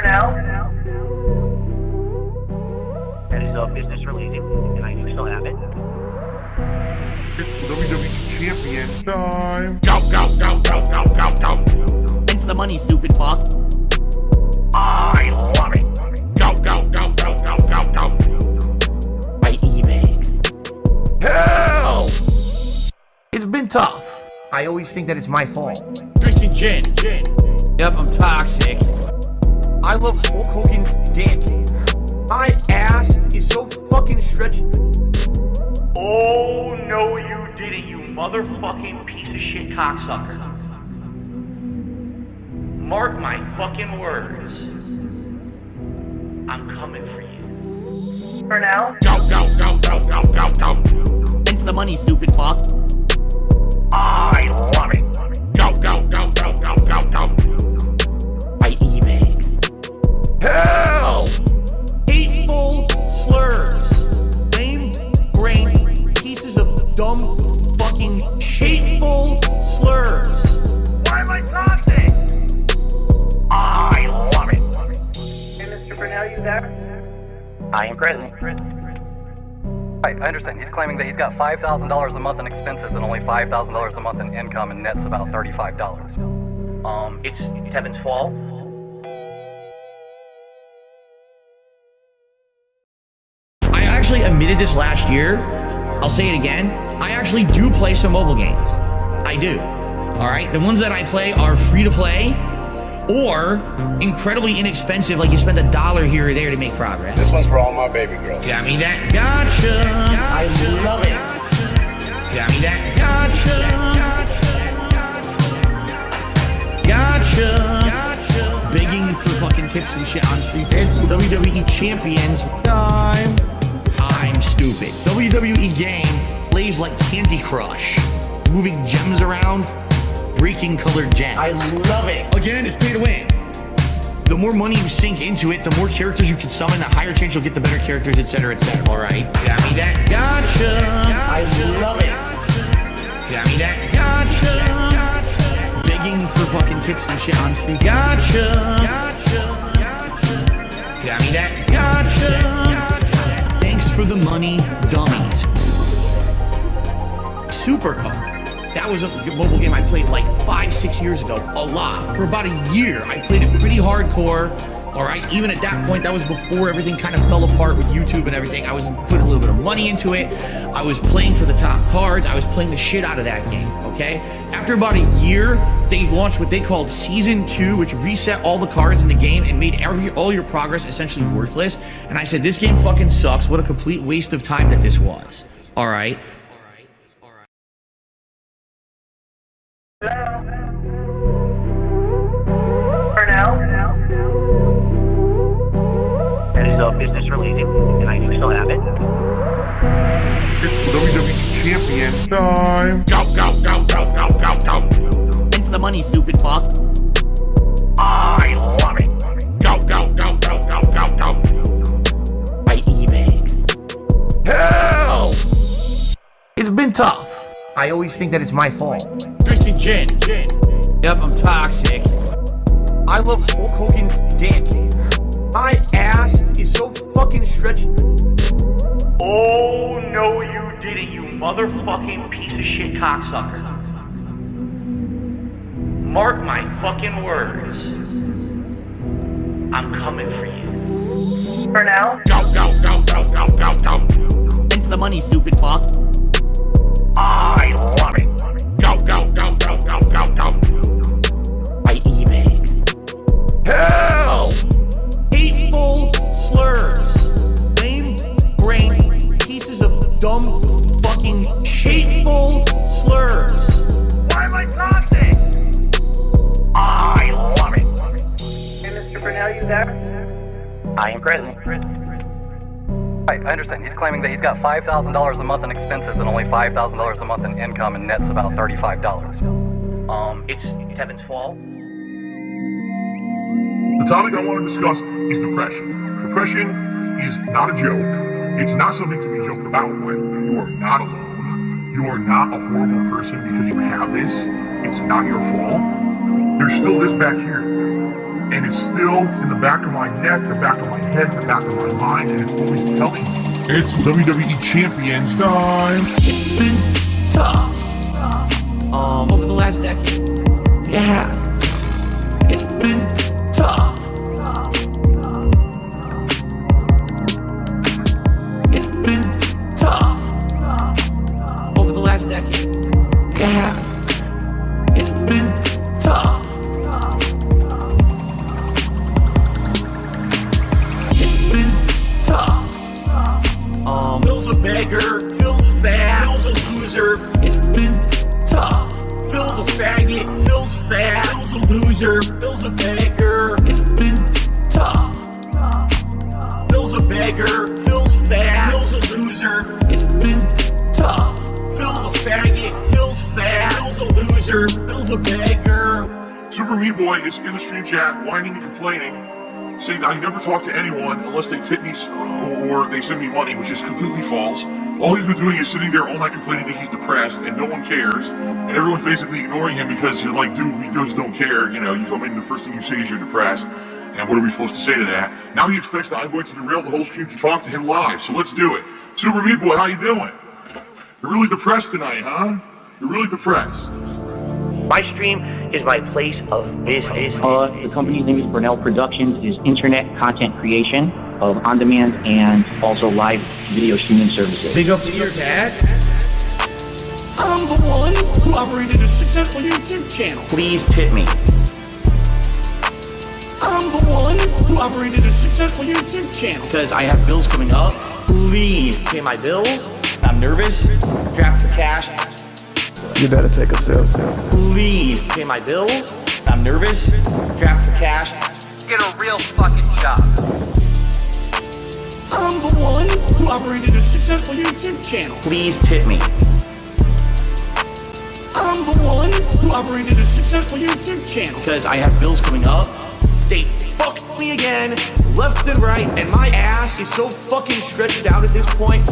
now. That is business related, and I do still have it. WWE champion time. Go, go, go, go, go, go, go. It's the money, stupid fuck. I love it. Go, go, go, go, go, go, go. By eBay. Hell! It's been tough. I always think that it's my fault. Drinking gin. Yep, I'm toxic. I love Hulk Hogan's dick. My ass is so fucking stretched. Oh, no, you didn't, you motherfucking piece of shit cocksucker. Mark my fucking words. I'm coming for you. For now. Go, go, go, go, go, go, go. It's the money, stupid fuck. I love it. Go, go, go, go, go, go, go. By eBay. Hell! Hateful slurs. Lame brain pieces of dumb fucking hateful slurs. Why am I toxic? I love it. Hey, Mr. Burnell, you there? I am present. Right, I understand. He's claiming that he's got $5,000 a month in expenses and only $5,000 a month in income, and net's about $35. It's Kevin's fault. I actually admitted this last year. I'll say it again. I actually do play some mobile games. I do. All right. The ones that I play are free to play or incredibly inexpensive. Like you spend $1 here or there to make progress. This one's for all my baby girls. Got me that gotcha. I love it. Got me that gotcha. Gotcha. Begging for fucking tips and shit on Street. It's WWE Champions time. I'm stupid. WWE game plays like Candy Crush. Moving gems around, breaking colored gems. I love it. Again, it's pay to win. The more money you sink into it, the more characters you can summon, the higher chance you'll get the better characters, etc., etc. All right? Got me that gotcha. I love it. Got me that gotcha. Begging for fucking tips and shit on Street. Gotcha. Got me that gotcha. Thanks for the money, dummies. Supercar. That was a mobile game I played like 5-6 years ago, a lot. For about a year, I played it pretty hardcore. All right, even at that point, that was before everything kind of fell apart with YouTube and everything. I was putting a little bit of money into it. I was playing for the top cards. I was playing the shit out of that game, okay? After about a year, they launched what they called Season 2, which reset all the cards in the game and made all your progress essentially worthless. And I said, this game fucking sucks. What a complete waste of time that this was, all right? Hello? For now. That is business related, and I do still have it. It's WWE champion time. Go, go, go, go, go, go, go. It's the money, stupid fuck. I love it. Go, go, go, go, go, go, go. By eBay. Hell! It's been tough. I always think that it's my fault. Drinking gin. Yep, I'm toxic. I love Hulk Hogan's dick. My ass is so fucking stretched. Oh, no, you didn't, you motherfucking piece of shit cocksucker. Mark my fucking words. I'm coming for you. For now. Go, go, go, go, go, go, go. It's the money, stupid fuck. I love it. Go, go, go, go, go, go, go. By eBay. Hell! Hateful slurs. Lame brain pieces of dumb fucking hateful slurs. Why am I toxic? I love it. Hey, Mr. Burnell, you there? I am present. Right, I understand. He's claiming that he's got $5,000 a month in expenses and only $5,000 a month in income, and net's about $35. It's Kevin's fault. The topic I want to discuss is depression. Depression is not a joke. It's not something to be joked about with. You are not alone. You are not a horrible person because you have this. It's not your fault. There's still this back here. And and it's still in the back of my neck, the back of my head, the back of my mind, and it's always telling me. It's WWE Champions time. It's been tough. Over the last decade. It has. It's been tough. It's been tough. Over the last decade. It has. It's been tough. It's been tough. Phil's a beggar, Phil's fat, Phil's a loser. It's been tough. Phil's a faggot, Phil's fat, Phil's a loser. Phil's a beggar, It's been tough. Phil's a beggar, Phil's fat, Phil's a loser. It's been tough. Phil's a faggot, Phil's fat, Phil's a loser. Phil's a beggar. Super Meat Boy is in the stream chat, whining and complaining, saying that I never talk to anyone unless they tip me or they send me money, which is completely false. All he's been doing is sitting there all night complaining that he's depressed and no one cares. And everyone's basically ignoring him because you're like, dude, we just don't care. You know, you come in and the first thing you say is you're depressed. And what are we supposed to say to that? Now he expects that I'm going to derail the whole stream to talk to him live. So let's do it. Super Meat Boy, how you doing? You're really depressed tonight, huh? You're really depressed. My stream is my place of business. The company's name is Burnell Productions, is internet content creation of on-demand and also live video streaming services. Big up to your dad. I'm the one who operated a successful YouTube channel. Please tip me. I'm the one who operated a successful YouTube channel. Because I have bills coming up. Please pay my bills. I'm nervous. Strapped for cash. You better take a sip. Please pay my bills. I'm nervous. Strapped for cash. Get a real fucking job. I'm the one who operated a successful YouTube channel. Please tip me. I'm the one who operated a successful YouTube channel. Because I have bills coming up. They fucked me again, left and right, and my ass is so fucking stretched out at this point.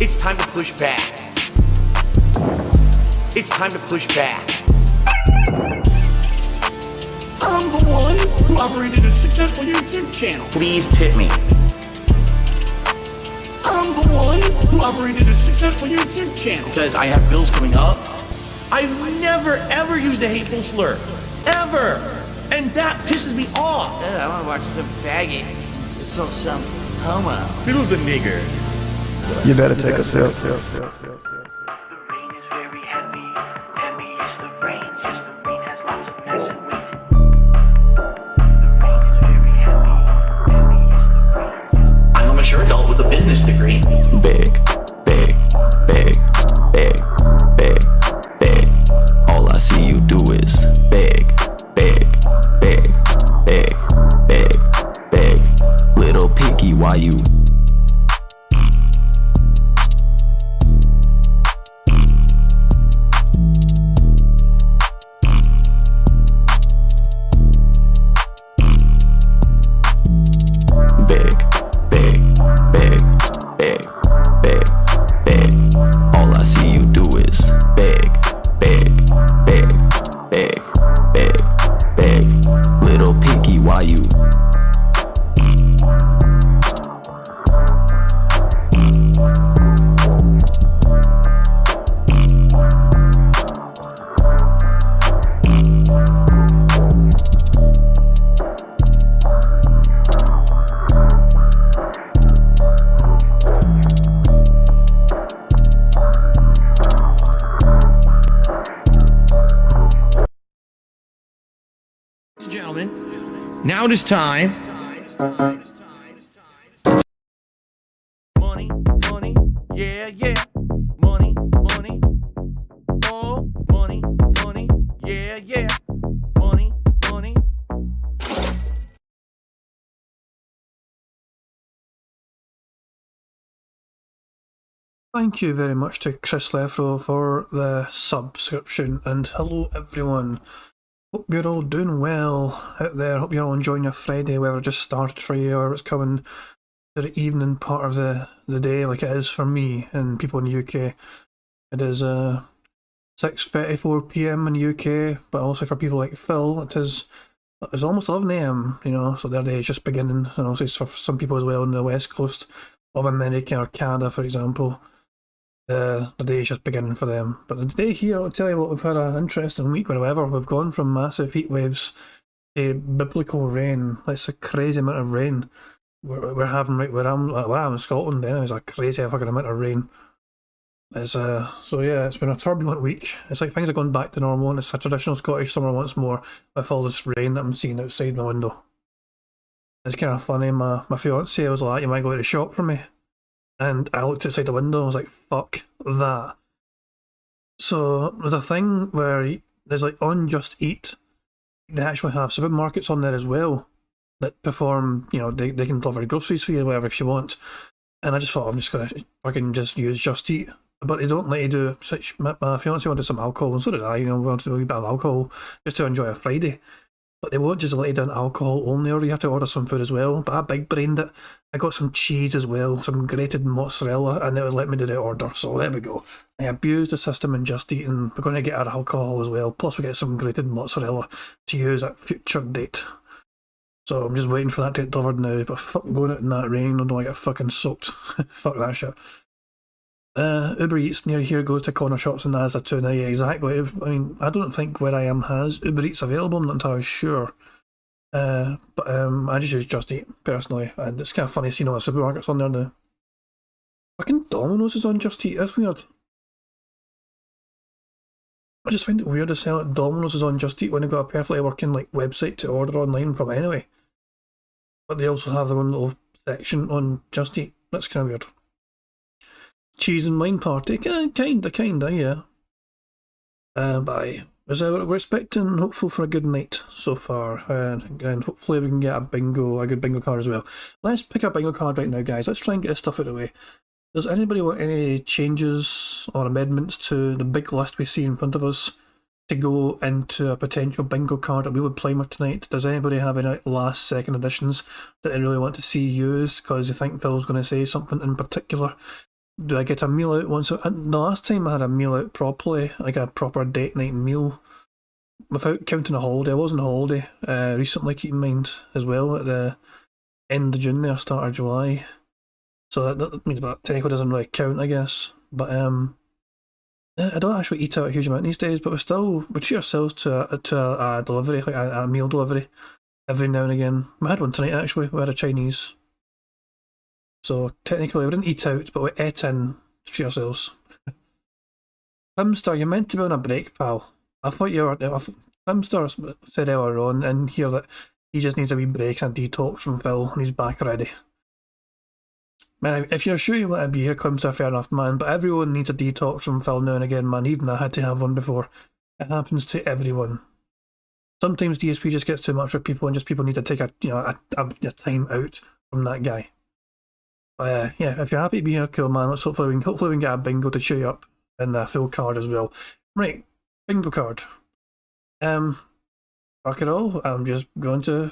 It's time to push back. It's time to push back. I'm the one who operated a successful YouTube channel. Please tip me. I'm the one who operated a successful YouTube channel. Because I have bills coming up. I've never ever used a hateful slur. Ever. And that pisses me off. I want to watch some faggot. Some homo. Fiddle's a nigger. You better take a sip. The rain is very heavy. Heavy is the rain. Just the rain has lots of messing with. The rain is very heavy. Heavy is the rain. I'm a mature adult with a business degree. Big, big, big, big, big, big. All I see you do is big, big, big, big, big, big. Little piggy, why you? Big, big, big, big, big, big. All I see you do is big, big, big, big, big, big. Little piggy, why you? Ladies and gentlemen, now it is time. Money, money, yeah, yeah. Money, money. Oh, money, money, yeah, yeah. Money, money. Thank you very much to Chris Lefro for the subscription, and hello everyone. Hope you're all doing well out there. Hope you're all enjoying your Friday, whether it just started for you or it's coming to the evening part of the day like it is for me and people in the UK. It is 6:34 PM in the UK, but also for people like Phil, it is It's almost 11 AM, you know, so their day is just beginning. And also for some people as well on the west coast of America or Canada, for example, the day is just beginning for them. But the day here, I'll tell you what, we've had an interesting week whenever. We've gone from massive heat waves to biblical rain. That's a crazy amount of rain we're having right where I'm in Scotland. Then it's a crazy fucking amount of rain. It's so yeah, it's been a turbulent week. It's like things are going back to normal, and it's a traditional Scottish summer once more with all this rain that I'm seeing outside my window. It's kind of funny. My fiance was like, "You might go to the shop for me," and I looked outside the window. I was like, "Fuck that." So there's a thing where there's like on Just Eat, they actually have supermarkets on there as well that perform. You know, they can deliver groceries for you, whatever if you want. And I just thought I'm just gonna fucking just use Just Eat. But they don't let you do such. My fiance wanted some alcohol, and so did I. You know, we wanted a wee bit of alcohol just to enjoy a Friday. But they won't just let you down alcohol only, or you have to order some food as well. But I big brained it. I got some cheese as well, some grated mozzarella, and they would let me do the order. So there we go. I abused the system and Just Eat, and we're going to get our alcohol as well. Plus, we get some grated mozzarella to use at future date. So I'm just waiting for that to get delivered now. But fuck going out in that rain, I don't want to get fucking soaked. Fuck that shit. Uber Eats near here goes to corner shops and Asda too now. Yeah, exactly. I mean, I don't think where I am has Uber Eats available. I'm not entirely sure. But I just use Just Eat personally, and it's kind of funny seeing all the supermarkets on there now. Fucking Domino's is on Just Eat. That's weird. I just find it weird as hell that Domino's is on Just Eat when they've got a perfectly working like website to order online from anyway. But they also have their own little section on Just Eat. That's kind of weird. Cheese and wine party, kinda, yeah. Bye. We're expecting, hopeful for a good night so far, and hopefully we can get a good bingo card as well. Let's pick a bingo card right now, guys. Let's try and get this stuff out of the way. Does anybody want any changes or amendments to the big list we see in front of us to go into a potential bingo card that we would play with tonight? Does anybody have any last second additions that they really want to see used because they think Phil's going to say something in particular? Do I get a meal out once? The last time I had a meal out properly, like a proper date night meal, without counting a holiday, I was on a holiday recently, keep in mind, as well, at the end of June there, start of July. So that means that technically doesn't really count, I guess. But I don't actually eat out a huge amount these days, but we treat ourselves to a delivery, like a meal delivery, every now and again. We had one tonight actually, we had a Chinese. So technically we didn't eat out, but we ate in to treat ourselves. Hamster, you're meant to be on a break, pal. I thought you were... Hamster said earlier on in here that he just needs a wee break and a detox from Phil, and he's back already. Man, if you're sure you want to be here, Hamster, fair enough, man, but everyone needs a detox from Phil now and again, man. Even I had to have one before. It happens to everyone. Sometimes DSP just gets too much for people, and just people need to take a time out from that guy. Yeah, if you're happy to be here, cool, man. Let's hopefully we can get a bingo to cheer you up and a full card as well. Right, bingo card. Fuck it all. I'm just going to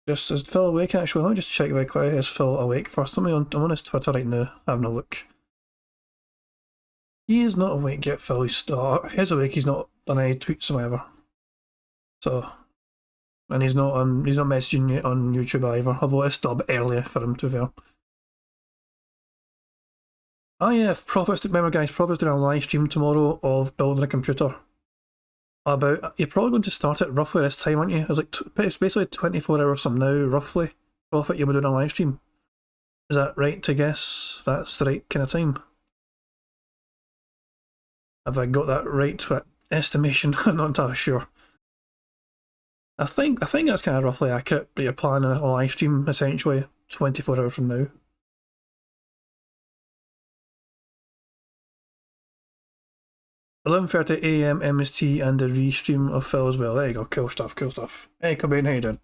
just is Phil awake actually? Let me just check very quickly. Is Phil awake first? I'm on his Twitter right now, having a look. He is not awake yet, Phil. If he's awake, he's not done any tweets or whatever. So. And he's not messaging you on YouTube either, although it's still a bit early for him, to be fair. Oh yeah, remember guys, Prophet's doing a live stream tomorrow of building a computer. You're probably going to start at roughly this time, aren't you? It's basically 24 hours from now, roughly. Prophet, you'll be doing a live stream. Is that right to guess? That's the right kind of time? Have I got that right estimation? I'm not entirely sure. I think that's kind of roughly accurate, but you're planning a live stream essentially 24 hours from now. $11:30 AM MST and the restream of Phil as well. There you go, cool stuff, cool stuff. Hey Cobain, how you doing?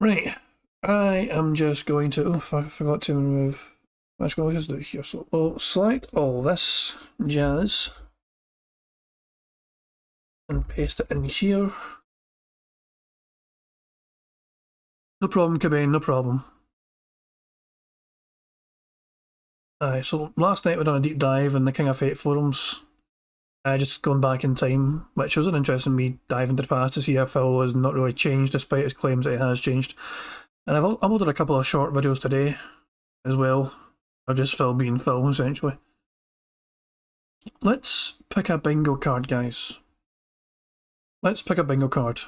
Right, I am just going to... Oh, I forgot to remove... Let's go just do it here. So we'll select all this jazz and paste it in here. No problem, Cobain, no problem. Alright, so last night we done a deep dive in the King of Fate forums. Just going back in time, which was an interesting me dive into the past to see how Phil has not really changed despite his claims that he has changed. And I've uploaded a couple of short videos today as well, of just Phil being Phil, essentially. Let's pick a bingo card, guys. Let's pick a bingo card.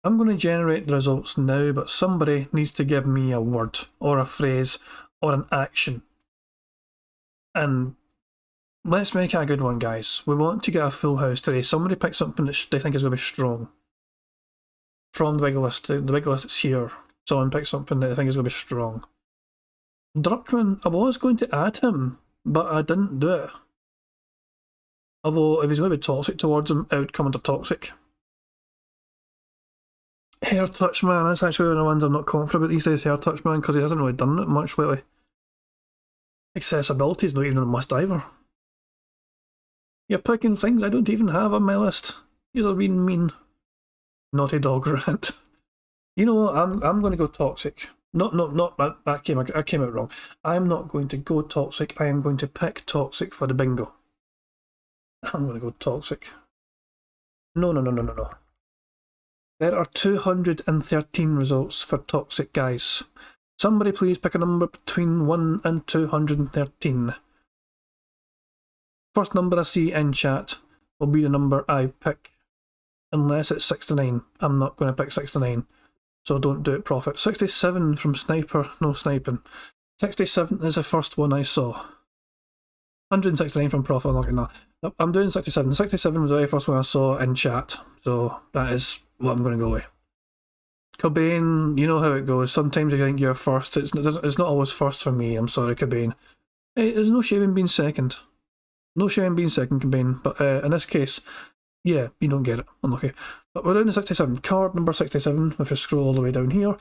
I'm going to generate the results now, but somebody needs to give me a word, or a phrase, or an action. And let's make it a good one, guys. We want to get a full house today. Somebody pick something that they think is going to be strong. From the big list. The big list is here. Someone pick something that they think is going to be strong. Druckmann, I was going to add him, but I didn't do it. Although, if he's going to be toxic towards him, I would come under toxic. Hair touch man, that's actually one of the ones I'm not confident about these days, hair touch man, because he hasn't really done it much lately. Accessibility is not even a must either. You're picking things I don't even have on my list. You're being mean. Naughty dog rant. You know what, I'm going to go toxic. That came out wrong. I'm not going to go toxic, I am going to pick toxic for the bingo. I'm going to go toxic. No. There are 213 results for toxic, guys. Somebody please pick a number between 1 and 213. First number I see in chat will be the number I pick. Unless it's 69. I'm not going to pick 69. So don't do it, Prophet. 67 from Sniper, no sniping. 67 is the first one I saw. 169 from Prophet, I'm not going to. Nope, I'm doing 67. 67 was the very first one I saw in chat. So that is what I'm going to go with. Cobain, you know how it goes. Sometimes you think you're first. It's not always first for me. I'm sorry, Cobain. Hey, there's no shame in being second. No shame in being second, Cobain. But in this case, yeah, you don't get it. Unlucky. But we're down to 67. Card number 67. If you scroll all the way down here.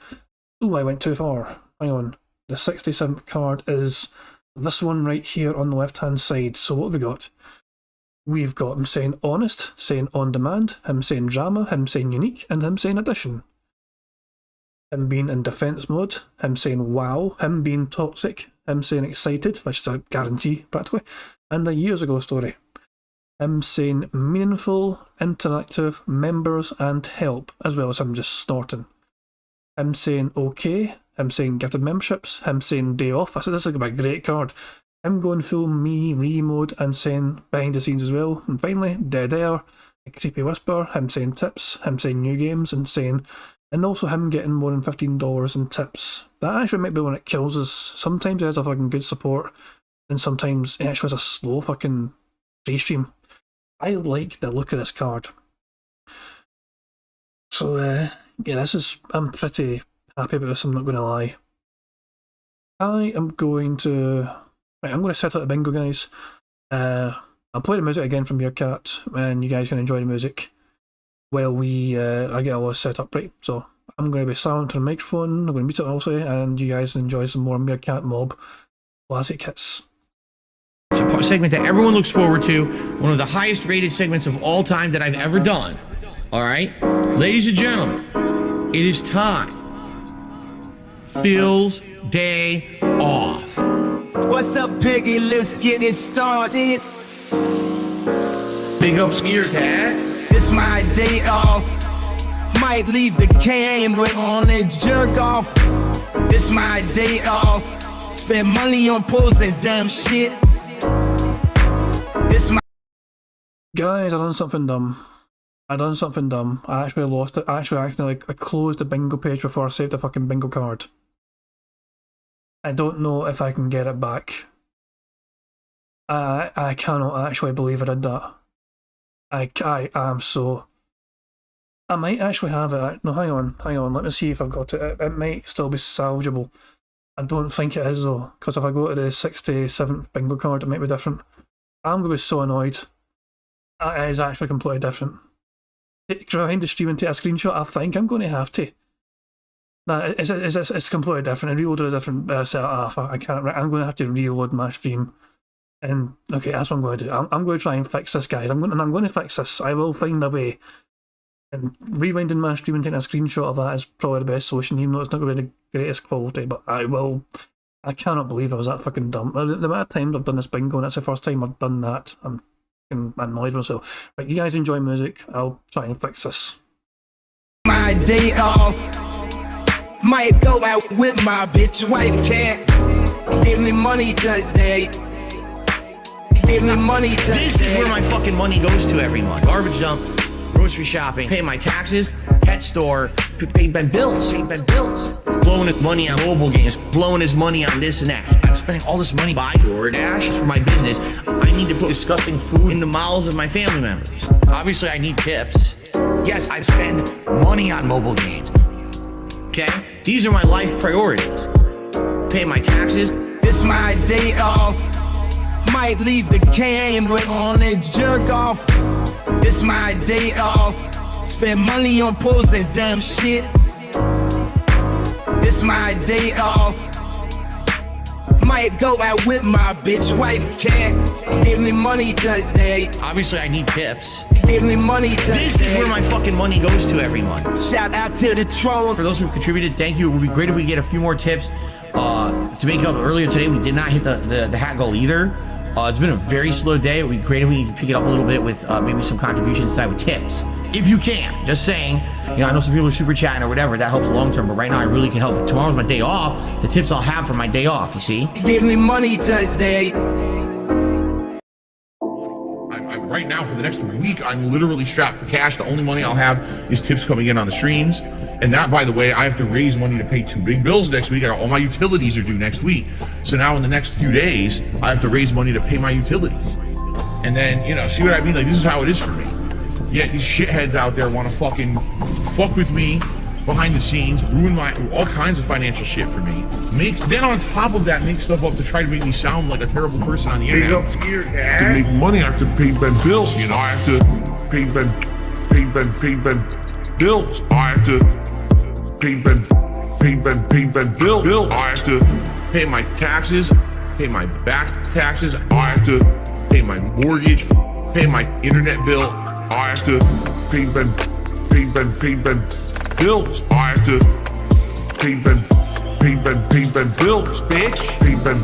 Ooh, I went too far. Hang on. The 67th card is this one right here on the left-hand side. So what have we got? We've got him saying honest, saying on demand, him saying drama, him saying unique, and him saying addition. Him being in defense mode, him saying wow, him being toxic, him saying excited, which is a guarantee practically, and a years ago story. Him saying meaningful, interactive, members and help, as well as him just snorting. Him saying okay, him saying gifted memberships, him saying day off. I said this is going to be a great card. Him going full me re-mode and saying behind the scenes as well. And finally, dead air, a creepy whisper, him saying tips, him saying new games and saying, and also him getting more than $15 in tips. That actually might be when it kills us. Sometimes it has a fucking good support, and sometimes it actually has a slow fucking free stream. I like the look of this card. So yeah, I'm pretty happy about this, I'm not going to lie. I am going to... Right, I'm going to set up the bingo, guys. I'll play the music again from your cat, and you guys can enjoy the music while I get all this set up, right? So I'm going to be silent on the microphone, I'm going to mute it also, and you guys enjoy some more Meerkat Mob classic hits. It's a segment that everyone looks forward to, one of the highest rated segments of all time that I've ever done. Alright? Ladies and gentlemen, it is time. Phil's day off. What's up, Piggy? Let's get it started. Big ups, Meerkat. It's my day off. Might leave the camera on and jerk off. It's my day off. Spend money on posing dumb shit. It's my... Guys, I done something dumb. I actually lost it. I closed the bingo page before I saved the fucking bingo card. I don't know if I can get it back. I cannot actually believe I did that. I am so... I might actually have it. No, hang on. Let me see if I've got it. It might still be salvageable. I don't think it is though, because if I go to the 67th bingo card, it might be different. I'm going to be so annoyed. It is actually completely different. Behind the stream and take a screenshot, I think I'm going to have to. Nah, it's completely different. I reloaded a different set of alpha. I can't. I'm going to have to reload my stream. And okay, that's what I'm going to do. I'm going to try and fix this, guys. I'm going to fix this. I will find a way. And rewinding my stream and taking a screenshot of that is probably the best solution, even though it's not going to be the greatest quality. But I will. I cannot believe I was that fucking dumb. The amount of times I've done this bingo, and that's the first time I've done that. I'm fucking annoyed myself. Right, you guys enjoy music. I'll try and fix this. My day off. Might go out with my bitch wife. Can't give me money today. Give me money today. This is where my fucking money goes to every month. Garbage dump, grocery shopping, pay my taxes, pet store, pay my bills, blowing his money on mobile games, blowing his money on this and that. I'm spending all this money buying DoorDash for my business. I need to put disgusting food in the mouths of my family members. Obviously, I need tips. Yes, I spend money on mobile games. Okay? These are my life priorities. Pay my taxes. It's my day off. Might leave the camera on and jerk off. It's my day off. Spend money on posing dumb shit. It's my day off. Might go out with my bitch wife. Can't give me money today. Obviously, I need tips. Give me money today. This is where my fucking money goes to every month. Shout out to the trolls. For those who contributed, thank you. It would be great if we get a few more tips. To make up earlier today, we did not hit the hat goal either. It's been a very slow day. It would be great if we could pick it up a little bit with maybe some contributions tonight with tips. If you can. Just saying. You know, I know some people are super chatting or whatever. That helps long term. But right now, I really can help. Tomorrow's my day off. The tips I'll have for my day off, you see? Give me money today. Right now, for the next week, I'm literally strapped for cash. The only money I'll have is tips coming in on the streams. And that, by the way, I have to raise money to pay 2 big bills next week. All my utilities are due next week. So now in the next few days, I have to raise money to pay my utilities. And then, you know, see what I mean? Like, this is how it is for me. Yet these shitheads out there want to fucking fuck with me behind the scenes, ruin all kinds of financial shit for me. Then on top of that, make stuff up to try to make me sound like a terrible person on the internet. To make money, I have to pay Ben bills. You know, I have to pay Ben bills. I have to pay Ben bills. I have to pay my taxes, pay my back taxes. I have to pay my mortgage, pay my internet bill. I have to pay Ben bills. I have to pay Ben bills, bitch. Pay Ben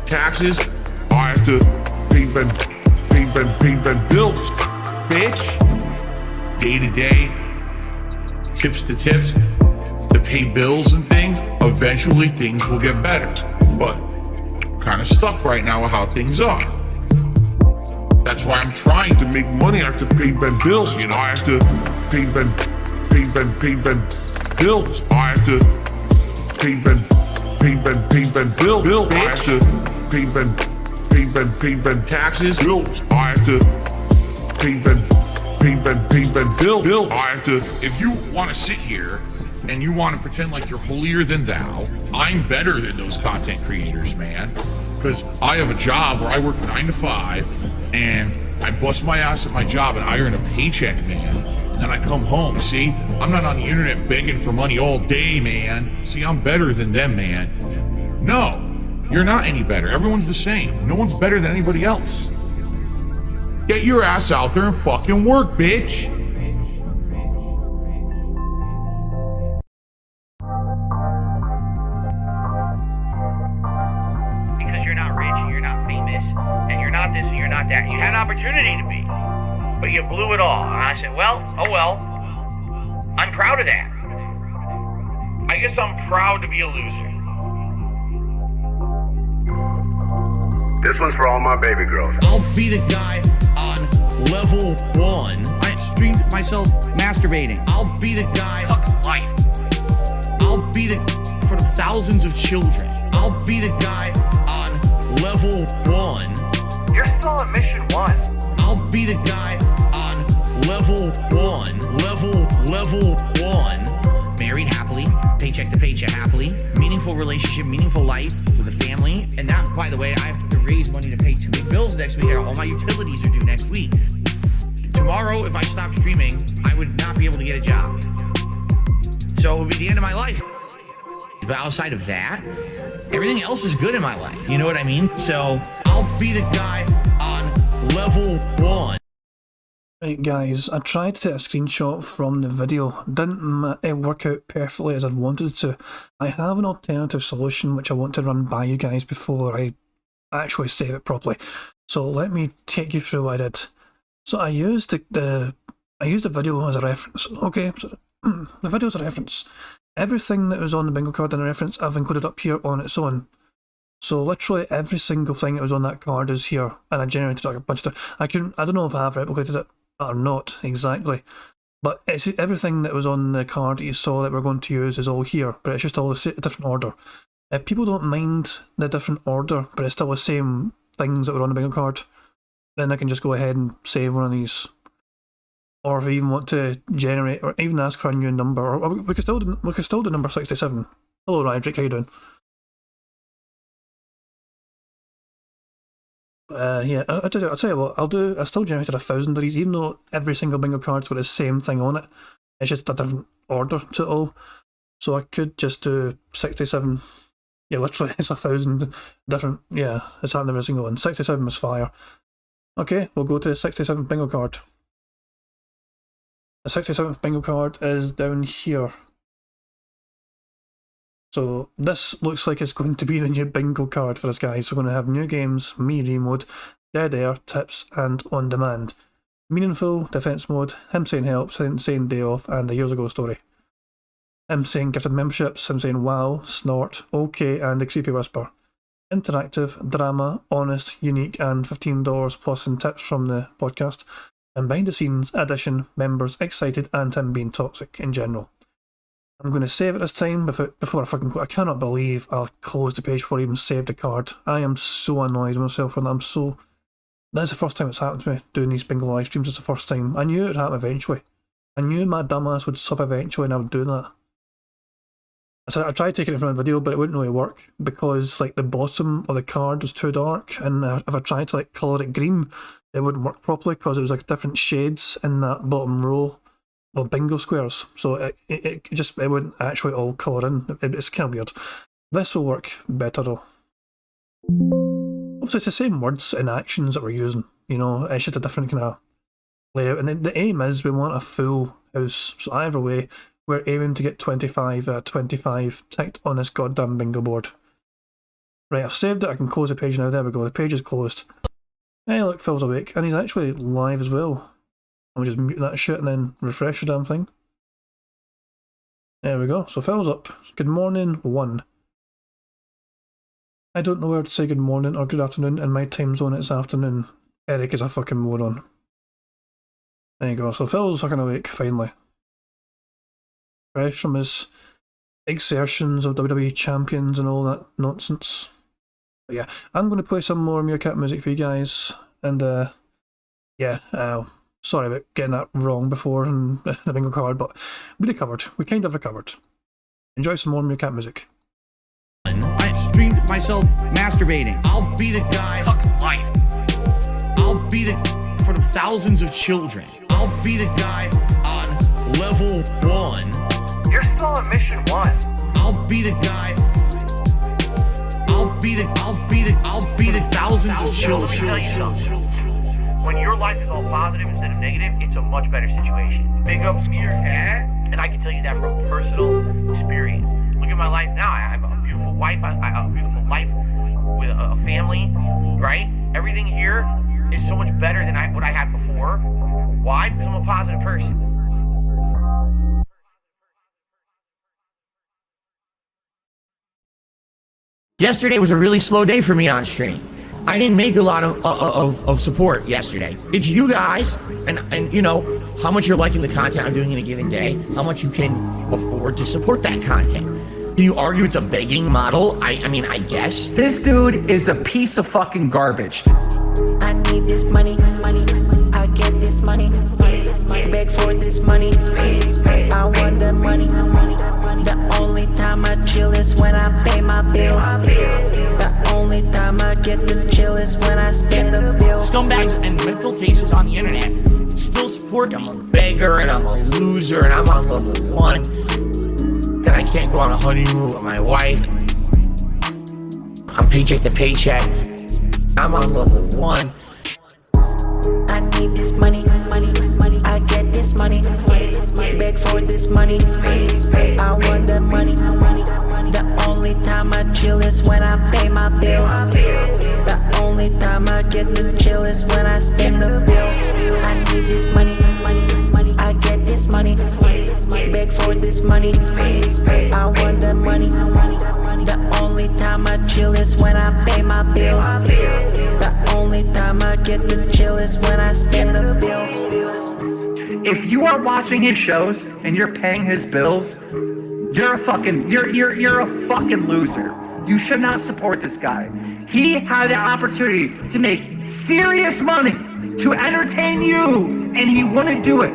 taxes. I have to pay Ben bills, bitch. Day to day, tips to tips, to pay bills and things. Eventually, things will get better. But kind of stuck right now with how things are. That's why I'm trying to make money. I have to pay Ben bills. You know, I have to pay Ben bills. I have to pay Ben bills. I have to pay Ben taxes. Bills. I have to pay Ben bills. I have to. If you want to sit here and you want to pretend like you're holier than thou, I'm better than those content creators, man. Because I have a job where I work 9 to 5 and I bust my ass at my job and I earn a paycheck, man. And then I come home, see? I'm not on the internet begging for money all day, man. See, I'm better than them, man. No, you're not any better. Everyone's the same. No one's better than anybody else. Get your ass out there and fucking work, bitch. That you had an opportunity to be, but you blew it all. And I said, well, oh well. I'm proud of that. I guess I'm proud to be a loser. This one's for all my baby girls. I'll be the guy on level 1. I streamed myself masturbating. I'll be the guy. Fuck life. I'll be the for the thousands of children. I'll be the guy on level 1. You're still on mission 1. I'll be the guy on level 1. Level 1. Married happily, paycheck to paycheck happily, meaningful relationship, meaningful life with a family. And that, by the way, I have to raise money to pay 2 big bills next week. All my utilities are due next week. Tomorrow, if I stop streaming, I would not be able to get a job. So it would be the end of my life. But outside of that, everything else is good in my life. You know what I mean? So I'll be the guy on level 1. Right guys, I tried to take a screenshot from the video. Didn't work out perfectly as I wanted to. I have an alternative solution which I want to run by you guys before I actually save it properly. So let me take you through what I did. So I used the video as a reference. Okay, so the video as a reference. Everything that was on the bingo card in a reference, I've included up here on its own. So literally every single thing that was on that card is here, and I generated like a bunch of stuff. I don't know if I have replicated it or not exactly, but it's everything that was on the card that you saw that we're going to use is all here, but it's just all a different order. If people don't mind the different order, but it's still the same things that were on the bingo card, then I can just go ahead and save one of these. Or if you even want to generate, or even ask for a new number, or we could still do number 67. Hello, Rydrick, how you doing? Yeah, I'll tell you what, I still generated 1,000 of these, even though every single bingo card's got the same thing on it. It's just a different order to it all. So I could just do 67. Yeah, literally, it's 1,000 different, yeah, it's happened every single one. 67 was fire. Okay, we'll go to the 67th bingo card. The 67th bingo card is down here. So this looks like it's going to be the new bingo card for us guys. We're going to have new games, me remote, dead air, tips, and on demand. Meaningful, defense mode, him saying help, saying day off, and the years ago story. Him saying gifted memberships, him saying wow, snort, okay, and the creepy whisper. Interactive, drama, honest, unique, and $15 plus in tips from the podcast. And behind the scenes, addition, members, excited, and him being toxic in general. I'm going to save it this time before I fucking I cannot believe I'll close the page before I even saved the card. I am so annoyed with myself for that. That's the first time it's happened to me, doing these bingo live streams. It's the first time. I knew it would happen eventually. I knew my dumbass would sub eventually and I would do that. I tried taking it from a video, but it wouldn't really work because like the bottom of the card was too dark, and if I tried to like colour it green, it wouldn't work properly because it was like different shades in that bottom row of bingo squares. So it wouldn't actually all colour in. It's kind of weird. This will work better though. Obviously, it's the same words and actions that we're using. You know, it's just a different kind of layout. And the aim is we want a full house. So either way, we're aiming to get 25 ticked on this goddamn bingo board. Right, I've saved it. I can close the page now. There we go. The page is closed. Hey, look, Phil's awake. And he's actually live as well. I'll just mute that shit and then refresh the damn thing. There we go. So Phil's up. Good morning, 1. I don't know where to say good morning or good afternoon. In my time zone, it's afternoon. Eric is a fucking moron. There you go. So Phil's fucking awake, finally. Fresh from his exertions of WWE champions and all that nonsense. But yeah, I'm going to play some more Meerkat music for you guys. And yeah, sorry about getting that wrong before in the bingo card, but we recovered. We kind of recovered. Enjoy some more Meerkat music. I streamed myself masturbating. I'll be the guy. Fuck life. I'll be the in front of thousands of children. I'll be the guy on level 1. You're still on mission 1. I'll be the guy. I'll be the thousands of children. When your life is all positive instead of negative, it's a much better situation. Big ups to your cat, and I can tell you that from personal experience. Look at my life now. I have a beautiful wife. I have a beautiful life with a family, right? Everything here is so much better than what I had before. Why? Because I'm a positive person. Yesterday was a really slow day for me on stream. I didn't make a lot of support yesterday. It's you guys, and you know, how much you're liking the content I'm doing in a given day, how much you can afford to support that content. Can you argue it's a begging model? I mean, I guess. This dude is a piece of fucking garbage. I need this money, I get this money, beg for this money, I want the money. The only time I chill is when I pay my bills. The only time I get to chill is when I spend the bills. Scumbags and mental cases on the internet still support me. I'm a beggar and I'm a loser and I'm on level 1. And I can't go on a honeymoon with my wife. I'm paycheck to paycheck. I'm on level 1. I need this money, I get this money, beg for this money, I want the money. The only time I chill is when I pay my bills. The only time I get the chillest when I spend the bills. I need this money, I get this money, beg for this money, I want the money. The only time I chill is when I pay my bills. The only time I get the chill is when I spend the bills. If you are watching his shows and you're paying his bills, you're a fucking loser. You should not support this guy. He had an opportunity to make serious money to entertain you, and he wouldn't do it.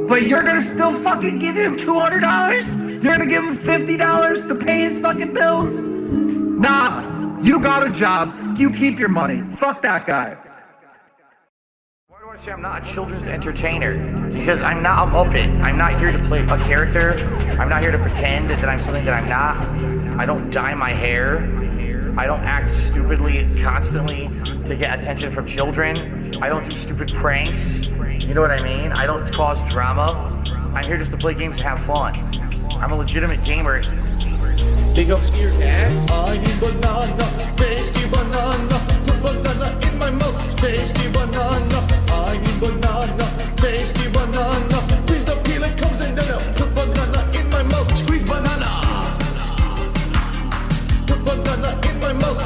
But you're gonna still fucking give him $200? You're gonna give him $50 to pay his fucking bills? Nah, you got a job. You keep your money. Fuck that guy. Why do I say I'm not a children's entertainer? Because I'm not a Muppet. I'm not here to play a character. I'm not here to pretend that I'm something that I'm not. I don't dye my hair. I don't act stupidly constantly to get attention from children. I don't do stupid pranks. You know what I mean? I don't cause drama. I'm here just to play games and have fun. I'm a legitimate gamer. Big ups to your dad. I need banana, tasty banana. Put banana in my mouth, tasty banana. I need banana, tasty banana. Please the peeling comes in then I'll put banana in my mouth. Squeeze banana. Put banana in my mouth.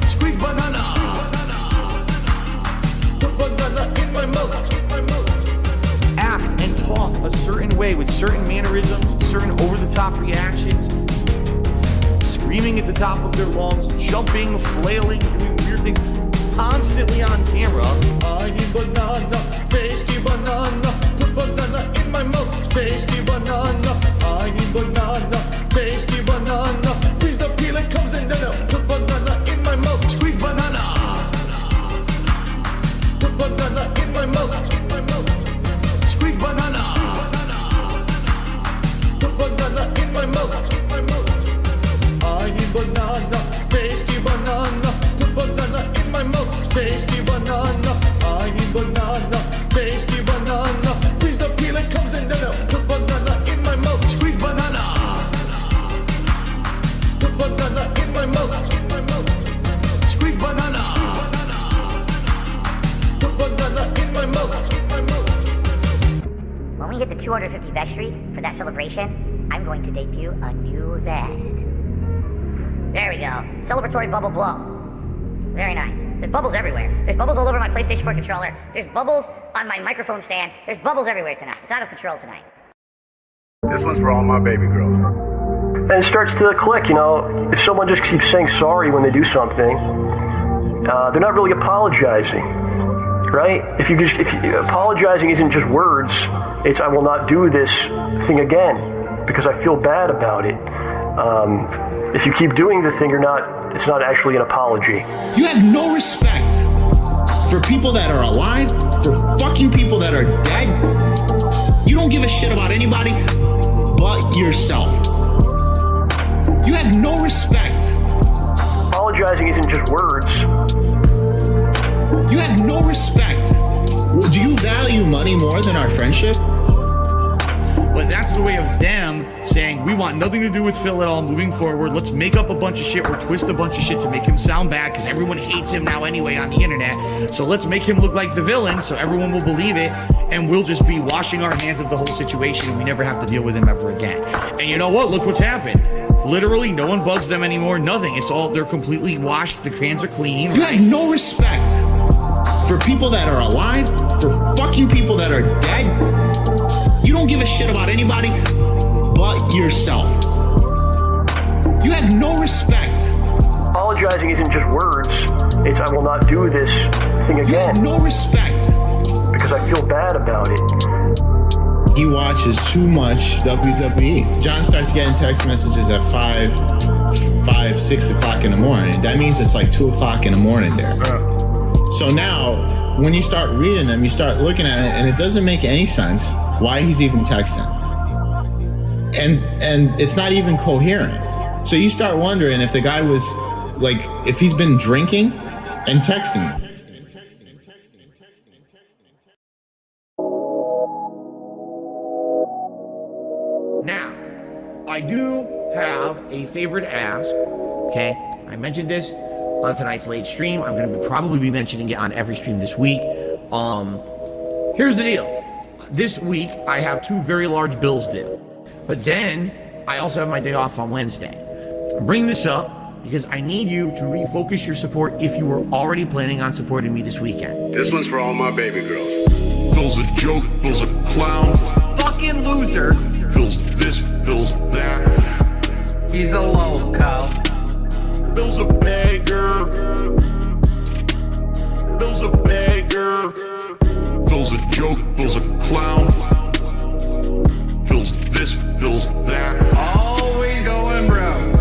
Squeeze banana. Put banana in my mouth. Act and talk a certain way with certain mannerisms, certain over-the-top reactions, screaming at the top of their lungs, jumping, flailing, doing weird things, constantly on camera. I need banana, tasty banana. Put banana in my mouth, tasty banana. I need banana, tasty banana. Please the peeling comes in then I'll put banana in my mouth. Squeeze banana. Put banana in my mouth. Squeeze banana. Put banana in my mouth. I need banana, tasty banana. Put banana in my mouth, tasty banana. I need banana, tasty banana. Please the peeling comes in then I'll put banana in my mouth. Squeeze banana. Put banana in my mouth. Squeeze banana. Put banana in my mouth. When we hit the 250 vestry for that celebration, I'm going to debut a new vest. There we go. Celebratory bubble blow. Very nice. There's bubbles everywhere. There's bubbles all over my PlayStation 4 controller. There's bubbles on my microphone stand. There's bubbles everywhere tonight. It's out of control tonight. This one's for all my baby girls. And it starts to click, you know, if someone just keeps saying sorry when they do something, they're not really apologizing, right? If apologizing isn't just words, it's I will not do this thing again because I feel bad about it. If you keep doing the thing, it's not actually an apology. You have no respect for people that are alive, for fucking people that are dead. You don't give a shit about anybody but yourself. You have no respect. Apologizing isn't just words. You have no respect. Do you value money more than our friendship? But that's the way of them saying, we want nothing to do with Phil at all moving forward. Let's make up a bunch of shit or twist a bunch of shit to make him sound bad because everyone hates him now anyway on the internet. So let's make him look like the villain so everyone will believe it and we'll just be washing our hands of the whole situation and we never have to deal with him ever again. And you know what? Look what's happened. Literally, no one bugs them anymore. Nothing. They're completely washed. The hands are clean. You have no respect for people that are alive, for fucking people that are dead. You don't give a shit about anybody but yourself. You have no respect. Apologizing isn't just words. It's I will not do this thing again. You have no respect. Because I feel bad about it. He watches too much WWE. John starts getting text messages at 6 o'clock in the morning. That means it's like 2 o'clock in the morning there. So now, when you start reading them, you start looking at it, and it doesn't make any sense why he's even texting. And it's not even coherent. So you start wondering if the guy was, like, if he's been drinking and texting. Now, I do have a favor to ask, okay? I mentioned this on tonight's late stream. I'm going to probably be mentioning it on every stream this week. Here's the deal. This week, I have 2 very large bills due. But then, I also have my day off on Wednesday. I bring this up because I need you to refocus your support if you were already planning on supporting me this weekend. This one's for all my baby girls. Phil's a joke, Phil's a clown. Fucking loser. Phil's this, Phil's that. He's a loco. Phil's a beggar. Phil's a beggar. Phil's a joke, Phil's a clown. Phil's this, Phil's that. Always going bro.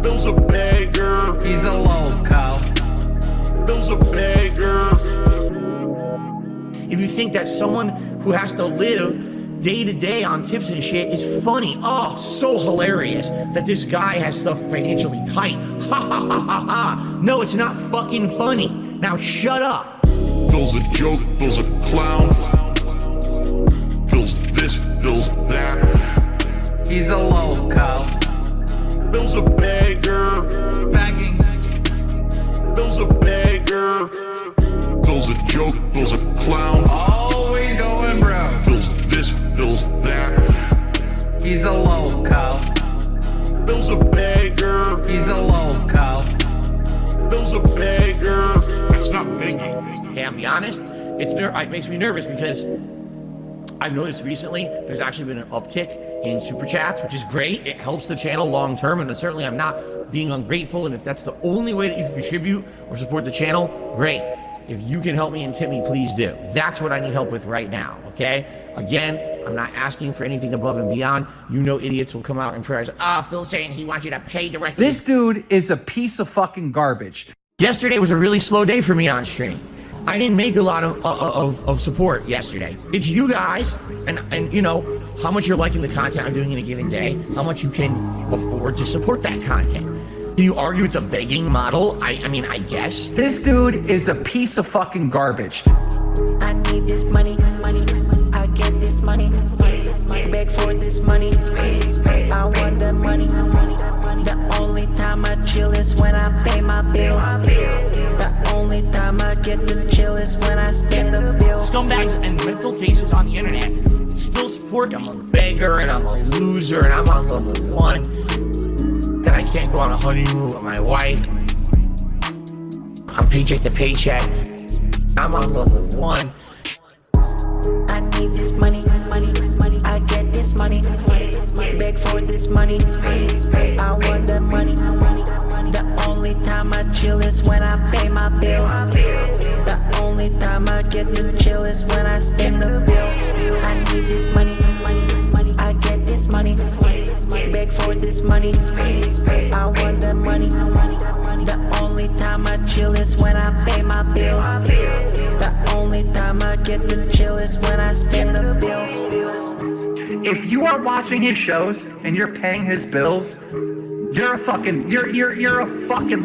Phil's a beggar. He's a loco. Phil's a beggar. If you think that someone who has to live day to day on tips and shit is funny, oh, so hilarious that this guy has stuff financially tight. Ha ha ha ha ha. No, it's not fucking funny. Now shut up. Phil's a joke, Phil's a clown. Phil's this, Phil's that. He's a loco. Phil's a beggar. Begging. Phil's a beggar. Phil's a joke, Phil's a clown. Always going bro. Phil's this, Phil's that. He's a loco. Phil's a beggar. He's a loco. Phil's a beggar. It's not begging. Okay, I'll be honest. It makes me nervous because I've noticed recently there's actually been an uptick in super chats, which is great. It helps the channel long term, and certainly I'm not being ungrateful. And if that's the only way that you can contribute or support the channel, great. If you can help me and tip me, please do. That's what I need help with right now, okay? Again, I'm not asking for anything above and beyond. You know idiots will come out in prayers. Phil's saying he wants you to pay directly. This dude is a piece of fucking garbage. Yesterday was a really slow day for me on stream. I didn't make a lot of support yesterday. It's you guys and you know how much you're liking the content I'm doing in a given day, how much you can afford to support that content. Can you argue it's a begging model? I mean, I guess. This dude is a piece of fucking garbage. I need this money, I get this money, beg for this money, I want the money. The only time I chill is when I pay my bills. The only time I get to chill is when I spend the bills. Scumbags and mental cases on the internet still support. I'm a beggar and I'm a loser and I'm on level 1. That I can't go on a honeymoon with my wife. I'm paycheck to paycheck. I'm on level 1. I need this money, I get this money, beg for this money, I want the money. The only time I chill is when I pay my bills. The only time I get to chill is when I spend the bills. I need this money, I get this money, beg for this money, I want the money. The only time I chill is when I pay my bills. The only time I get to chill is when I spend the bills. If you are watching his shows and you're paying his bills, you're a fucking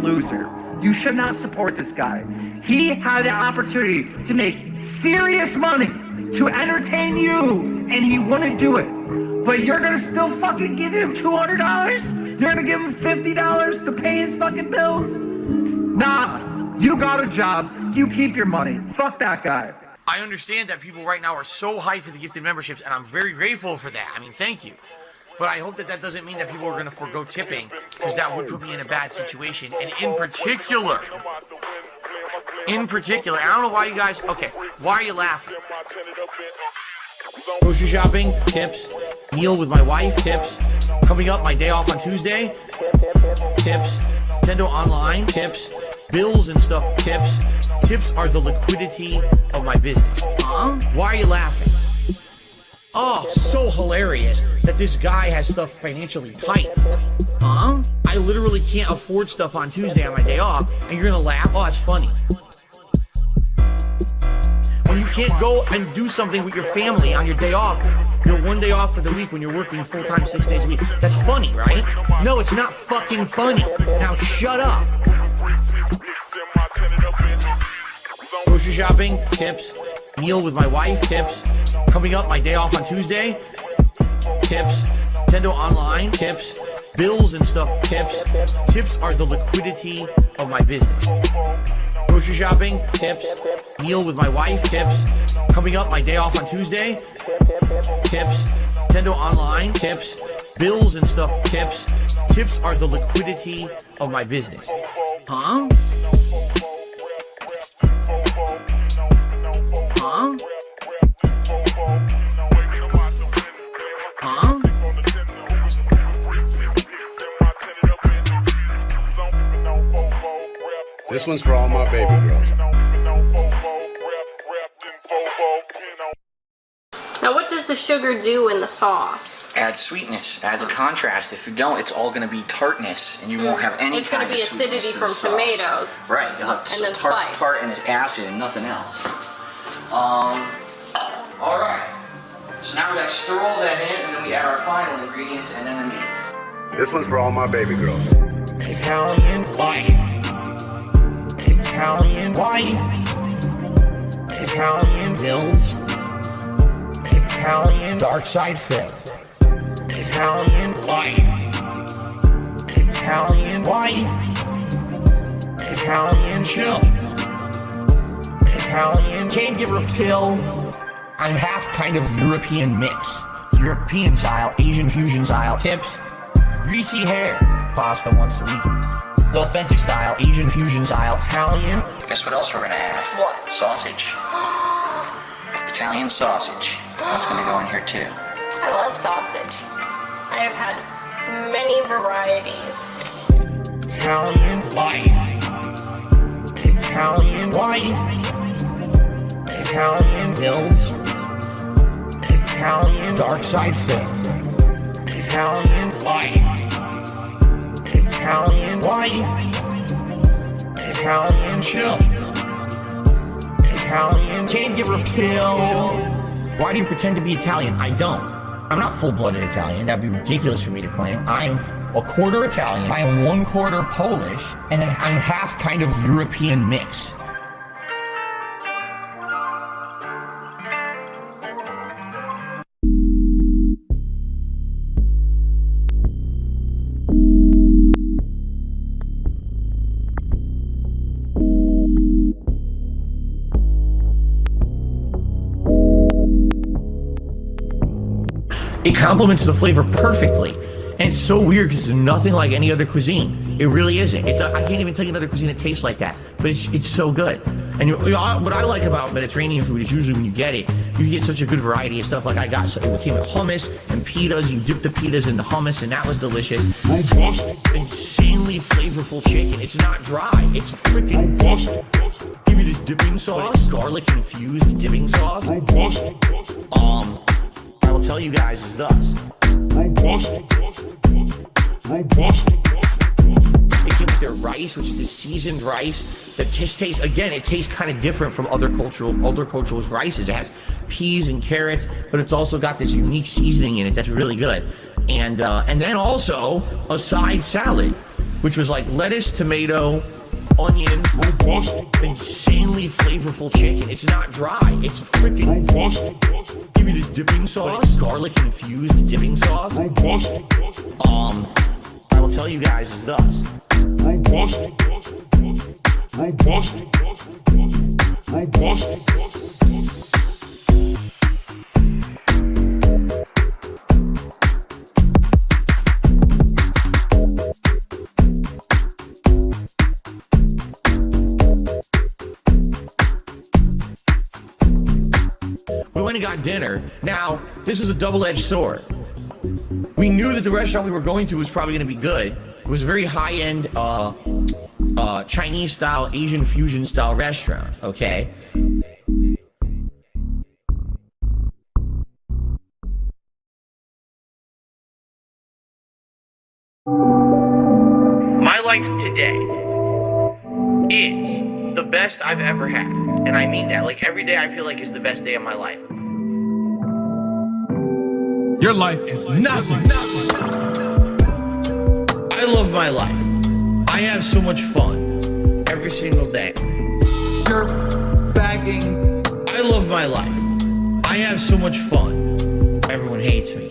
loser. You should not support this guy. He had an opportunity to make serious money to entertain you, and he wouldn't do it. But you're gonna still fucking give him $200? You're gonna give him $50 to pay his fucking bills? Nah, you got a job. You keep your money. Fuck that guy. I understand that people right now are so hyped for the gifted memberships, and I'm very grateful for that. I mean, thank you. But I hope that that doesn't mean that people are going to forego tipping, because that would put me in a bad situation. And in particular, I don't know why you guys, okay, why are you laughing? Grocery shopping, tips. Meal with my wife, tips. Coming up, my day off on Tuesday, tips. Nintendo Online, tips. Bills and stuff, tips. Tips are the liquidity of my business. Why are you laughing? Oh, so hilarious that this guy has stuff financially tight. I literally can't afford stuff on Tuesday on my day off, and you're gonna laugh? Oh, it's funny. When you can't go and do something with your family on your day off, your one day off for the week when you're working full-time 6 days a week, that's funny, right? No, it's not fucking funny. Now shut up. Grocery shopping, tips. Meal with my wife, tips. Coming up, my day off on Tuesday, tips. Nintendo Online, tips. bills and stuff, tips. Tips are the liquidity of my business. Grocery shopping, tips. Meal with my wife, tips. Coming up, my day off on Tuesday, tips. Nintendo Online, tips. Bills and stuff, tips. Tips are the liquidity of my business. Huh? Huh? Huh? This one's for all my baby girls. Now, what does the sugar do in the sauce? Adds sweetness, adds a contrast. If you don't, it's all going to be tartness, and you won't have any It's going kind to be of sweetness acidity to from the sauce. tomatoes. Right, you'll have And then tart, spice. tart and it's acid and nothing else. All right. So now we got to stir all that in, and then we add our final ingredients, and then the meat. This one's for all my baby girls. Italian wife. Italian wife. Italian bills. Italian dark side flip. Italian wife. Italian wife. Italian chill. Italian can't give her a pill. I'm half kind of European mix. European style, Asian fusion style. Tips. Greasy hair. Pasta once a week. Authentic style, Asian fusion style. Italian. Guess what else we're going to add? What? Sausage. Italian sausage. That's going to go in here too. I love sausage. I have had many varieties. Italian wife. Italian wife. Italian bills. Italian dark side flip. Italian wife. Italian wife. Italian chill. Italian can't give her a pill. Why do you pretend to be Italian? I don't. I'm not full-blooded Italian. That'd be ridiculous for me to claim. I am a quarter Italian. I am 1/4 Polish, and then I'm half kind of European mix. It complements the flavor perfectly. And it's so weird because it's nothing like any other cuisine. It really isn't. I can't even tell you another cuisine that tastes like that. But it's so good. And what I like about Mediterranean food is usually when you get it, you get such a good variety of stuff. Like I got, it came with hummus and pitas. You dip the pitas in the hummus, and that was delicious. Robust, insanely flavorful chicken. It's not dry. It's freaking robust. Give me this dipping sauce, garlic infused dipping sauce. Robust. I will tell you guys is thus. Robust. Robust. They came with their rice, which is the seasoned rice. That just tastes, again, it tastes kind of different from other cultural rices. It has peas and carrots, but it's also got this unique seasoning in it that's really good. And then also a side salad, which was like lettuce, tomato, onion, robust, insanely flavorful chicken. It's not dry. It's freaking robust. Give me this dipping sauce, garlic infused dipping sauce. Robust. I will tell you guys is thus. Robust. Robust. Robust. We went and got dinner. Now, this was a double-edged sword. We knew that the restaurant we were going to was probably going to be good. It was a very high-end Chinese-style, Asian fusion-style restaurant, okay? My life today is the best I've ever had. And I mean that. Like, every day I feel like is the best day of my life. Your life is nothing. I love my life. I have so much fun every single day. You're bagging. I love my life. I have so much fun. Everyone hates me.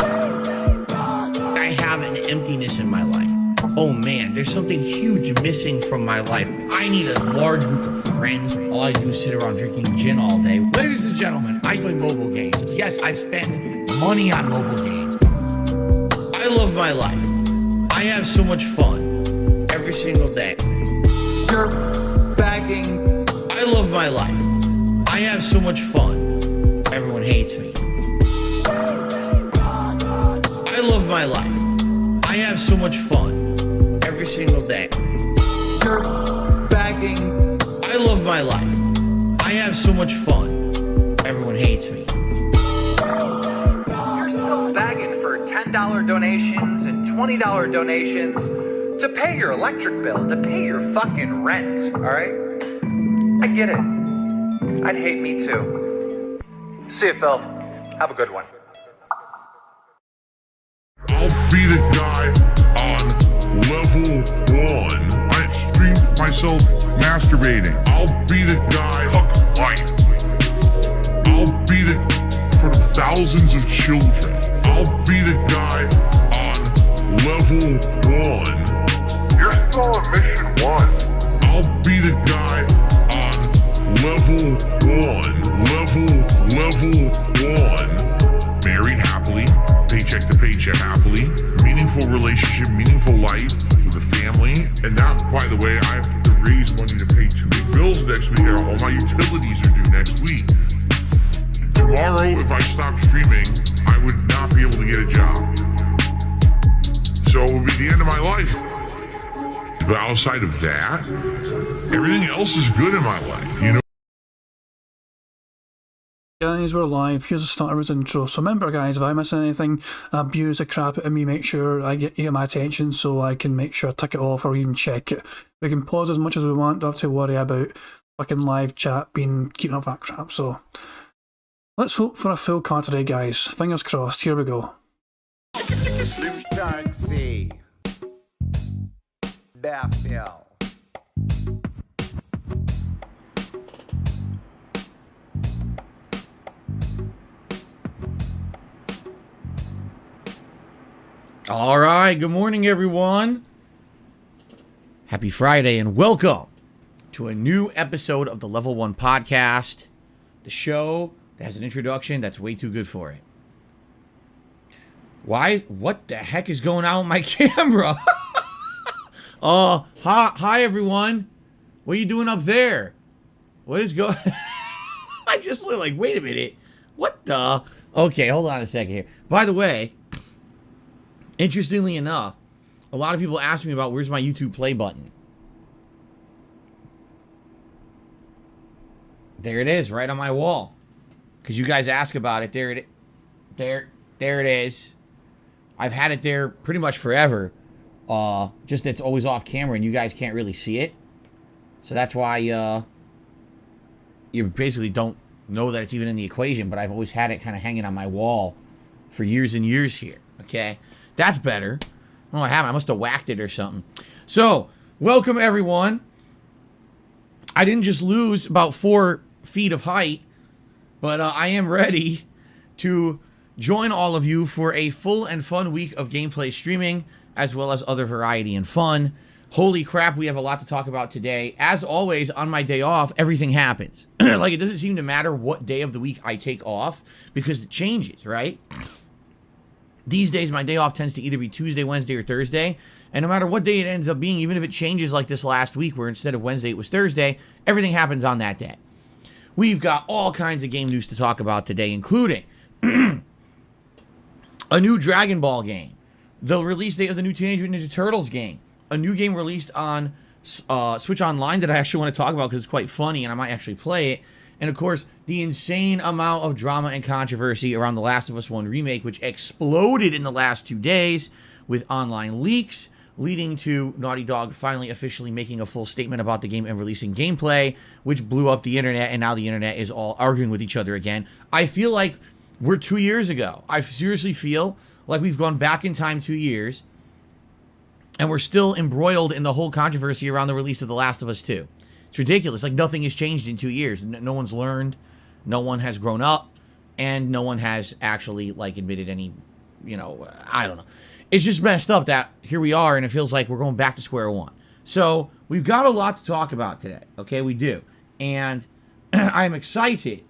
I have an oh man, there's something huge missing from my life. I need a large group of friends. All I do is sit around drinking gin all day. Ladies and gentlemen, I play mobile games. Yes, I spend money on mobile games. I love my life. I have so much fun every single day. You're bagging. I love my life. I have so much fun. Everyone hates me. I love my life. I have so much fun every single day. You're bagging. I love my life. I have so much fun. Everyone hates me. You're still bagging for $10 donations and $20 donations to pay your electric bill, to pay your fucking rent, alright? I get it. I'd hate me too. See you, Phil. Have a good one. I'll be the guy on level 1. I streamed myself masturbating. I'll be the guy life. I'll be the for the thousands of children. I'll be the guy on level 1. You're still on mission 1. I'll be the guy on level 1. Married happily, paycheck to paycheck happily, meaningful relationship, meaningful life with a family. And that, by the way, I have to raise money to pay 2 big bills next week. All my utilities are due next week. Tomorrow, if I stop streaming, I would not be able to get a job. So it would be the end of my life. But outside of that, everything else is good in my life, you know? Guys, we're live. Here's the start of his intro. So remember, guys, if I miss anything, abuse the crap out of me, make sure I get my attention so I can make sure I tick it off or even check it. We can pause as much as we want, don't have to worry about fucking live chat being keeping up that crap. So let's hope for a full car today, guys. Fingers crossed. Here we go. Taxi. Bethel. All right, good morning, everyone. Happy Friday, and welcome to a new episode of the Level 1 Podcast, the show that has an introduction that's way too good for it. Why? What the heck is going on with my camera? Hi, everyone. What are you doing up there? What is going... I just look like, wait a minute. What the... Okay, hold on a second here. By the way... Interestingly enough, a lot of people ask me about where's my YouTube play button. There it is, right on my wall. Because you guys ask about it. There it is. I've had it there pretty much forever. Just it's always off camera and you guys can't really see it. So that's why you basically don't know that it's even in the equation. But I've always had it kind of hanging on my wall for years and years here. Okay? That's better. I don't know what happened. I must have whacked it or something. So, welcome everyone. I didn't just lose about 4 feet of height, but I am ready to join all of you for a full and fun week of gameplay streaming, as well as other variety and fun. Holy crap, we have a lot to talk about today. As always, on my day off, everything happens. Like, it doesn't seem to matter what day of the week I take off, because it changes, right? These days, my day off tends to either be Tuesday, Wednesday, or Thursday. And no matter what day it ends up being, even if it changes like this last week, where instead of Wednesday it was Thursday, everything happens on that day. We've got all kinds of game news to talk about today, including a new Dragon Ball game, the release date of the new Teenage Mutant Ninja Turtles game, a new game released on Switch Online that I actually want to talk about because it's quite funny and I might actually play it. And of course, the insane amount of drama and controversy around The Last of Us 1 Remake, which exploded in the last 2 days with online leaks, leading to Naughty Dog finally officially making a full statement about the game and releasing gameplay, which blew up the internet, and now the internet is all arguing with each other again. I feel like we're 2 years ago. I seriously feel like we've gone back in time 2 years, and we're still embroiled in the whole controversy around the release of The Last of Us 2. It's ridiculous. Like, nothing has changed in 2 years. No one's learned. No one has grown up. And no one has actually, like, admitted any you know, I don't know. It's just messed up that here we are, and it feels like we're going back to square one. So we've got a lot to talk about today. Okay, we do. And I'm excited.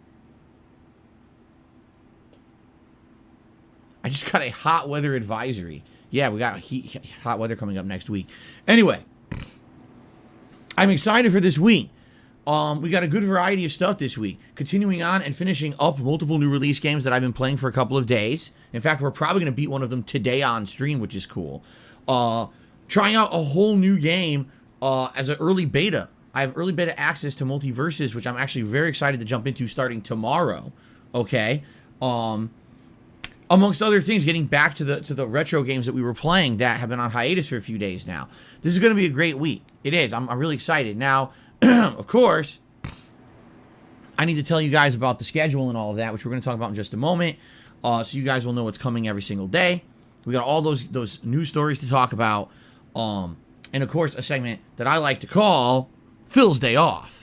I just got a hot weather advisory. Yeah, we got hot weather coming up next week. Anyway, I'm excited for this week. We got a good variety of stuff this week. Continuing on and finishing up multiple new release games that I've been playing for a couple of days. In fact, we're probably going to beat one of them today on stream, which is cool. Trying out a whole new game as an early beta. I have early beta access to Multiverses, which I'm actually very excited to jump into starting tomorrow. Okay. Amongst other things, getting back to the retro games that we were playing that have been on hiatus for a few days now. This is going to be a great week. It is. I'm really excited. Now, of course, I need to tell you guys about the schedule and all of that, which we're going to talk about in just a moment, so you guys will know what's coming every single day. We got all those news stories to talk about, and of course, a segment that I like to call Phil's Day Off.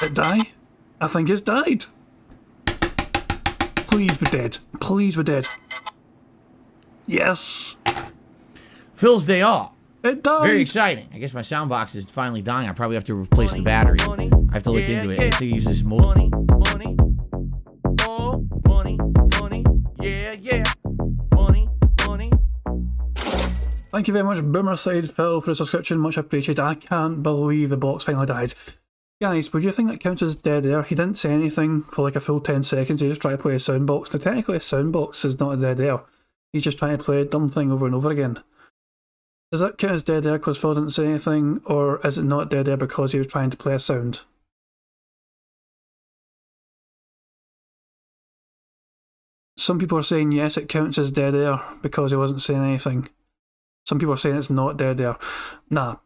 It die? I think it's died. Please be dead. Please be dead. Yes. Phil's Day Off. It died. Very exciting. I guess my sound box is finally dying. I probably have to replace the battery. I have to look into it. I think it uses multiple. Thank you very much, Boomerside Phil, for the subscription. Much appreciated. I can't believe the box finally died. Guys, would you think that counts as dead air? He didn't say anything for like a full 10 seconds. He just tried to play a soundbox. Now, technically, a soundbox is not a dead air. He's just trying to play a dumb thing over and over again. Does that count as dead air because Phil didn't say anything, or is it not dead air because he was trying to play a sound? Some people are saying yes, it counts as dead air because he wasn't saying anything. Some people are saying it's not dead air. Nah.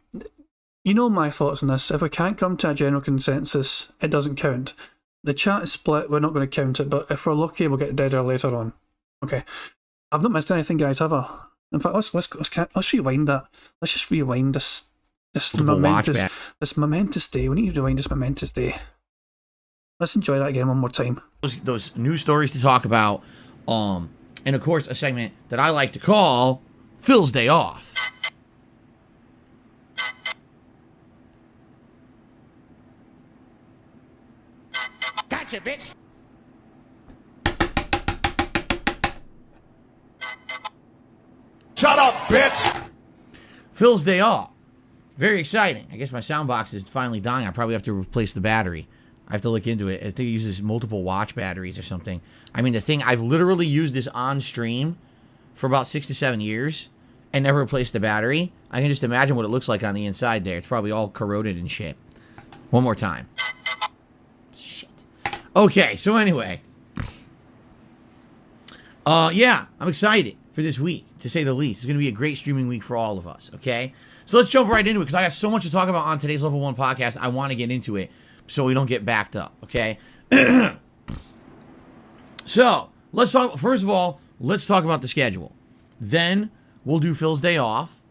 You know my thoughts on this. If we can't come to a general consensus, it doesn't count. The chat is split, we're not going to count it, but if we're lucky, we'll get dead air later on. Okay. I've not missed anything, guys, have I? In fact, let's rewind that. Let's just rewind this momentous day. We need to rewind this momentous day. Let's enjoy that again one more time. Those news stories to talk about, and of course, a segment that I like to call Phil's Day Off. Gotcha, bitch. Shut up, bitch. Phil's Day Off. Very exciting. I guess my sound box is finally dying. I probably have to replace the battery. I have to look into it. I think it uses multiple watch batteries or something. I mean, the thing, I've literally used this on stream for about 6 to 7 years and never replaced the battery. I can just imagine what it looks like on the inside there. It's probably all corroded and shit. One more time. Shit. Okay, so anyway. Yeah, I'm excited for this week, to say the least. It's going to be a great streaming week for all of us, okay? So let's jump right into it, because I got so much to talk about on today's Level 1 podcast. I want to get into it so we don't get backed up, okay? So, let's talk, first of all, let's talk about the schedule. Then, we'll do Phil's Day Off,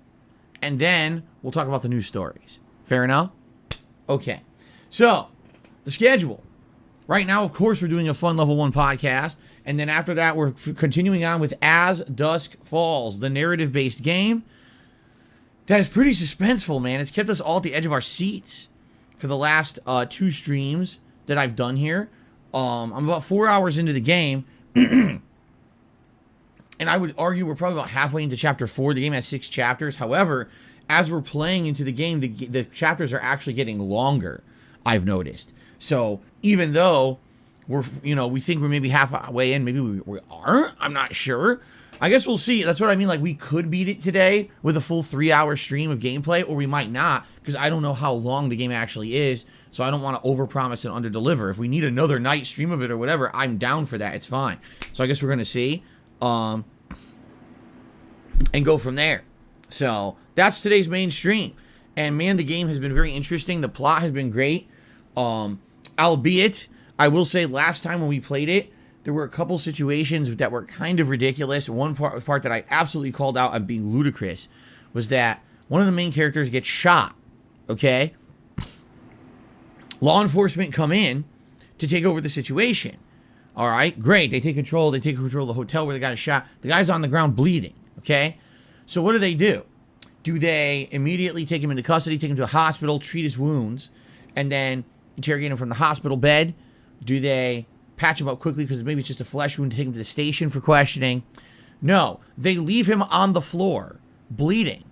and then we'll talk about the news stories. Fair enough? Okay. So, the schedule. Right now, of course, we're doing a fun Level 1 podcast, and then after that, we're continuing on with As Dusk Falls, the narrative-based game. That is pretty suspenseful, man. It's kept us all at the edge of our seats for the last 2 streams that I've done here. I'm about 4 hours into the game, and I would argue we're probably about halfway into Chapter 4. The game has 6 chapters. However, as we're playing into the game, the chapters are actually getting longer, I've noticed. So, even though we think we're maybe halfway in, maybe we aren't, I'm not sure. I guess we'll see. That's what I mean. Like, we could beat it today with a full 3-hour stream of gameplay, or we might not, because I don't know how long the game actually is, so I don't want to overpromise and underdeliver. If we need another night stream of it or whatever, I'm down for that. It's fine. So I guess we're going to see, and go from there. So that's today's main stream. And man, the game has been very interesting. The plot has been great. Albeit, I will say last time when we played it, there were a couple situations that were kind of ridiculous. One part that I absolutely called out as being ludicrous was that one of the main characters gets shot, okay? Law enforcement come in to take over the situation. All right, great. They take control of the hotel where the guy is shot. The guy's on the ground bleeding, okay? So what do? Do they immediately take him into custody, take him to a hospital, treat his wounds, and then interrogate him from the hospital bed? Do they patch him up quickly because maybe it's just a flesh wound, take him to the station for questioning? No, they leave him on the floor, bleeding.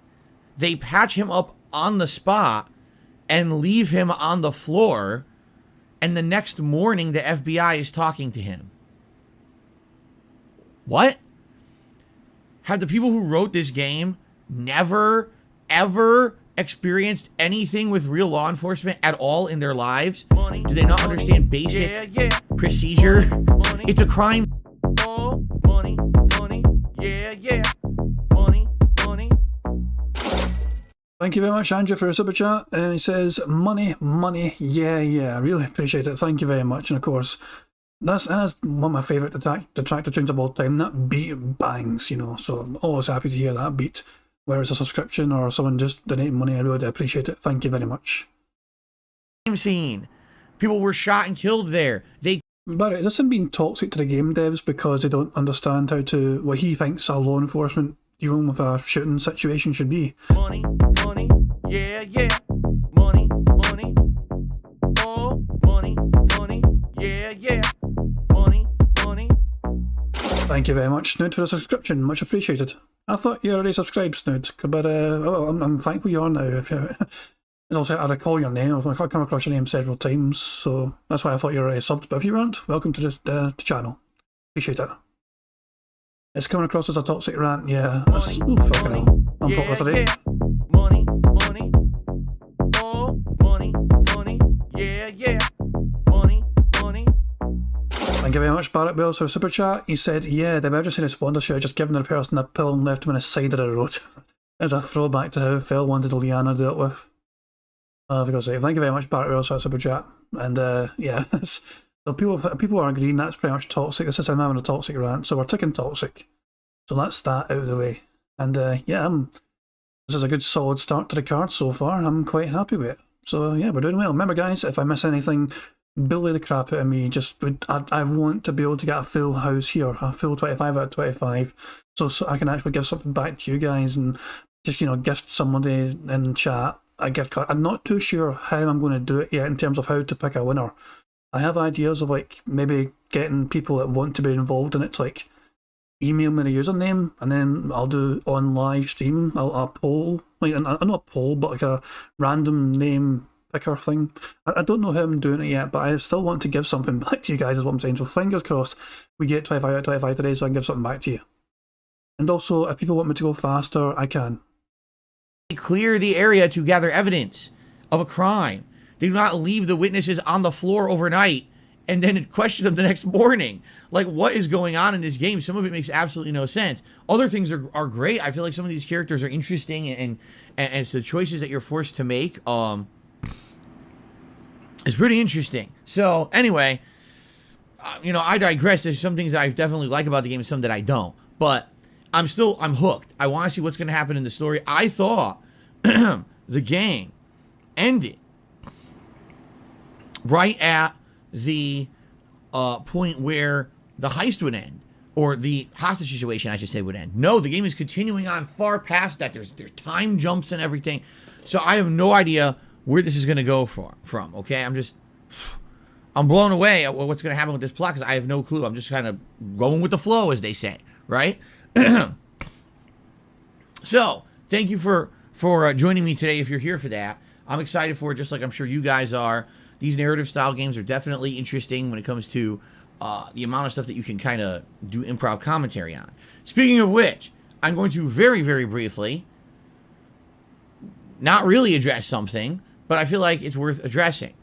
They patch him up on the spot and leave him on the floor, and the next morning the FBI is talking to him. What? Have the people who wrote this game never, ever experienced anything with real law enforcement at all in their lives? Do they not understand basic procedure? It's a crime. Thank you very much, Andrew, for a super chat. And he says, money, yeah. I really appreciate it. Thank you very much. And of course, that's one of my favourite detractor tunes of all time. That beat bangs, you know. So I'm always happy to hear that beat. Whether it's a subscription or someone just donating money, I really appreciate it. Thank you very much. Scene. People were shot and killed there. But is this him being toxic to the game devs because they don't understand how to, what he thinks a law enforcement dealing with a shooting situation should be? Money, yeah. Money, oh, money, yeah. Money. Thank you very much, Snood, for the subscription. Much appreciated. I thought you already subscribed, Snood, but I'm thankful you are now. If you, and also, I recall your name. I've come across your name several times, so that's why I thought you were already subbed. But if you weren't, welcome to the channel. Appreciate it. It's coming across as a toxic rant, yeah. That's, ooh, fucking hell. I'm popular today. Money, oh, money, yeah. Money. Thank you very much, Barrett Wells, for a super chat. He said, yeah, the emergency responder should have just given the person a pill and left him on the side of the road. As a throwback to how Phil wanted Liana dealt with. For God's sake, thank you very much, Barrett Wells, for a super chat. And yeah, so people are agreeing that's pretty much toxic. This is I'm having a toxic rant, so we're ticking toxic. So that's that out of the way. And yeah, this is a good solid start to the card so far. I'm quite happy with it. So yeah, we're doing well. Remember guys, if I miss anything, bully the crap out of me. I want to be able to get a full house here, a full 25 out of 25, so I can actually give something back to you guys and just, you know, gift somebody in chat a gift card. I'm not too sure how I'm going to do it yet in terms of how to pick a winner. I have ideas of like maybe getting people that want to be involved in it to like email me the username, and then I'll do on live stream a poll, like not a poll but like a random name picker thing. I don't know how I'm doing it yet, but I still want to give something back to you guys is what I'm saying. So fingers crossed we get 25 out of 25 today so I can give something back to you. And also, if people want me to go faster, I can. Clear the area to gather evidence of a crime. They do not leave the witnesses on the floor overnight and then question them the next morning. Like, what is going on in this game? Some of it makes absolutely no sense. Other things are great. I feel like some of these characters are interesting, and it's the choices that you're forced to make. It's pretty interesting. So anyway, you know, I digress. There's some things that I definitely like about the game and some that I don't. But I'm hooked. I want to see what's going to happen in the story. I thought the game ended right at the point where the heist would end, or the hostage situation, I should say, would end. No, the game is continuing on far past that. There's time jumps and everything. So I have no idea where this is going to go from. Okay, I'm blown away at what's going to happen with this plot because I have no clue. I'm just kind of going with the flow, as they say, right? So thank you for joining me today. If you're here for that, I'm excited for it, just like I'm sure you guys are. These narrative style games are definitely interesting when it comes to the amount of stuff that you can kind of do improv commentary on. Speaking of which, I'm going to very, very briefly not really address something, but I feel like it's worth addressing.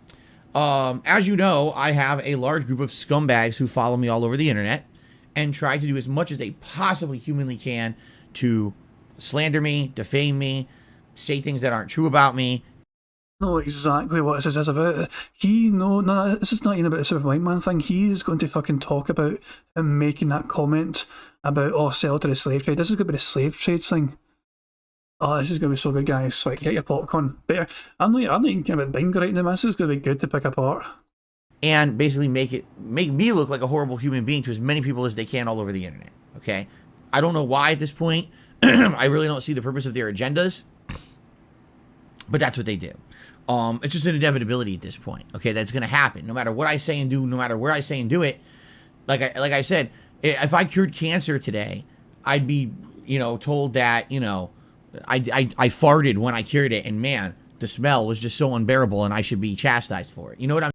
As you know, I have a large group of scumbags who follow me all over the internet and try to do as much as they possibly humanly can to slander me, defame me, say things that aren't true about me. Know exactly what this is about. No, this is not even about the Super White Man thing. He's going to fucking talk about him making that comment about, oh, sell to the slave trade. This is going to be the slave trade thing. Oh, this is going to be so good, guys. Like, get your popcorn. Better. I'm not even caring about Bingo right now. This is going to be good to pick apart. And basically make me look like a horrible human being to as many people as they can all over the internet. Okay? I don't know why at this point. I really don't see the purpose of their agendas. But that's what they do. It's just an inevitability at this point. Okay? That's going to happen. No matter what I say and do, no matter where I say and do it. Like I said, if I cured cancer today, I'd be, told that, I farted when I cured it, and man, the smell was just so unbearable, and I should be chastised for it. You know what I'm?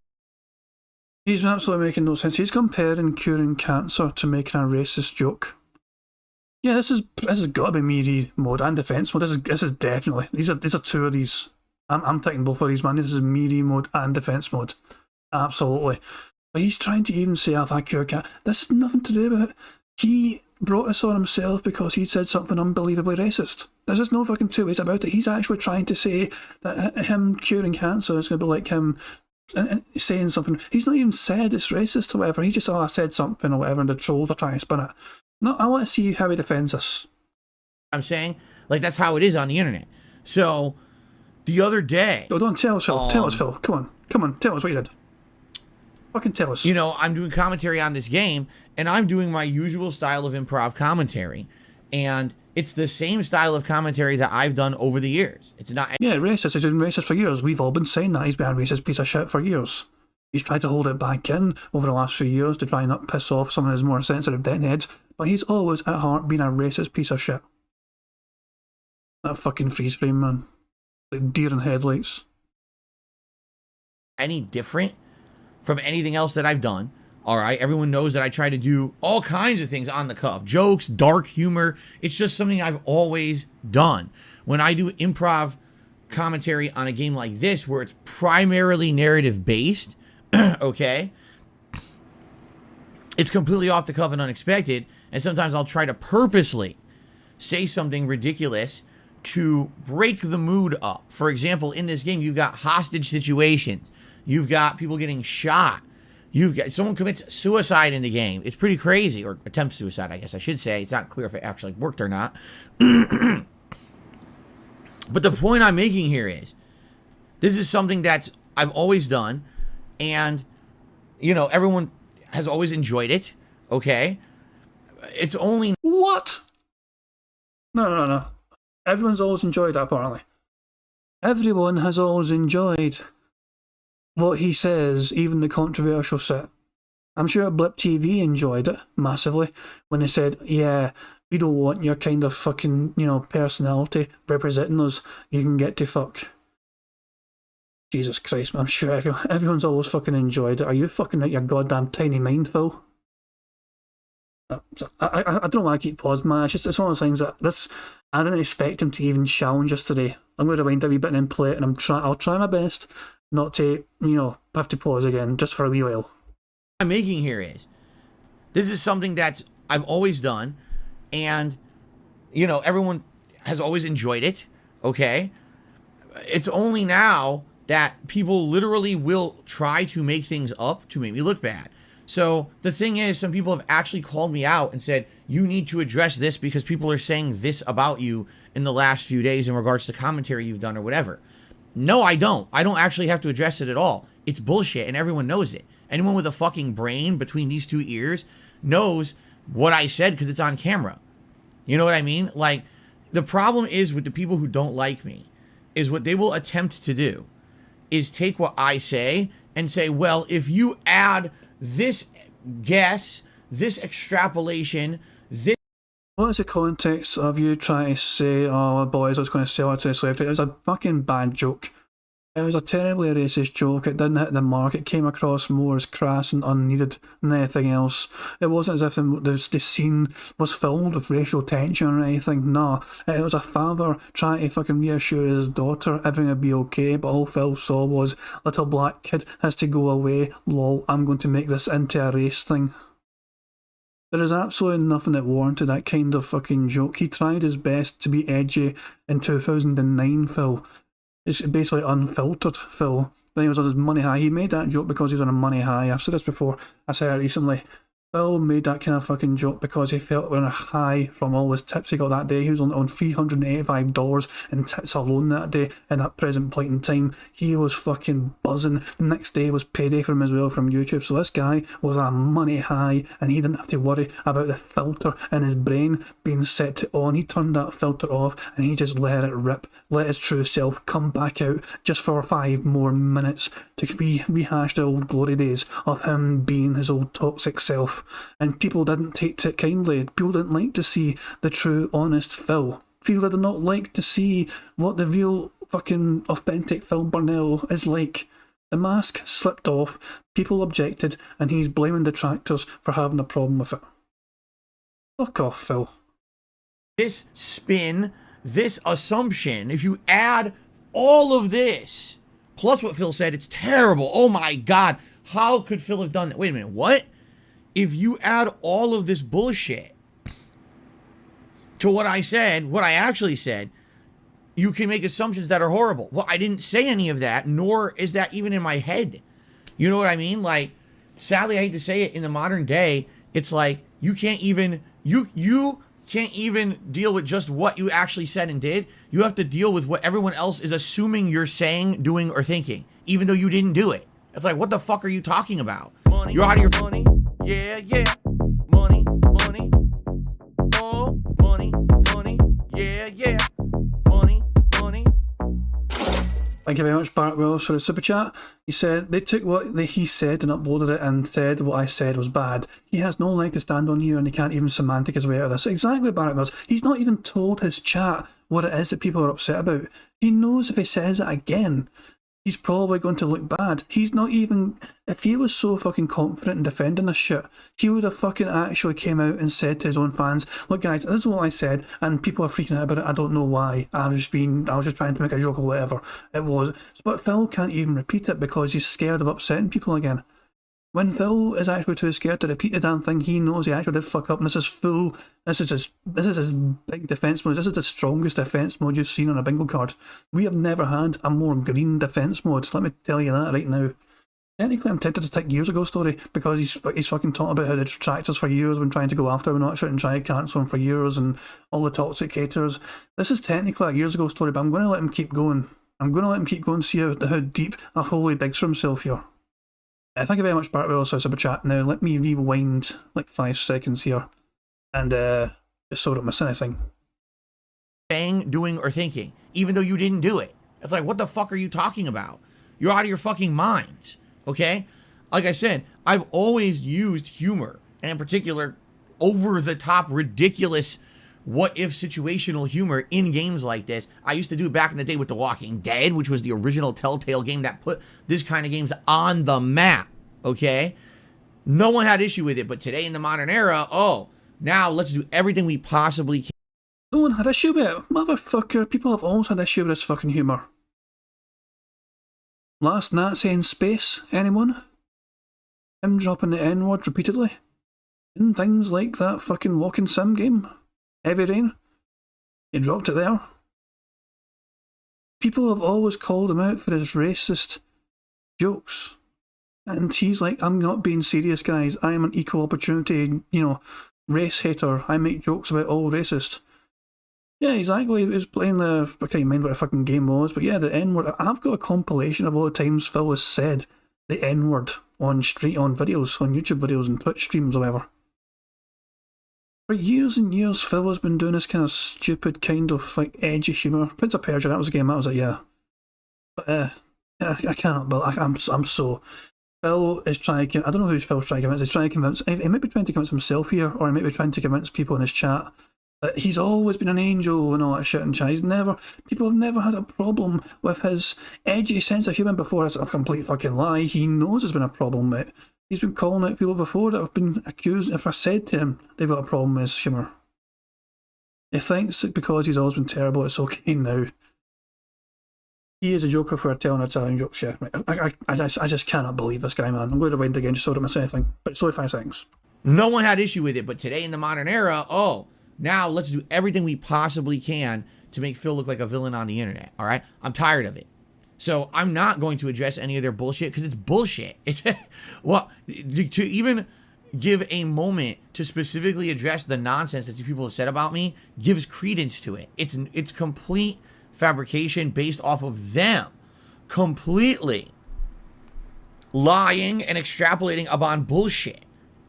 He's absolutely making no sense. He's comparing curing cancer to making a racist joke. Yeah, this has got to be meaty mode and defense mode. This is definitely these are two of these. I'm taking both of these, man. This is meaty mode and defense mode, absolutely. But he's trying to even say, "If I cure cancer," this has nothing to do with it. He brought this on himself because he said something unbelievably racist. There's just no fucking two ways about it. He's actually trying to say that him curing cancer is going to be like him and saying something. He's not even said it's racist or whatever. He just, I said something or whatever, and the trolls are trying to spin it. No, I want to see how he defends us. I'm saying, like, that's how it is on the internet. So, the other day... No, don't tell us, Phil. Tell us, Phil. Come on. Tell us what you did. Fucking tell us. I'm doing commentary on this game, and I'm doing my usual style of improv commentary. And it's the same style of commentary that I've done over the years. It's not... Yeah, racist. He's been racist for years. We've all been saying that. He's been a racist piece of shit for years. He's tried to hold it back in over the last few years to try and not piss off some of his more sensitive deadheads, but he's always at heart been a racist piece of shit. That fucking freeze frame, man. Like deer in headlights. Any different from anything else that I've done. All right, everyone knows that I try to do all kinds of things on the cuff. Jokes, dark humor. It's just something I've always done. When I do improv commentary on a game like this, where it's primarily narrative based, okay, it's completely off the cuff and unexpected, and sometimes I'll try to purposely say something ridiculous to break the mood up. For example, in this game, you've got hostage situations. You've got people getting shot. You've got someone commits suicide in the game. It's pretty crazy, or attempts suicide, I guess I should say. It's not clear if it actually worked or not. But the point I'm making here is, this is something that I've always done, and, everyone has always enjoyed it, okay? It's only... What? No. Everyone's always enjoyed that, apparently. Everyone has always enjoyed what he says, even the controversial shit. I'm sure Blip TV enjoyed it massively when they said, yeah, we don't want your kind of fucking, personality representing us. You can get to fuck. Jesus Christ, man, I'm sure everyone's always fucking enjoyed it. Are you fucking out your goddamn tiny mind, Phil? I don't know why I keep pausing, man. It's one of those things that I didn't expect him to even challenge us today. I'm going to rewind a wee bit and then play it, and I'll try my best not to, have to pause again just for a wee while. What I'm making here is, this is something that I've always done, and, everyone has always enjoyed it, okay? It's only now that people literally will try to make things up to make me look bad. So the thing is, some people have actually called me out and said, you need to address this because people are saying this about you in the last few days in regards to commentary you've done or whatever. No, I don't. I don't actually have to address it at all. It's bullshit, and everyone knows it. Anyone with a fucking brain between these two ears knows what I said because it's on camera. You know what I mean? Like, the problem is with the people who don't like me is what they will attempt to do is take what I say and say, well, if you add this guess, this extrapolation, this... What is the context of you trying to say, oh, boys, I was going to sell it to the slave trade? It was a fucking bad joke. It was a terribly racist joke. It didn't hit the mark. It came across more as crass and unneeded than anything else. It wasn't as if the scene was filled with racial tension or anything. No, it was a father trying to fucking reassure his daughter everything would be okay, but all Phil saw was, little black kid has to go away, lol, I'm going to make this into a race thing. There is absolutely nothing that warranted that kind of fucking joke. He tried his best to be edgy in 2009, Phil. It's basically unfiltered, Phil. Then he was on his money high. He made that joke because he was on a money high. I've said this before. I said it recently. Phil made that kind of fucking joke because he felt on a high from all his tips he got that day. He was on $385 in tips alone that day. In that present point in time, he was fucking buzzing. The next day was payday for him as well from YouTube. So this guy was a money high, and he didn't have to worry about the filter in his brain being set to on. He turned that filter off and he just let it rip, let his true self come back out just for 5 more minutes to rehash the old glory days of him being his old toxic self. And people didn't take to it kindly. People didn't like to see the true, honest Phil. People did not like to see what the real, fucking, authentic Phil Burnell is like. The mask slipped off, people objected, and he's blaming detractors for having a problem with it. Fuck off, Phil. This spin, this assumption, if you add all of this, plus what Phil said, it's terrible. Oh my God, how could Phil have done that? Wait a minute, what? If you add all of this bullshit to what I said, what I actually said, you can make assumptions that are horrible. Well, I didn't say any of that, nor is that even in my head. You know what I mean? Like, sadly, I hate to say it, in the modern day, it's like you can't even deal with just what you actually said and did. You have to deal with what everyone else is assuming you're saying, doing, or thinking, even though you didn't do it. It's like, what the fuck are you talking about? Money, you're out of your money. Yeah, yeah. Money, money. Oh, money, money. Yeah, yeah. Money, money. Thank you very much, Bart Wills, for the super chat. He said, they took what he said and uploaded it and said what I said was bad. He has no leg to stand on here and he can't even semantic his way out of this. Exactly, Bart Wills. He's not even told his chat what it is that people are upset about. He knows if he says it again, he's probably going to look bad. He's not even... If he was so fucking confident in defending this shit, he would have fucking actually came out and said to his own fans, look guys, this is what I said, and people are freaking out about it, I don't know why. I was just trying to make a joke or whatever it was. But Phil can't even repeat it because he's scared of upsetting people again. When Phil is actually too scared to repeat the damn thing, he knows he actually did fuck up, and this is his big defence mode. This is the strongest defence mode you've seen on a bingo card. We have never had a more green defence mode, let me tell you that right now. Technically, I'm tempted to take years ago story, because he's fucking talking about how the detractors for years been trying to go after him and not shit and try to cancel him for years, and all the toxic haters. This is technically a years ago story, but I'm going to let him keep going. I'm going to let him keep going, see how deep a hole he digs for himself here. Thank you very much, Bart Wills, for super chat. Now, let me rewind like 5 seconds here and just so I don't miss anything. Saying, doing, or thinking, even though you didn't do it. It's like, what the fuck are you talking about? You're out of your fucking minds, okay? Like I said, I've always used humor, and in particular, over-the-top, ridiculous, what-if situational humor in games like this. I used to do it back in the day with The Walking Dead, which was the original Telltale game that put this kind of games on the map, okay? No one had issue with it, but today in the modern era, oh, now let's do everything we possibly can. No one had issue with it. Motherfucker, people have always had issue with this fucking humour. Last Nazi in space, anyone? Him dropping the N-word repeatedly? In things like that fucking walking sim game? Heavy Rain? He dropped it there. People have always called him out for his racist jokes. And he's like, I'm not being serious, guys. I am an equal opportunity, race hater. I make jokes about all racists. Yeah, exactly. He was playing I can't remember what the fucking game was, but yeah, the N-word. I've got a compilation of all the times Phil has said the N-word on videos, on YouTube videos and Twitch streams or whatever. For years and years, Phil has been doing this kind of stupid, kind of like edgy humour. Prince of Persia, that was a game, that was it, yeah. But I cannot, but I'm so... Phil is trying to... I don't know who Phil's trying to convince. He's trying to convince... He might be trying to convince himself here, or he might be trying to convince people in his chat that he's always been an angel and all that shit and chat. People have never had a problem with his edgy sense of humour before. It's a complete fucking lie. He knows there's been a problem with it. He's been calling out people before that have been accused. If I said to him they've got a problem with his humour, he thinks that because he's always been terrible, it's okay now. He is a joker for telling Italian jokes, yeah. I just cannot believe this guy, man. I'm going to rewind again just so I don't miss anything. But it's only 5 seconds. No one had issue with it, but today in the modern era, oh, now let's do everything we possibly can to make Phil look like a villain on the internet, all right? I'm tired of it. So I'm not going to address any of their bullshit because it's bullshit. It's well, to even give a moment to specifically address the nonsense that these people have said about me gives credence to it. It's complete fabrication based off of them completely lying and extrapolating upon bullshit.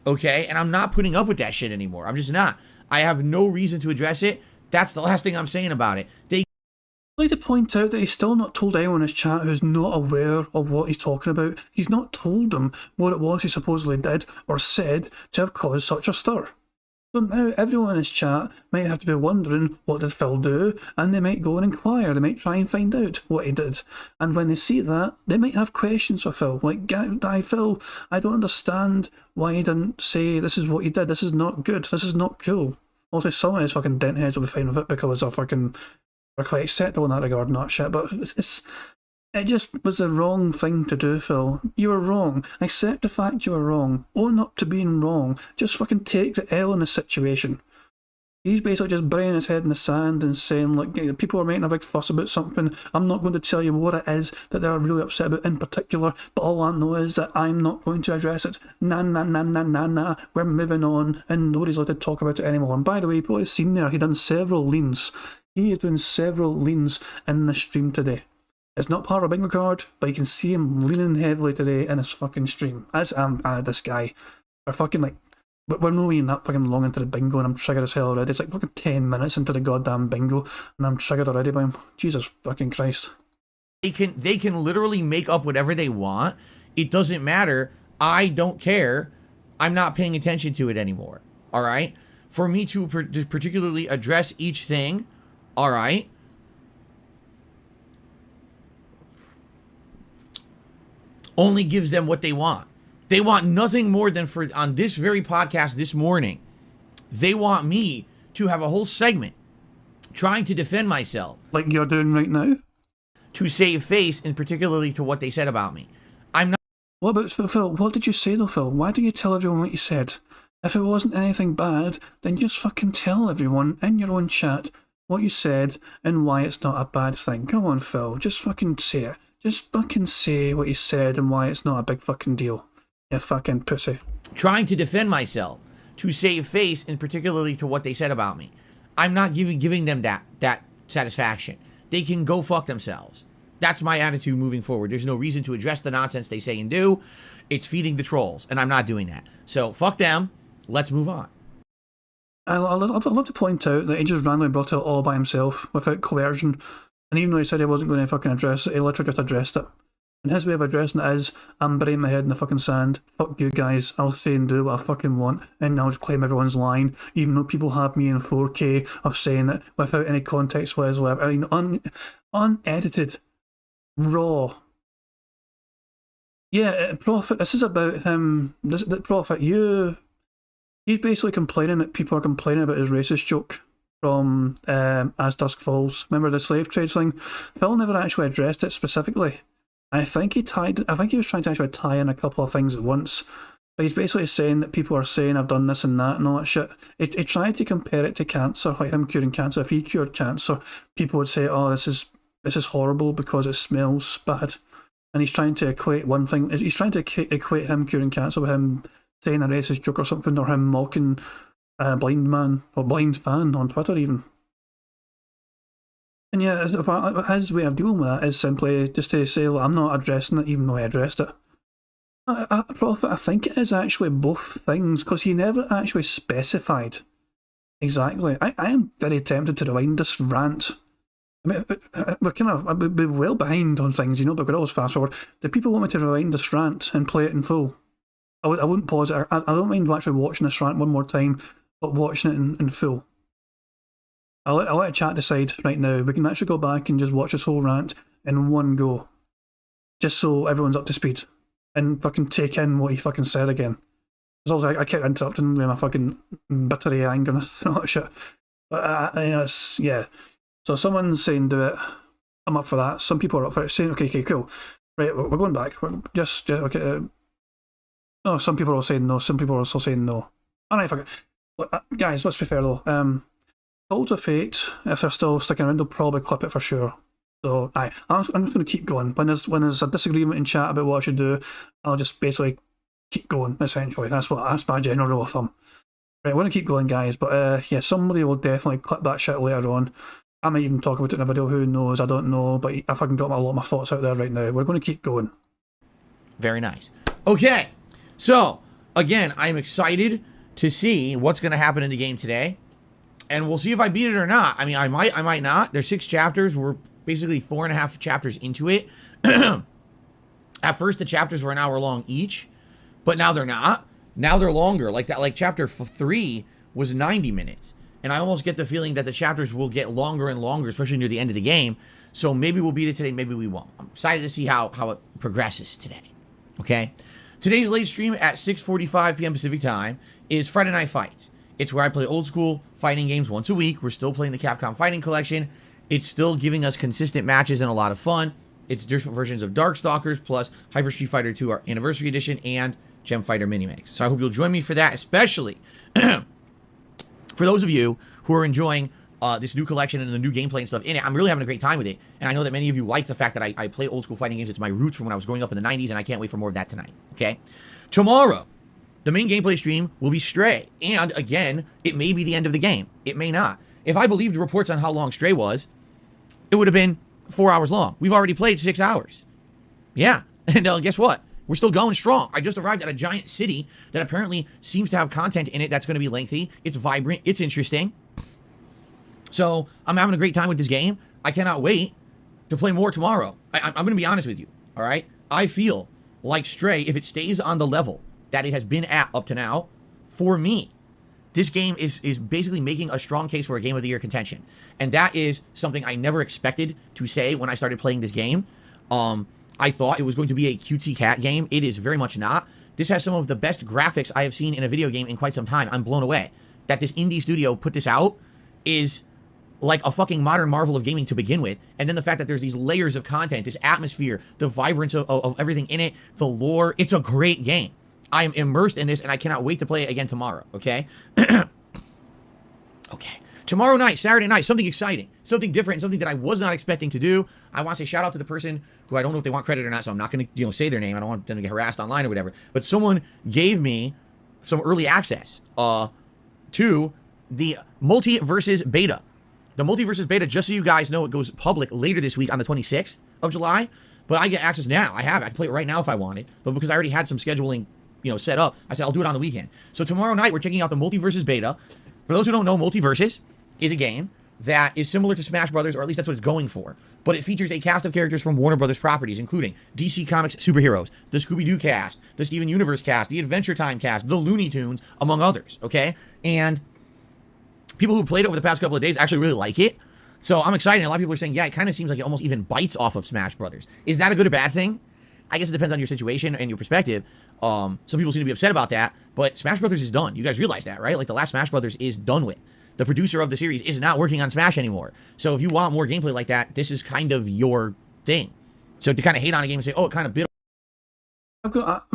Okay? And I'm not putting up with that shit anymore. I'm just not. I have no reason to address it. That's the last thing I'm saying about it. I'd like to point out that he's still not told anyone in his chat who's not aware of what he's talking about. He's not told them what it was he supposedly did or said to have caused such a stir. So now everyone in his chat might have to be wondering, what did Phil do? And they might go and inquire, they might try and find out what he did. And when they see that, they might have questions for Phil. Like, Phil, I don't understand why he didn't say this is what he did, this is not good, this is not cool. Also, some of his fucking dent heads will be fine with it because they're quite acceptable in that regard and that shit, but it just was the wrong thing to do, Phil. You were wrong. Accept the fact you were wrong. Own up to being wrong. Just fucking take the L in the situation. He's basically just burying his head in the sand and saying, like, people are making a big fuss about something. I'm not going to tell you what it is that they're really upset about in particular, but all I know is that I'm not going to address it. Nah. We're moving on, and nobody's allowed to talk about it anymore. And by the way, you've probably seen there, he done several leans. He is doing several leans in the stream today. It's not part of a bingo card, but you can see him leaning heavily today in his fucking stream. As this guy. We're fucking like, we're not even that fucking long into the bingo and I'm triggered as hell already. It's like fucking 10 minutes into the goddamn bingo and I'm triggered already by him. Jesus fucking Christ. They can literally make up whatever they want. It doesn't matter. I don't care. I'm not paying attention to it anymore. All right? For me to particularly address each thing, all right, only gives them what they want. They want nothing more than for, on this very podcast this morning, they want me to have a whole segment trying to defend myself. Like you're doing right now? To save face, and particularly to what they said about me. I'm not... What about Phil? What did you say though, Phil? Why didn't you tell everyone what you said? If it wasn't anything bad, then just fucking tell everyone in your own chat what you said and why it's not a bad thing. Come on, Phil. Just fucking say it. Just fucking say what you said and why it's not a big fucking deal. You fucking pussy. Trying to defend myself, to save face, and particularly to what they said about me. I'm not giving them that satisfaction. They can go fuck themselves. That's my attitude moving forward. There's no reason to address the nonsense they say and do. It's feeding the trolls, and I'm not doing that. So fuck them. Let's move on. I'd love to point out that he just randomly brought it all by himself without coercion. And even though he said he wasn't going to fucking address it, he literally just addressed it. And his way of addressing it is, I'm burying my head in the fucking sand. Fuck you guys. I'll say and do what I fucking want. And I'll just claim everyone's line. Even though people have me in 4K of saying it without any context whatsoever. I mean, unedited. Raw. Yeah, Prophet, this is about him. Prophet, he's basically complaining that people are complaining about his racist joke from As Dusk Falls. Remember the slave trade thing? Phil never actually addressed it specifically. I think he was trying to actually tie in a couple of things at once. But he's basically saying that people are saying I've done this and that and all that shit. He tried to compare it to cancer, like him curing cancer. If he cured cancer, people would say, oh, this is horrible because it smells bad. And he's trying to equate one thing. He's trying to equate him curing cancer with him saying a racist joke or something, or him mocking a blind man or blind fan on Twitter even. And yeah, his way of dealing with that is simply just to say, well, I'm not addressing it even though I addressed it. Prophet, I think it is actually both things, because he never actually specified exactly. I am very tempted to rewind this rant. I mean, we're well behind on things, you know, but we could always fast forward. Do people want me to rewind this rant and play it in full? I wouldn't pause it. I don't mind actually watching this rant one more time, but watching it in full. I'll let chat decide right now. We can actually go back and just watch this whole rant in one go. Just so everyone's up to speed. And fucking take in what he fucking said again. Because also I kept interrupting with my fucking bittery anger and all that shit. But yeah. So someone's saying do it. I'm up for that. Some people are up for it, saying okay, cool. Right, we're going back. We're just okay. No, some people are saying no. Some people are also saying no. Alright, fuck it. Guys, let's be fair though. Cult of Fate, if they're still sticking around, they'll probably clip it for sure. So, I'm just going to keep going. When there's a disagreement in chat about what I should do, I'll just basically keep going, essentially. That's my general rule of thumb. Right, I want to keep going, guys, but yeah, somebody will definitely clip that shit later on. I might even talk about it in a video, who knows, I don't know, but if I can get a lot of my thoughts out there right now, we're going to keep going. Very nice. Okay, so, again, I'm excited to see what's going to happen in the game today, and we'll see if I beat it or not. I mean, I might not. There's 6 chapters. We're basically 4.5 chapters into it. At first, the chapters were an hour long each, but now they're not. Now they're longer. Like chapter 3 was 90 minutes. And I almost get the feeling that the chapters will get longer and longer, especially near the end of the game. So maybe we'll beat it today, maybe we won't. I'm excited to see how it progresses today. Okay? Today's late stream at 6:45 p.m. Pacific time is Friday Night Fights. It's where I play old school fighting games once a week. We're still playing the Capcom Fighting Collection. It's still giving us consistent matches and a lot of fun. It's different versions of Darkstalkers plus Hyper Street Fighter 2, our Anniversary Edition, and Gem Fighter Mini-Mix. So I hope you'll join me for that, especially for those of you who are enjoying this new collection and the new gameplay and stuff in it. I'm really having a great time with it. And I know that many of you like the fact that I play old school fighting games. It's my roots from when I was growing up in the 90s, and I can't wait for more of that tonight. Okay? Tomorrow, the main gameplay stream will be Stray. And again, it may be the end of the game. It may not. If I believed reports on how long Stray was, it would have been 4 hours long. We've already played 6 hours. Yeah. And guess what? We're still going strong. I just arrived at a giant city that apparently seems to have content in it that's going to be lengthy. It's vibrant. It's interesting. So I'm having a great time with this game. I cannot wait to play more tomorrow. I'm going to be honest with you. All right. I feel like Stray, if it stays on the level that it has been at up to now, for me, this game is basically making a strong case for a Game of the Year contention. And that is something I never expected to say when I started playing this game. I thought it was going to be a cutesy cat game. It is very much not. This has some of the best graphics I have seen in a video game in quite some time. I'm blown away. That this indie studio put this out is like a fucking modern marvel of gaming to begin with. And then the fact that there's these layers of content, this atmosphere, the vibrance of everything in it, the lore. It's a great game. I am immersed in this, and I cannot wait to play it again tomorrow, okay? Okay. Tomorrow night, Saturday night, something exciting, something different, something that I was not expecting to do. I want to say shout out to the person who I don't know if they want credit or not, so I'm not going to say their name. I don't want them to get harassed online or whatever. But someone gave me some early access to the Multiverses beta. The Multiverses beta, just so you guys know, it goes public later this week on the 26th of July. But I get access now. I can play it right now if I wanted. But because I already had some scheduling, set up, I said I'll do it on the weekend. So tomorrow night, we're checking out the Multiverses beta. For those who don't know, Multiverses is a game that is similar to Smash Brothers, or at least that's what it's going for. But it features a cast of characters from Warner Brothers properties, including DC Comics superheroes, the Scooby-Doo cast, the Steven Universe cast, the Adventure Time cast, the Looney Tunes, among others, okay? And people who played it over the past couple of days actually really like it. So I'm excited. A lot of people are saying, yeah, it kind of seems like it almost even bites off of Smash Brothers. Is that a good or bad thing? I guess it depends on your situation and your perspective. Some people seem to be upset about that, but Smash Brothers is done. You guys realize that, right? Like, the last Smash Brothers is done with. The producer of the series is not working on Smash anymore. So if you want more gameplay like that, this is kind of your thing. So to kind of hate on a game and say, oh, it kind of bit.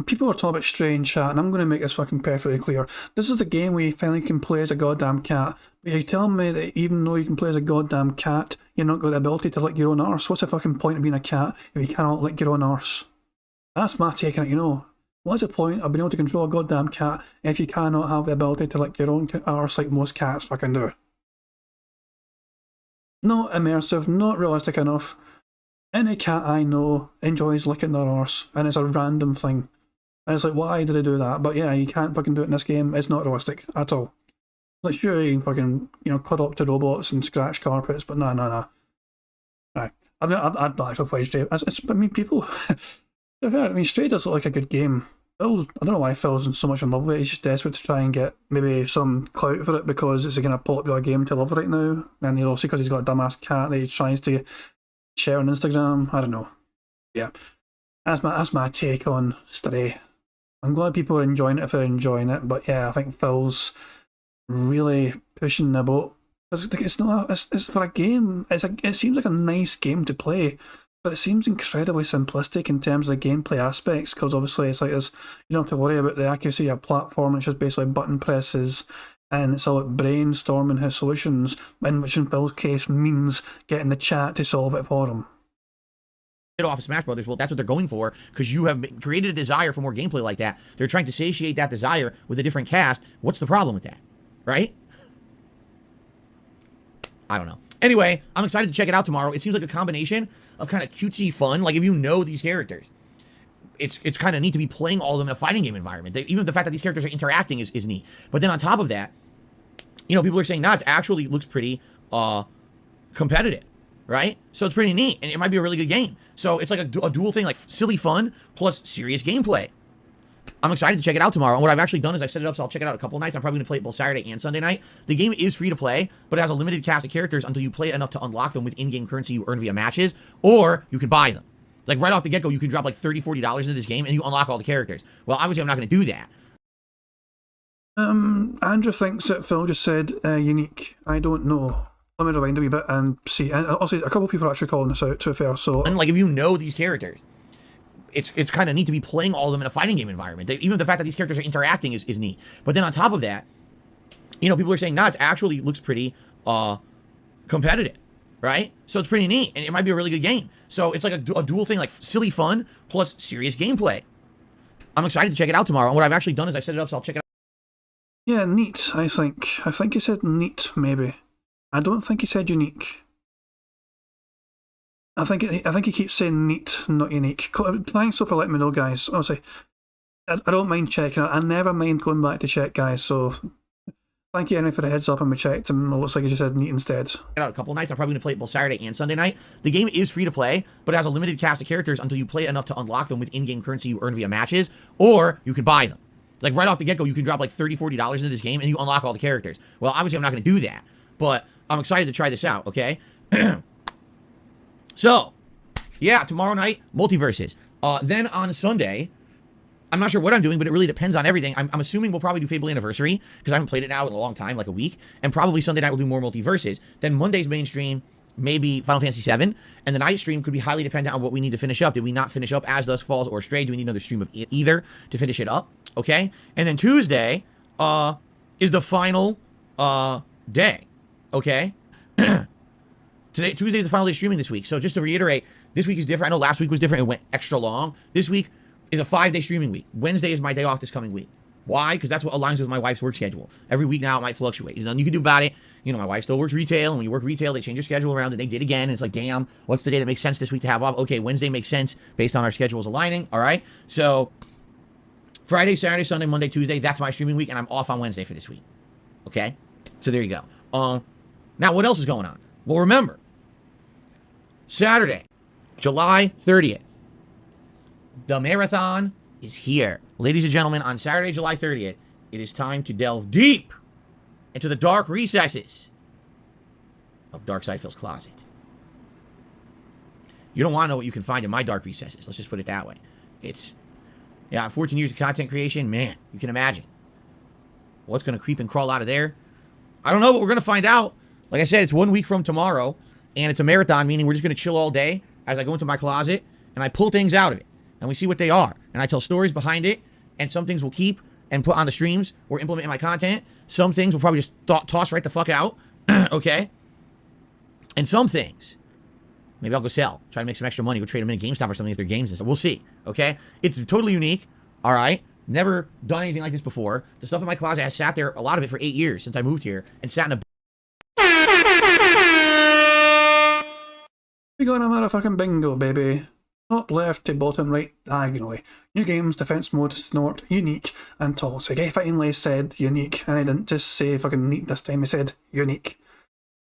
People are talking about Stray in chat, and I'm going to make this fucking perfectly clear. This is the game where you finally can play as a goddamn cat. But you're telling me that even though you can play as a goddamn cat, you're not got the ability to lick your own arse? What's the fucking point of being a cat if you cannot lick your own arse? That's my take on it, What's the point of being able to control a goddamn cat if you cannot have the ability to lick your own arse like most cats fucking do? Not immersive, not realistic enough. Any cat I know enjoys licking their arse, and it's a random thing. And it's like, why did they do that? But yeah, you can't fucking do it in this game. It's not realistic at all. Like, sure, you can fucking, cuddle up to robots and scratch carpets, but no. Right. I'd not actually played Stray. People... Stray does look like a good game. I don't know why Phil's so much in love with it. He's just desperate to try and get maybe some clout for it because it's a kind of popular game to love right now. And also because he's got a dumbass cat that he tries to share on Instagram. I don't know. Yeah. That's my take on Stray. I'm glad people are enjoying it if they're enjoying it. But yeah, I think Phil's really pushing the boat. It's for a game. It seems like a nice game to play. But it seems incredibly simplistic in terms of the gameplay aspects, because obviously it's like you don't have to worry about the accuracy of your platform. It's just basically button presses, and it's all about brainstorming his solutions, which in Phil's case means getting the chat to solve it for him. off of Smash Brothers. Well, that's what they're going for, because you have created a desire for more gameplay like that. They're trying to satiate that desire with a different cast. What's the problem with that? Right? I don't know. Anyway, I'm excited to check it out tomorrow. It seems like a combination of kind of cutesy fun. Like, if you know these characters, it's kind of neat to be playing all of them in a fighting game environment. Even the fact that these characters are interacting is neat. But then on top of that, you know, people are saying, nah, it actually looks pretty competitive, right? So it's pretty neat, and it might be a really good game. So it's like a dual thing, like silly fun plus serious gameplay. I'm excited to check it out tomorrow. And what I've actually done is I've set it up so I'll check it out a couple nights. I'm probably going to play it both Saturday and Sunday night. The game is free to play, but it has a limited cast of characters until you play enough to unlock them with in-game currency you earn via matches, or you can buy them. Like, right off the get-go, you can drop like $30, $40 into this game, and you unlock all the characters. Well, obviously, I'm not going to do that. Andrew thinks that Phil just said unique. I don't know. Let me rewind a wee bit and see. And also, a couple of people are actually calling this out, to be fair. So, and like, if you know these characters, it's kind of neat to be playing all of them in a fighting game environment. Even the fact that these characters are interacting is neat. But then on top of that, you know, people are saying, nah, it actually looks pretty competitive, right? So it's pretty neat, and it might be a really good game. So it's like a dual thing, like silly fun plus serious gameplay. I'm excited to check it out tomorrow. And what I've actually done is I set it up so I'll check it out. Yeah, neat, I think. I think he said neat, maybe. I don't think he said unique. I think he keeps saying neat, not unique. Thanks for letting me know, guys. Honestly, I don't mind checking it. I never mind going back to check, guys. So thank you anyway for the heads up, and we checked, and it looks like he just said neat instead. Out a couple nights. I'm probably going to play it both Saturday and Sunday night. The game is free to play, but it has a limited cast of characters until you play enough to unlock them with in-game currency you earn via matches, or you can buy them. Like, right off the get-go, you can drop like $30, $40 into this game, and you unlock all the characters. Well, obviously, I'm not going to do that, but I'm excited to try this out, okay? So, yeah, tomorrow night, Multiverses. Then on Sunday, I'm not sure what I'm doing, but it really depends on everything. I'm assuming we'll probably do Fable Anniversary, because I haven't played it now in a long time, like a week. And probably Sunday night we'll do more Multiverses. Then Monday's main stream, maybe Final Fantasy VII. And the night stream could be highly dependent on what we need to finish up. Did we not finish up As Dusk Falls or Stray? Do we need another stream of either to finish it up? Okay? And then Tuesday is the final day. Okay? Tuesday is the final day streaming this week. So just to reiterate, this week is different. I know last week was different. It went extra long. This week is a 5-day streaming week. Wednesday is my day off this coming week. Why? Because that's what aligns with my wife's work schedule. Every week now it might fluctuate. There's nothing you can do about it. You know, my wife still works retail, and when you work retail, they change your schedule around, and they did again. And it's like, damn, what's the day that makes sense this week to have off? Okay, Wednesday makes sense based on our schedules aligning. All right. So Friday, Saturday, Sunday, Monday, Tuesday, that's my streaming week, and I'm off on Wednesday for this week. Okay. So there you go. Now what else is going on? Well, remember, Saturday, July 30th, the marathon is here. Ladies and gentlemen, on Saturday, July 30th, it is time to delve deep into the dark recesses of Darkside Phil's closet. You don't want to know what you can find in my dark recesses. Let's just put it that way. It's, 14 years of content creation, man, you can imagine what's going to creep and crawl out of there. I don't know, but we're going to find out. Like I said, it's 1 week from tomorrow, and it's a marathon, meaning we're just going to chill all day as I go into my closet, and I pull things out of it, and we see what they are. And I tell stories behind it, and some things we'll keep and put on the streams or implement in my content. Some things we'll probably just toss right the fuck out, okay? And some things, maybe I'll go sell, try to make some extra money, go trade them in a GameStop or something if they're games and stuff. We'll see, okay? It's totally unique, all right? Never done anything like this before. The stuff in my closet has sat there, a lot of it, for 8 years since I moved here, and sat in a... We got a motherfucking bingo, baby. Top left to bottom right diagonally. New games, defense mode, snort, unique, and toxic. I finally said unique, and I didn't just say fucking neat this time, I said unique.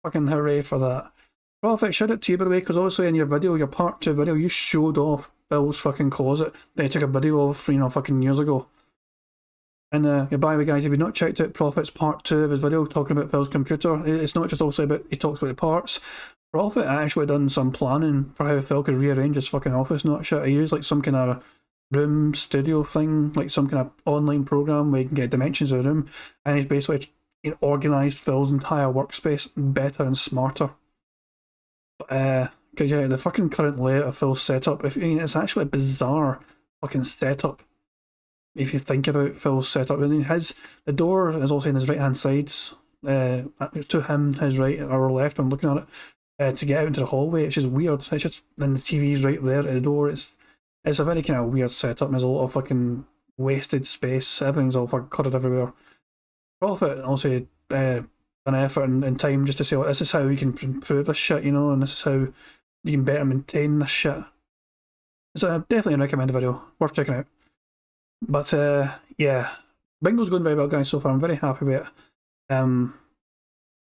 Fucking hooray for that. Prophet, shout out to you, by the way, because obviously in your video, your part 2 video, you showed off Bill's fucking closet that you took a video of, fucking years ago. And by the way, guys, if you've not checked out Prophet's part 2 of his video talking about Phil's computer, it's not just also about, he talks about the parts. Prophet actually done some planning for how Phil could rearrange his fucking office, not shit. He used like some kind of room studio thing, like some kind of online program where you can get dimensions of the room, and he's basically organised Phil's entire workspace better and smarter. Because the fucking current layout of Phil's setup, it's actually a bizarre fucking setup. If you think about Phil's setup, the door is also in his right hand sides. To him, his right or left, I'm looking at it. to get out into the hallway. It's just weird. It's just, and the TV's right there at the door. It's a very kind of weird setup. There's a lot of fucking wasted space. Everything's all fucking cluttered everywhere. Profit and also an effort and time just to say, well, this is how you can improve this shit, you know, and this is how you can better maintain this shit. So definitely a recommended video, worth checking out. But yeah, Bingo's going very well, guys, so far. I'm very happy with it.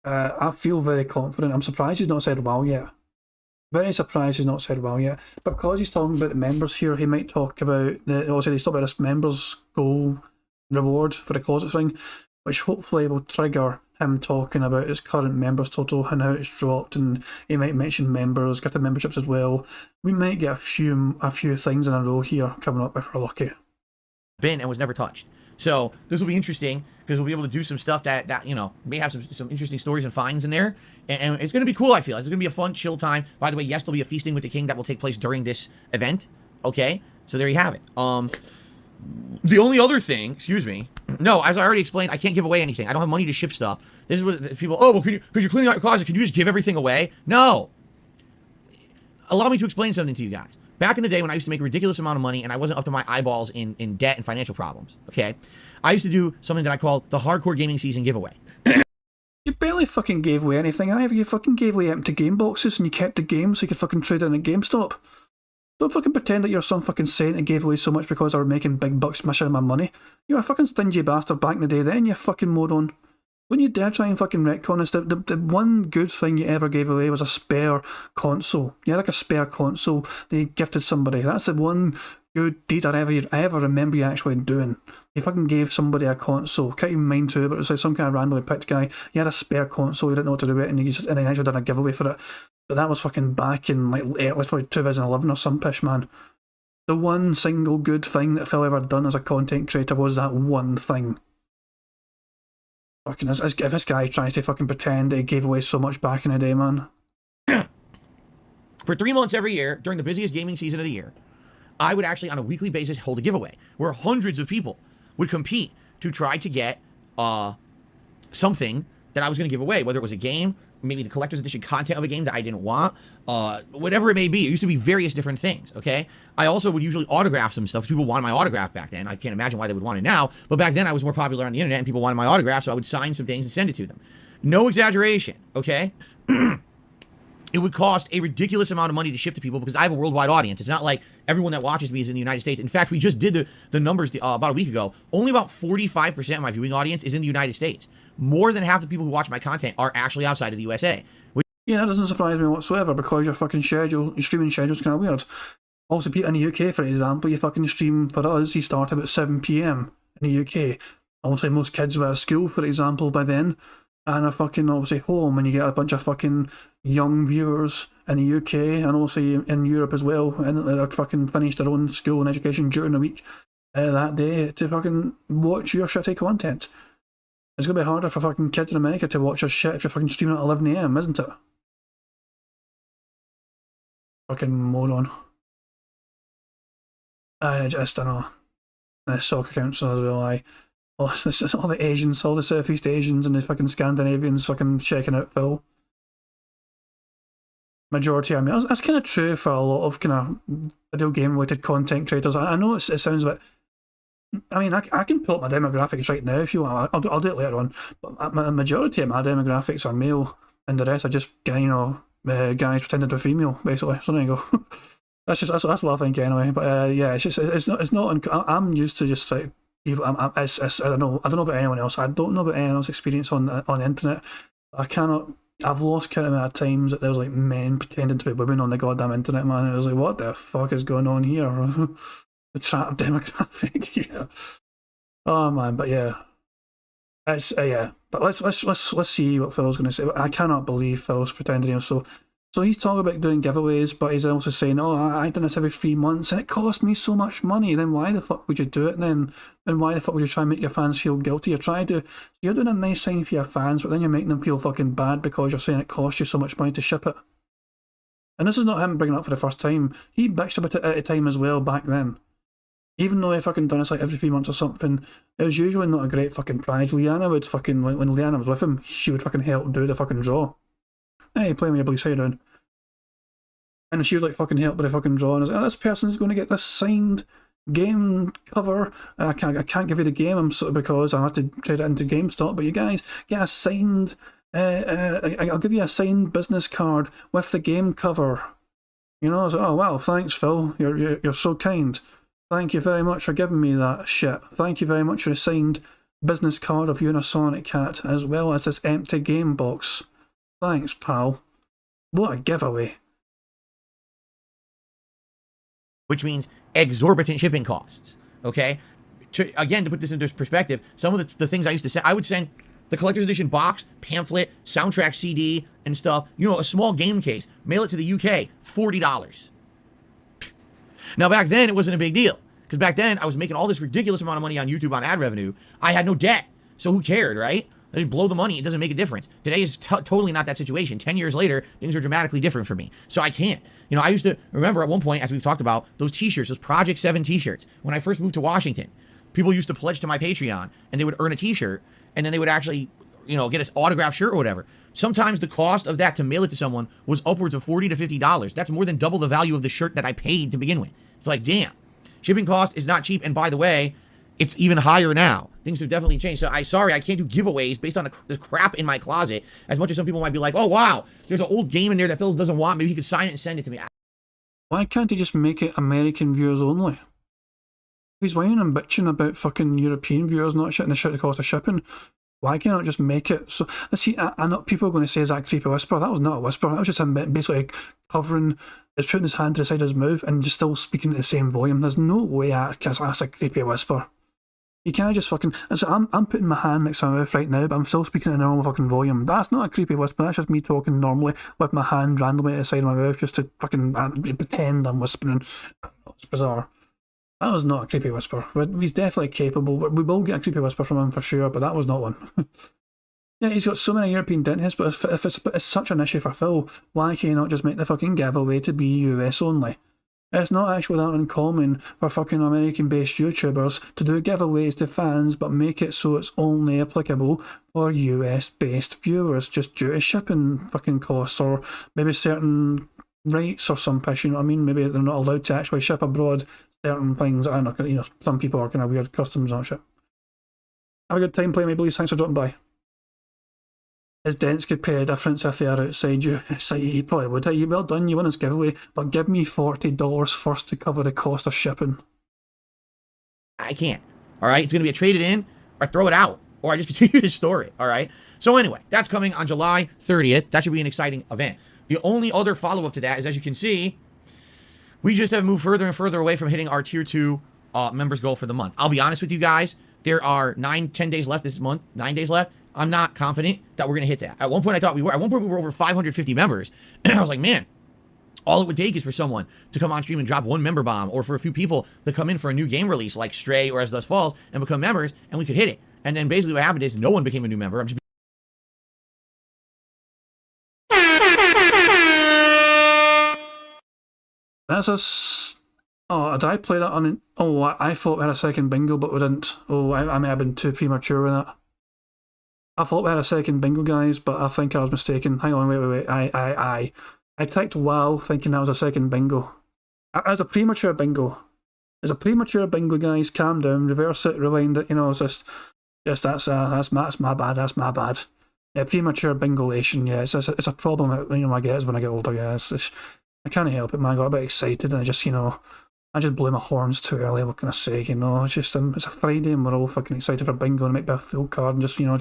I feel very confident. I'm surprised he's not said wow yet. Very surprised he's not said wow yet. But because he's talking about the members here, he might talk about also he's talking about this members goal reward for the closet thing, which hopefully will trigger him talking about his current members total and how it's dropped, and he might mention members, gifted memberships as well. We might get a few things in a row here coming up if we're lucky. Been and was never touched. So this will be interesting because we'll be able to do some stuff that you know, may have some interesting stories and finds in there, and it's going to be cool. I feel it's going to be a fun, chill time. By the way, yes, there'll be a feasting with the king that will take place during this event. Okay, so there you have it. The only other thing, excuse me, no, as I already explained, I can't give away anything. I don't have money to ship stuff. This is what people, oh, well, because you're cleaning out your closet, can you just give everything away? No. Allow me to explain something to you guys. Back in the day when I used to make a ridiculous amount of money and I wasn't up to my eyeballs in debt and financial problems, okay, I used to do something that I called the hardcore gaming season giveaway. You barely fucking gave away anything. You fucking gave away empty game boxes and you kept the game so you could fucking trade it in at GameStop. Don't fucking pretend that you're some fucking saint and gave away so much because I were making big bucks mashing my money. You were a fucking stingy bastard back in the day then, you fucking moron. Don't you dare try and fucking retcon us. The one good thing you ever gave away was a spare console. You had like a spare console that you gifted somebody. That's the one good deed I ever remember you actually doing. You fucking gave somebody a console. Can't even mind who, but it was like some kind of randomly picked guy. You had a spare console, you didn't know what to do with it, and then actually done a giveaway for it. But that was fucking back in like 2011 or some pish, man. The one single good thing that Phil ever done as a content creator was that one thing. Fucking, if this guy tries to fucking pretend that he gave away so much back in the day, man. For 3 months every year, during the busiest gaming season of the year, I would actually on a weekly basis hold a giveaway where hundreds of people would compete to try to get something that I was going to give away, whether it was a game, maybe the collector's edition content of a game that I didn't want, whatever it may be. It used to be various different things, okay? I also would usually autograph some stuff because people wanted my autograph back then. I can't imagine why they would want it now, but back then I was more popular on the internet and people wanted my autograph, so I would sign some things and send it to them. No exaggeration, okay? It would cost a ridiculous amount of money to ship to people because I have a worldwide audience. It's not like everyone that watches me is in the United States. In fact, we just did the numbers about a week ago. Only about 45% of my viewing audience is in the United States. More than half the people who watch my content are actually outside of the USA. Yeah, that doesn't surprise me whatsoever because your fucking schedule, your streaming schedule is kind of weird. Also, in the UK, for example, you fucking stream for us, you start about 7 PM in the UK. Obviously, most kids were at school, for example, by then, and are fucking obviously home, and you get a bunch of fucking young viewers in the UK and also in Europe as well, and they're fucking finished their own school and education during the week that day to fucking watch your shitty content. It's gonna be harder for fucking kids in America to watch your shit if you're fucking streaming at 11 AM, isn't it? Fucking moron. I just don't know. The soccer council as well, all the Asians, all the Southeast Asians and the fucking Scandinavians fucking checking out Phil. Majority, I mean, that's kind of true for a lot of kind of video game related content creators. I know it sounds a bit. I mean, I can pull up my demographics right now if you want. I'll do it later on. But the majority of my demographics are male, and the rest are just guys pretending to be female, basically. So there you go. that's what I think anyway. But yeah, it's not. I'm used to just like people. I don't know about anyone else. I don't know about anyone else's experience on the internet. I cannot. I've lost count of amount of times that there was like men pretending to be women on the goddamn internet, man. It was like, what the fuck is going on here? The trap demographic, yeah. Oh man, but yeah, it's yeah. But let's see what Phil's going to say. I cannot believe Phil's pretending. So he's talking about doing giveaways, but he's also saying, "Oh, I done this every 3 months, and it cost me so much money. Then why the fuck would you do it? Then why the fuck would you try and make your fans feel guilty? You're doing a nice thing for your fans, but then you're making them feel fucking bad because you're saying it cost you so much money to ship it." And this is not him bringing it up for the first time. He bitched about it at a time as well back then. Even though I fucking done this like every 3 months or something, it was usually not a great fucking prize. Leanna would fucking, when Leanna was with him, she would fucking help do the fucking draw. hey, play me a Bleach, how you doing? And she would like fucking help with a fucking draw, and I was like, oh, this person's going to get this signed game cover. I can't give you the game, because I have to trade it into GameStop, but you guys get a signed, I'll give you a signed business card with the game cover. You know, I was like, oh wow, thanks Phil, you're so kind. Thank you very much for giving me that shit. Thank you very much for a signed business card of you and a Sonic Cat, as well as this empty game box. Thanks, pal. What a giveaway. Which means exorbitant shipping costs, okay? Again, to put this into perspective, some of the things I used to send, I would send the collector's edition box, pamphlet, soundtrack CD, and stuff, you know, a small game case, mail it to the UK, $40. Now, back then, it wasn't a big deal, because back then, I was making all this ridiculous amount of money on YouTube on ad revenue. I had no debt, so who cared, right? They blow the money, it doesn't make a difference. Today is totally not that situation. 10 years later, things are dramatically different for me. So I can't. You know, I used to remember at one point, as we've talked about, those t-shirts, those Project 7 t-shirts. When I first moved to Washington, people used to pledge to my Patreon, and they would earn a t-shirt, and then they would actually, you know, get an autographed shirt or whatever. Sometimes the cost of that to mail it to someone was upwards of $40 to $50. That's more than double the value of the shirt that I paid to begin with. It's like, damn, shipping cost is not cheap. And by the way, it's even higher now. Things have definitely changed. So I can't do giveaways based on the crap in my closet. As much as some people might be like, oh wow, there's an old game in there that Phil doesn't want. Maybe he could sign it and send it to me. Why can't he just make it American viewers only? He's whining and bitching about fucking European viewers not shitting the shit the cost of shipping. Why can't I just make it so? Let's see, I know people are going to say, is that a creepy whisper? That was not a whisper. That was just him basically covering, is putting his hand to the side of his mouth and just still speaking at the same volume. There's no way that's a creepy whisper. You can't just fucking. So I'm putting my hand next to my mouth right now, but I'm still speaking in a normal fucking volume. That's not a creepy whisper. That's just me talking normally with my hand randomly at the side of my mouth just to fucking pretend I'm whispering. It's bizarre. That was not a creepy whisper. He's definitely capable. We will get a creepy whisper from him for sure, but that was not one. Yeah, he's got so many European dentists, but if it's such an issue for Phil, why can he not just make the fucking giveaway to be US only? It's not actually that uncommon for fucking American-based YouTubers to do giveaways to fans, but make it so it's only applicable for US-based viewers, just due to shipping fucking costs, or maybe certain rights or some pish, you know what I mean? Maybe they're not allowed to actually ship abroad certain things. I don't know, you know, some people are kind of weird customs and shit. Have a good time playing Maple Leafs. Thanks for dropping by. His dents could pay a difference if they are outside you. He probably would. Hey, well done, you won this giveaway, but give me $40 first to cover the cost of shipping. I can't. All right, it's going to be a trade it in or throw it out, or I just continue to store it. All right. So anyway, that's coming on July 30th. That should be an exciting event. The only other follow-up to that is, as you can see, we just have moved further and further away from hitting our tier 2 members goal for the month. I'll be honest with you guys. There are 10 days left this month, 9 days left. I'm not confident that we're going to hit that. At one point, I thought we were. At one point, we were over 550 members. And I was like, man, all it would take is for someone to come on stream and drop one member bomb, or for a few people to come in for a new game release like Stray or As Dusk Falls and become members, and we could hit it. And then basically what happened is no one became a new member. That's a... Oh, did I play that on... Oh, I thought we had a second bingo, but we didn't. Oh, I may have been too premature with that. I thought we had a second bingo, guys, but I think I was mistaken. Hang on, wait. I ticked WoW thinking that was a second bingo. As a premature bingo. As a premature bingo, guys, calm down, reverse it, rewind it, you know, it's just that's my bad. Yeah, premature bingolation, yeah, it's a problem, you know, I get when I get older, yeah, I can't help it, man, I got a bit excited and I just, you know, I just blew my horns too early, what can I say, you know, it's just, it's a Friday and we're all fucking excited for bingo and make me a full card and just, you know,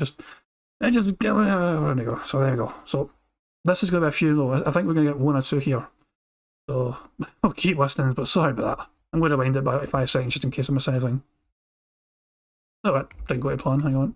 where do we go? So there we go. So this is going to be a few though. I think we're going to get 1 or 2 here. So I'll keep listening, but sorry about that. I'm going to wind it by like 5 seconds just in case I miss anything. Oh, that didn't go to plan, hang on.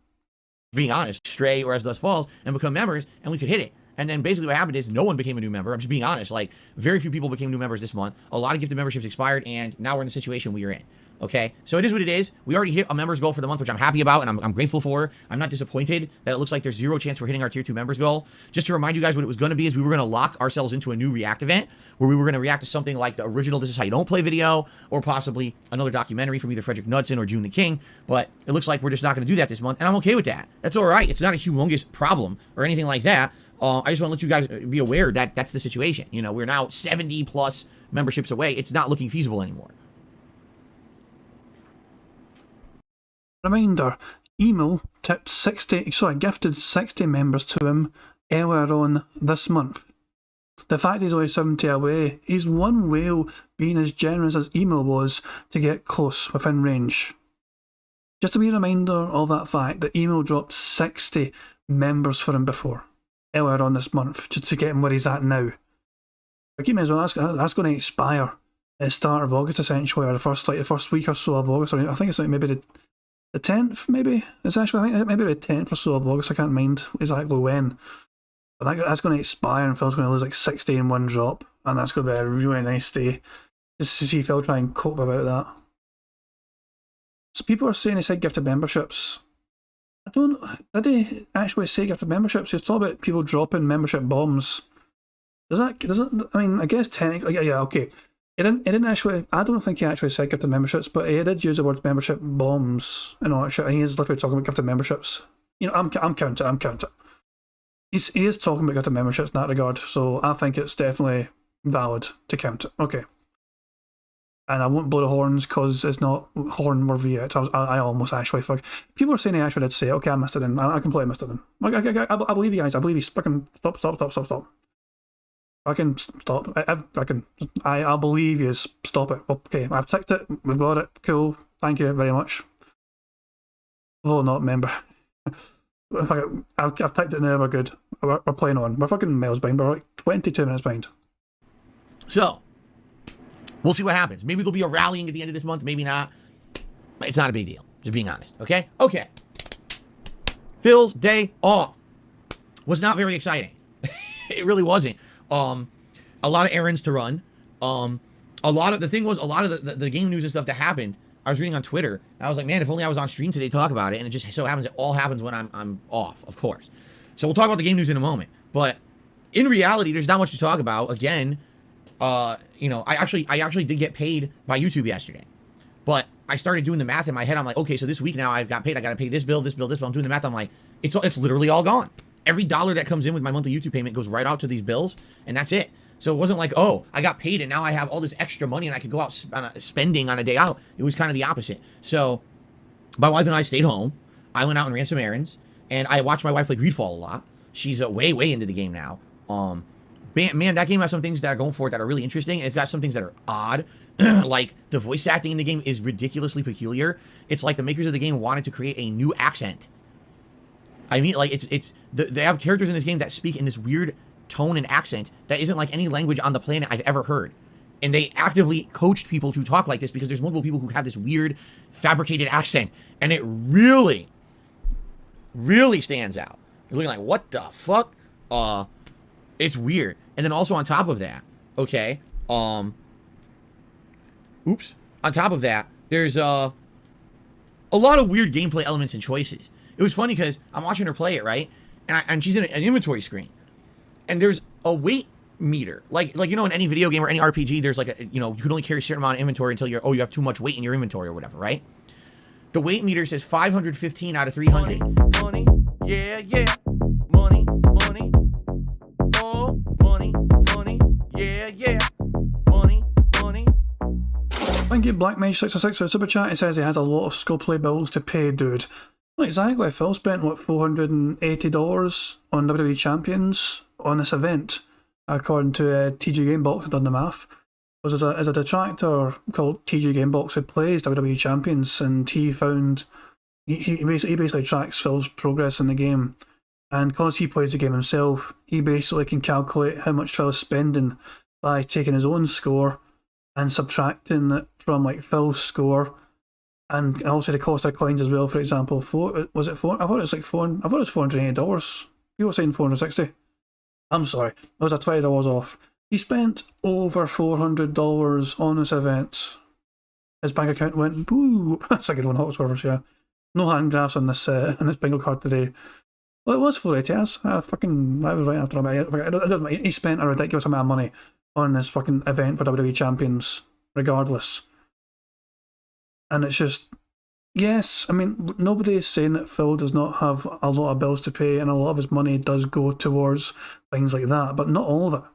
Being honest, Stray or As Dusk Falls and become members, and we could hit it. And then basically what happened is no one became a new member. I'm just being honest. Like, very few people became new members this month. A lot of gifted memberships expired, and now we're in the situation we are in. Okay, so it is what it is. We already hit a members goal for the month, which I'm happy about, and I'm grateful for. I'm not disappointed that it looks like there's 0 chance we're hitting our tier 2 members goal. Just to remind you guys what it was going to be is we were going to lock ourselves into a new react event where we were going to react to something like the original This Is How You Don't Play video, or possibly another documentary from either Frederick Knudsen or June the King. But it looks like we're just not going to do that this month, and I'm okay with that. That's all right. It's not a humongous problem or anything like that. I just want to let you guys be aware that that's the situation. You know, we're now 70 plus memberships away. It's not looking feasible anymore. Reminder, Emo gifted 60 members to him earlier on this month. The fact he's only 70 away, he's one whale being as generous as Emo was to get close within range. Just to be a reminder of that fact that Emo dropped 60 members for him before, earlier on this month, just to get him where he's at now. But keep me as well, that's going to expire at the start of August essentially, or the first week or so of August, or I think it's like maybe the 10th, maybe? It's actually, I think maybe the 10th or so of August, I can't mind exactly when. But that's going to expire and Phil's going to lose like 60 in one drop, and that's going to be a really nice day just to see Phil try and cope about that. So people are saying he said gifted memberships. Did he actually say gifted memberships? He was talking about people dropping membership bombs. Does that, I mean, I guess technically, yeah, okay. He didn't actually, I don't think he actually said gifted memberships, but he did use the word membership bombs and all that shit, and he is literally talking about gifted memberships. You know, I'm counting. He is talking about gifted memberships in that regard, so I think it's definitely valid to count it. Okay. And I won't blow the horns because it's not horn worthy yet. I almost actually people are saying he actually did say it. Okay, I missed it in. I completely missed it in. I believe you guys. I believe he's fucking stop. I can stop. I believe you. Stop it. Okay, I've ticked it. We've got it. Cool. Thank you very much. Although not member. I've ticked it now. We're good. We're playing on. We're fucking miles behind. We're like 22 minutes behind. So, we'll see what happens. Maybe there'll be a rallying at the end of this month. Maybe not. It's not a big deal. Just being honest. Okay? Okay. Phil's day off was not very exciting. It really wasn't. A lot of errands to run. A lot of the game news and stuff that happened, I was reading on Twitter. I was like, man, if only I was on stream today to talk about it. And it just so happens it all happens when I'm off, of course. So we'll talk about the game news in a moment. But in reality, there's not much to talk about. Again, you know, I actually did get paid by YouTube yesterday. But I started doing the math in my head. I'm like, okay, so this week now I've got paid. I got to pay this bill. I'm doing the math. I'm like, it's literally all gone. Every dollar that comes in with my monthly YouTube payment goes right out to these bills, and that's it. So it wasn't like, oh, I got paid and now I have all this extra money and I could go out spending on a day out. It was kind of the opposite. So my wife and I stayed home. I went out and ran some errands, and I watched my wife play Greedfall a lot. She's way into the game now. Man, that game has some things that are going for it that are really interesting, and it's got some things that are odd. Like, the voice acting in the game is ridiculously peculiar. It's like the makers of the game wanted to create a new accent. I mean, like, they have characters in this game that speak in this weird tone and accent that isn't like any language on the planet I've ever heard. And they actively coached people to talk like this because there's multiple people who have this weird fabricated accent, and it really stands out. You're looking like, what the fuck? It's weird. And then also on top of that, okay, on top of that, there's a lot of weird gameplay elements and choices. It was funny because I'm watching her play it, right? And she's in an inventory screen. And there's a weight meter. Like you know, in any video game or any RPG, there's like a, you know, you can only carry a certain amount of inventory until you have too much weight in your inventory or whatever, right? The weight meter says 515 out of 300. Money, yeah, money, oh, money, yeah, money. Thank you, Blackmage606 for the super chat. He says he has a lot of Skullplay bills to pay, dude. Not exactly. Phil spent, what, $480 on WWE Champions on this event, according to TG Gamebox, done the math. There's a detractor called TG Gamebox who plays WWE Champions, and he found he basically tracks Phil's progress in the game, and because he plays the game himself, he basically can calculate how much Phil's spending by taking his own score and subtracting it from like Phil's score, and also the cost of coins as well. For example, was it four? I thought it was like $4. I thought it was $480. People were saying $460. I'm sorry, it was a $20 off. He spent over $400 on this event. His bank account went boo. That's a good one, Hot Swervers, yeah. No hand graphs on this bingo card today. Well, it was $480. I was right after him. He spent a ridiculous amount of money on this fucking event for WWE Champions, regardless. And it's just, Yes, I mean, nobody is saying that Phil does not have a lot of bills to pay and a lot of his money does go towards things like that, but not all of it.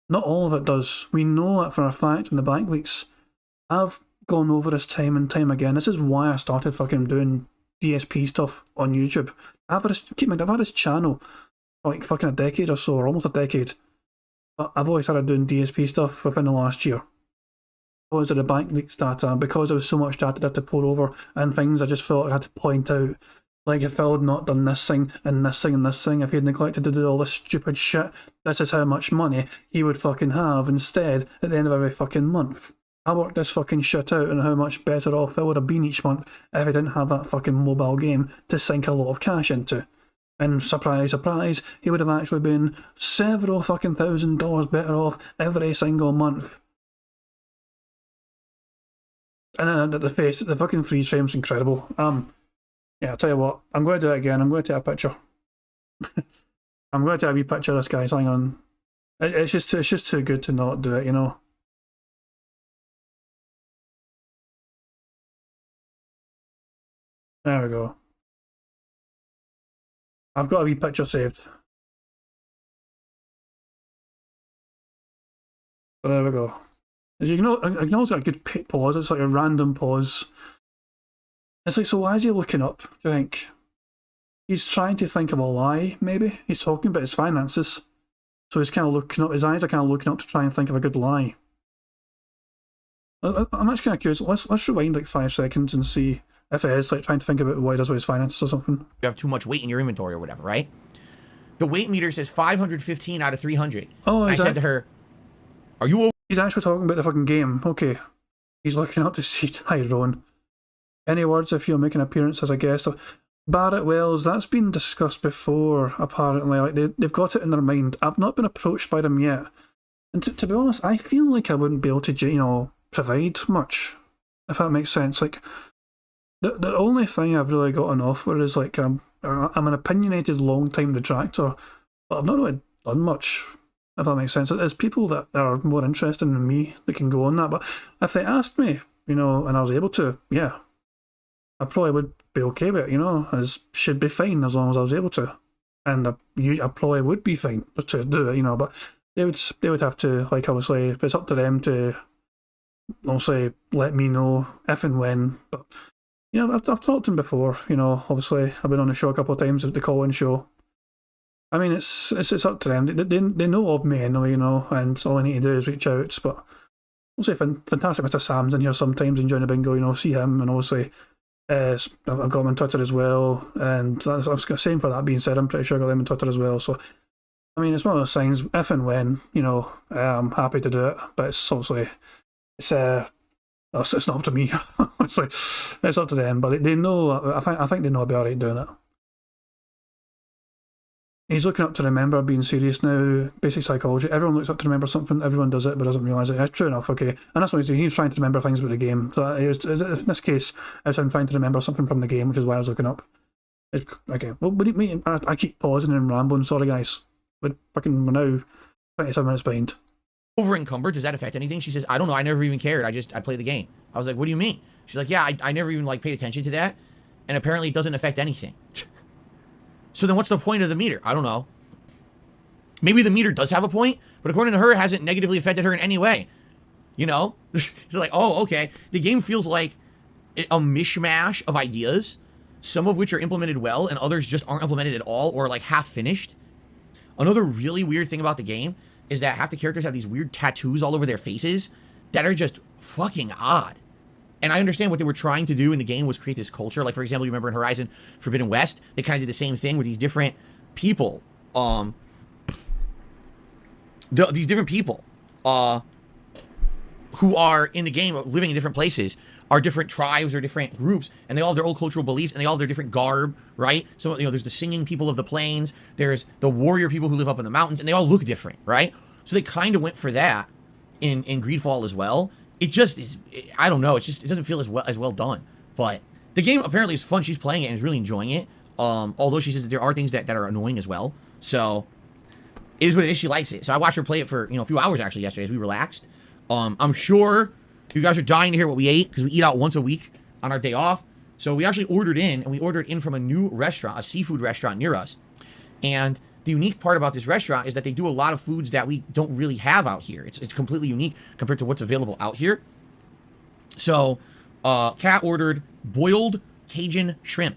Not all of it does. We know that for a fact in the bank weeks. I've gone over this time and time again. This is why I started fucking doing DSP stuff on YouTube. I've had this channel for like fucking a decade or so, or almost a decade. But I've always started doing DSP stuff within the last year. Because of the bank leaks data, because there was so much data that I had to pour over, and things I just felt I had to point out. Like, if Phil had not done this thing, and this thing, and this thing, if he had neglected to do all this stupid shit, this is how much money he would fucking have instead at the end of every fucking month. I worked this fucking shit out and how much better off Phil would have been each month if he didn't have that fucking mobile game to sink a lot of cash into. And surprise, surprise, he would have actually been several fucking $1,000s better off every single month. And the fucking freeze frame's incredible. Yeah, I'll tell you what, I'm going to do it again. I'm going to take a picture. I'm going to take a wee picture of this, guys. Hang on. It's just too good to not do it, you know. There we go. I've got a wee picture saved. So there we go. As you can also get a good pause. It's like a random pause. It's like, so why is he looking up, do you think? He's trying to think of a lie, maybe? He's talking about his finances. So he's kind of looking up, his eyes are kind of looking up to try and think of a good lie. I'm actually kind of curious. Let's rewind like 5 seconds and see if it is like trying to think about what he does with his finances or something. You have too much weight in your inventory or whatever, right? The weight meter says 515 out of 300. Oh, I said to her, are you okay? He's actually talking about the fucking game. Okay. He's looking up to see Tyrone. Any words if you'll make an appearance as a guest of Barrett Wells? That's been discussed before, apparently. Like they've got it in their mind. I've not been approached by them yet. And to be honest, I feel like I wouldn't be able to, you know, provide much, if that makes sense. Like, the only thing I've really got an offer is like I'm an opinionated long-time detractor, but I've not really done much, if that makes sense. There's people that are more interested in me that can go on that, but if they asked me, you know, and I was able to, yeah, I probably would be okay with it, you know, should be fine as long as I was able to. And I probably would be fine to do it, you know, but they would have to, like, obviously, it's up to them to, obviously, let me know if and when. But, you know, I've talked to them before, you know, obviously, I've been on the show a couple of times, the call-in show. I mean, it's up to them. They know of me anyway, you know, and all I need to do is reach out. But, obviously, fantastic Mr. Sam's in here sometimes enjoying the bingo, you know, see him, and obviously, I've got him on Twitter as well, and I was saying, for that being said, I'm pretty sure I got them on Twitter as well. So, I mean, it's one of those things. If and when, you know, I'm happy to do it, but it's obviously it's not up to me. it's up to them. But they know. I think they know I'll be alright doing it. He's looking up to remember, being serious now. Basic psychology. Everyone looks up to remember something. Everyone does it, but doesn't realise it. Yeah, true enough. Okay, and that's what he's doing. He's trying to remember things about the game. So in this case, I was trying to remember something from the game, which is why I was looking up. Okay. Well, what do you mean? I keep pausing and rambling. Sorry, guys. We're now 27 minutes behind. Over encumbered, does that affect anything? She says, I don't know. I never even cared. I play the game. I was like, what do you mean? She's like, yeah, I never even like paid attention to that, and apparently it doesn't affect anything. So then what's the point of the meter? I don't know. Maybe the meter does have a point, but according to her, it hasn't negatively affected her in any way. You know? It's like, oh, okay. The game feels like a mishmash of ideas, some of which are implemented well, and others just aren't implemented at all, or like half finished. Another really weird thing about the game is that half the characters have these weird tattoos all over their faces that are just fucking odd. And I understand what they were trying to do in the game was create this culture. Like, for example, you remember in Horizon Forbidden West, they kind of did the same thing with these different people. These different people who are in the game living in different places are different tribes or different groups, and they all have their own cultural beliefs, and they all have their different garb, right? So, you know, there's the singing people of the plains, there's the warrior people who live up in the mountains, and they all look different, right? So they kind of went for that in Greedfall as well. It just is, I don't know, it doesn't feel as well done. But the game apparently is fun. She's playing it and is really enjoying it. Although she says that there are things that are annoying as well. So it is what it is. She likes it. So I watched her play it for, you know, a few hours actually yesterday as we relaxed. I'm sure you guys are dying to hear what we ate, because we eat out once a week on our day off. So we actually ordered in, and we ordered in from a new restaurant, a seafood restaurant near us. And the unique part about this restaurant is that they do a lot of foods that we don't really have out here. It's completely unique compared to what's available out here. So, Kat ordered boiled Cajun shrimp.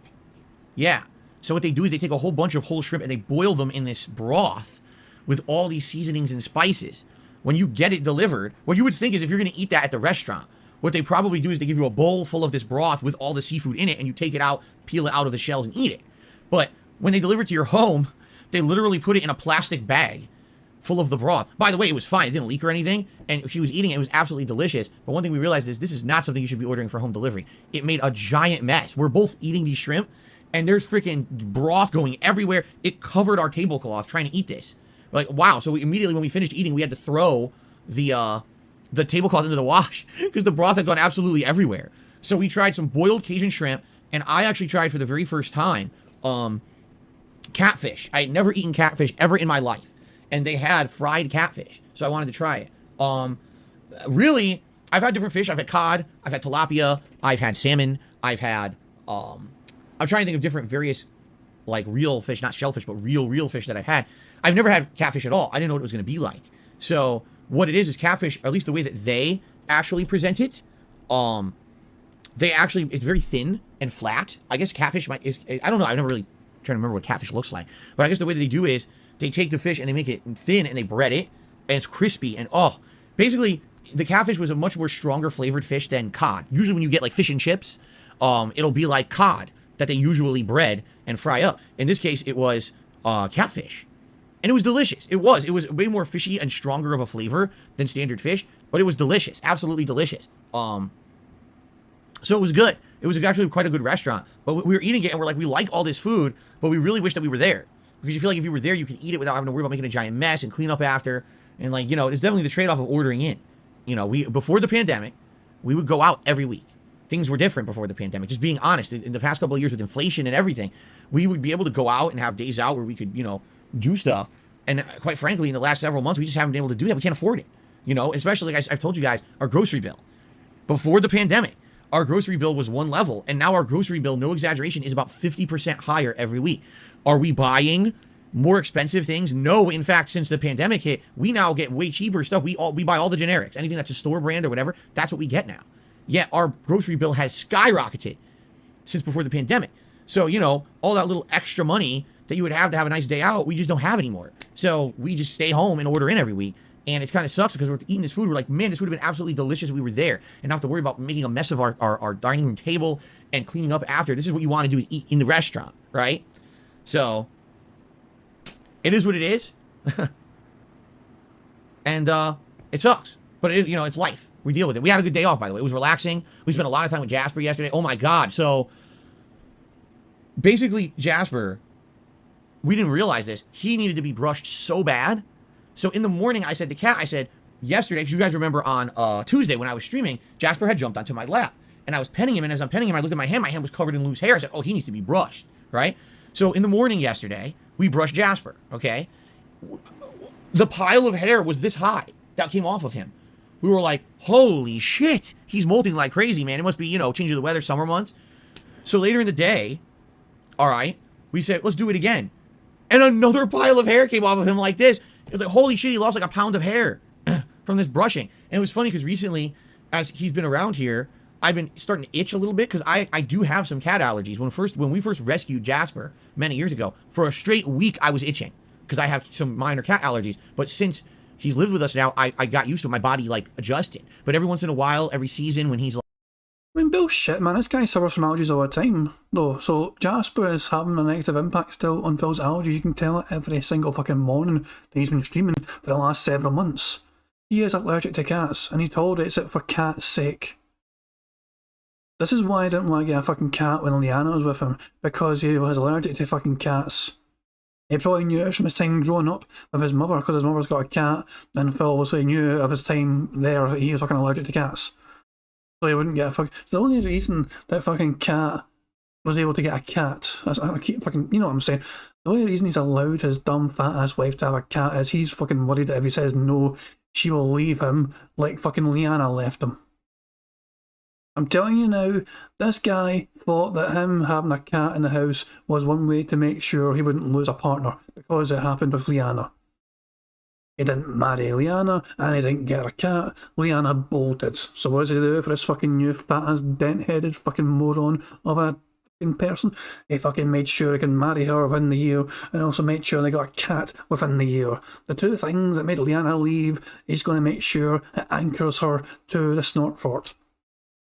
Yeah. So what they do is they take a whole bunch of whole shrimp and they boil them in this broth with all these seasonings and spices. When you get it delivered, what you would think is if you're going to eat that at the restaurant, what they probably do is they give you a bowl full of this broth with all the seafood in it, and you take it out, peel it out of the shells, and eat it. But when they deliver it to your home, they literally put it in a plastic bag full of the broth. By the way, it was fine. It didn't leak or anything, and she was eating it. It was absolutely delicious. But one thing we realized is this is not something you should be ordering for home delivery. It made a giant mess. We're both eating these shrimp, and there's freaking broth going everywhere. It covered our tablecloth trying to eat this. Like, wow. So we immediately, when we finished eating, we had to throw the tablecloth into the wash because the broth had gone absolutely everywhere. So we tried some boiled Cajun shrimp, and I actually tried for the very first time catfish. I had never eaten catfish ever in my life, and they had fried catfish, so I wanted to try it. Really, I've had different fish. I've had cod, I've had tilapia, I've had salmon, I've had I'm trying to think of different various like real fish, not shellfish, but real fish that I've had. I've never had catfish at all. I didn't know what it was going to be like. So what it is catfish, or at least the way that they actually present it, it's very thin and flat. I guess catfish I don't know. I've never really trying to remember what catfish looks like. But I guess the way that they do is they take the fish and they make it thin and they bread it, and it's crispy, and basically the catfish was a much more stronger flavored fish than cod. Usually when you get like fish and chips, it'll be like cod that they usually bread and fry up. In this case, it was catfish. And it was delicious. It was way more fishy and stronger of a flavor than standard fish, but it was delicious. Absolutely delicious. So it was good. It was actually quite a good restaurant. But we were eating it and we're like, we like all this food, but we really wish that we were there. Because you feel like if you were there, you can eat it without having to worry about making a giant mess and clean up after. And like, it's definitely the trade-off of ordering in. Before the pandemic, we would go out every week. Things were different before the pandemic. Just being honest, in the past couple of years with inflation and everything, we would be able to go out and have days out where we could, do stuff. And quite frankly, in the last several months, we just haven't been able to do that. We can't afford it. Especially like I've told you guys, our grocery bill. Before the pandemic, our grocery bill was one level, and now our grocery bill, no exaggeration, is about 50% higher every week. Are we buying more expensive things? No. In fact, since the pandemic hit, we now get way cheaper stuff. We buy all the generics. Anything that's a store brand or whatever, that's what we get now. Yet our grocery bill has skyrocketed since before the pandemic. So, all that little extra money that you would have to have a nice day out, we just don't have anymore. So we just stay home and order in every week. And it kind of sucks because we're eating this food. We're like, man, this would have been absolutely delicious if we were there and not have to worry about making a mess of our dining room table and cleaning up after. This is what you want to do, is eat in the restaurant, right? So it is what it is. And it sucks. But it is, it's life. We deal with it. We had a good day off, by the way. It was relaxing. We spent a lot of time with Jasper yesterday. Oh my God. So basically, Jasper, we didn't realize this. He needed to be brushed so bad. So in the morning, I said to Kat, yesterday, because you guys remember on Tuesday when I was streaming, Jasper had jumped onto my lap. And I was petting him, and as I'm petting him, I looked at my hand. My hand was covered in loose hair. I said, oh, he needs to be brushed, right? So in the morning yesterday, we brushed Jasper, okay? The pile of hair was this high that came off of him. We were like, holy shit, he's molting like crazy, man. It must be, change of the weather, summer months. So later in the day, all right, we said, let's do it again. And another pile of hair came off of him like this. It was like, holy shit, he lost like a pound of hair from this brushing. And it was funny because recently, as he's been around here, I've been starting to itch a little bit because I do have some cat allergies. When we first rescued Jasper many years ago, for a straight week, I was itching because I have some minor cat allergies. But since he's lived with us now, I got used to it. My body like adjusted. But every once in a while, every season when he's like, bullshit, man. This guy suffers from allergies all the time, though. So Jasper is having a negative impact still on Phil's allergies. You can tell it every single fucking morning that he's been streaming for the last several months. He is allergic to cats, and he tolerates it for cat's sake. This is why I didn't want to get a fucking cat when Leanna was with him, because he was allergic to fucking cats. He probably knew it from his time growing up with his mother, because his mother's got a cat, and Phil obviously knew of his time there that he was fucking allergic to cats. So he wouldn't get a fucking... So the only reason that fucking cat was able to get a cat, I keep fucking... You know what I'm saying? The only reason he's allowed his dumb fat ass wife to have a cat is he's fucking worried that if he says no, she will leave him like fucking Leanna left him. I'm telling you now, this guy thought that him having a cat in the house was one way to make sure he wouldn't lose a partner, because it happened with Liana. He didn't marry Liana, and he didn't get a cat. Liana bolted. So what does he do for this fucking new fat-ass dent-headed fucking moron of a fucking person? He fucking made sure he can marry her within the year, and also made sure they got a cat within the year. The two things that made Liana leave, he's going to make sure it anchors her to the snort fort.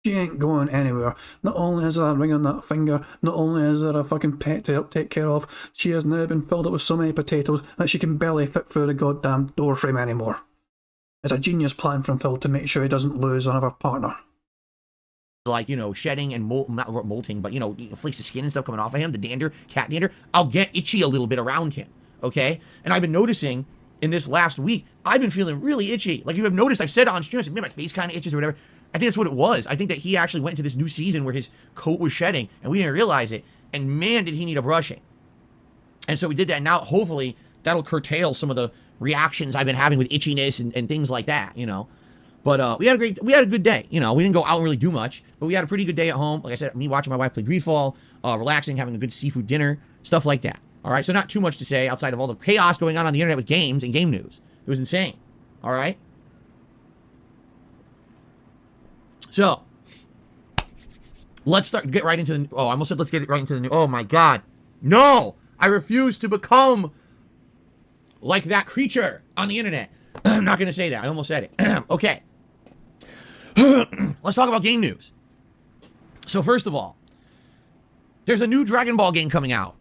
She ain't going anywhere. Not only is there a ring on that finger, not only is there a fucking pet to help take care of, she has now been filled up with so many potatoes that she can barely fit through the goddamn doorframe anymore. It's a genius plan from Phil to make sure he doesn't lose another partner. Like, you know, shedding and not molting, but, you know, flakes of skin and stuff coming off of him, the dander, cat dander, I'll get itchy a little bit around him, okay? And I've been noticing in this last week, I've been feeling really itchy. Like you have noticed, I've said on stream, I said, man, my face kind of itches or whatever. I think that's what it was. I think that he actually went into this new season where his coat was shedding, and we didn't realize it. And man, did he need a brushing. And so we did that. Now, hopefully, that'll curtail some of the reactions I've been having with itchiness and things like that, you know. But we had a good day. You know, we didn't go out and really do much, but we had a pretty good day at home. Like I said, me watching my wife play Greedfall, relaxing, having a good seafood dinner, stuff like that. All right, so not too much to say outside of all the chaos going on the internet with games and game news. It was insane. All right. So, let's get right into the, oh, I almost said let's get right into the new, oh my God. No, I refuse to become like that creature on the internet. I'm not going to say that. I almost said it. Okay. Let's talk about game news. So first of all, there's a new Dragon Ball game coming out.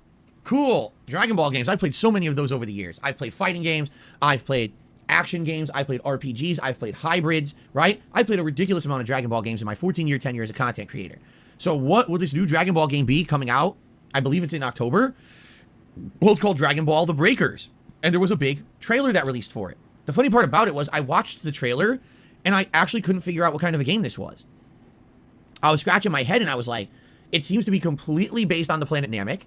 Cool. Dragon Ball games. I've played so many of those over the years. I've played fighting games. I've played action games, I've played RPGs, I've played hybrids, right? I played a ridiculous amount of Dragon Ball games in my 14-year tenure as a content creator. So what will this new Dragon Ball game be coming out? I believe it's in October. Well, it's called Dragon Ball The Breakers. And there was a big trailer that released for it. The funny part about it was I watched the trailer and I actually couldn't figure out what kind of a game this was. I was scratching my head and I was like, it seems to be completely based on the planet Namek.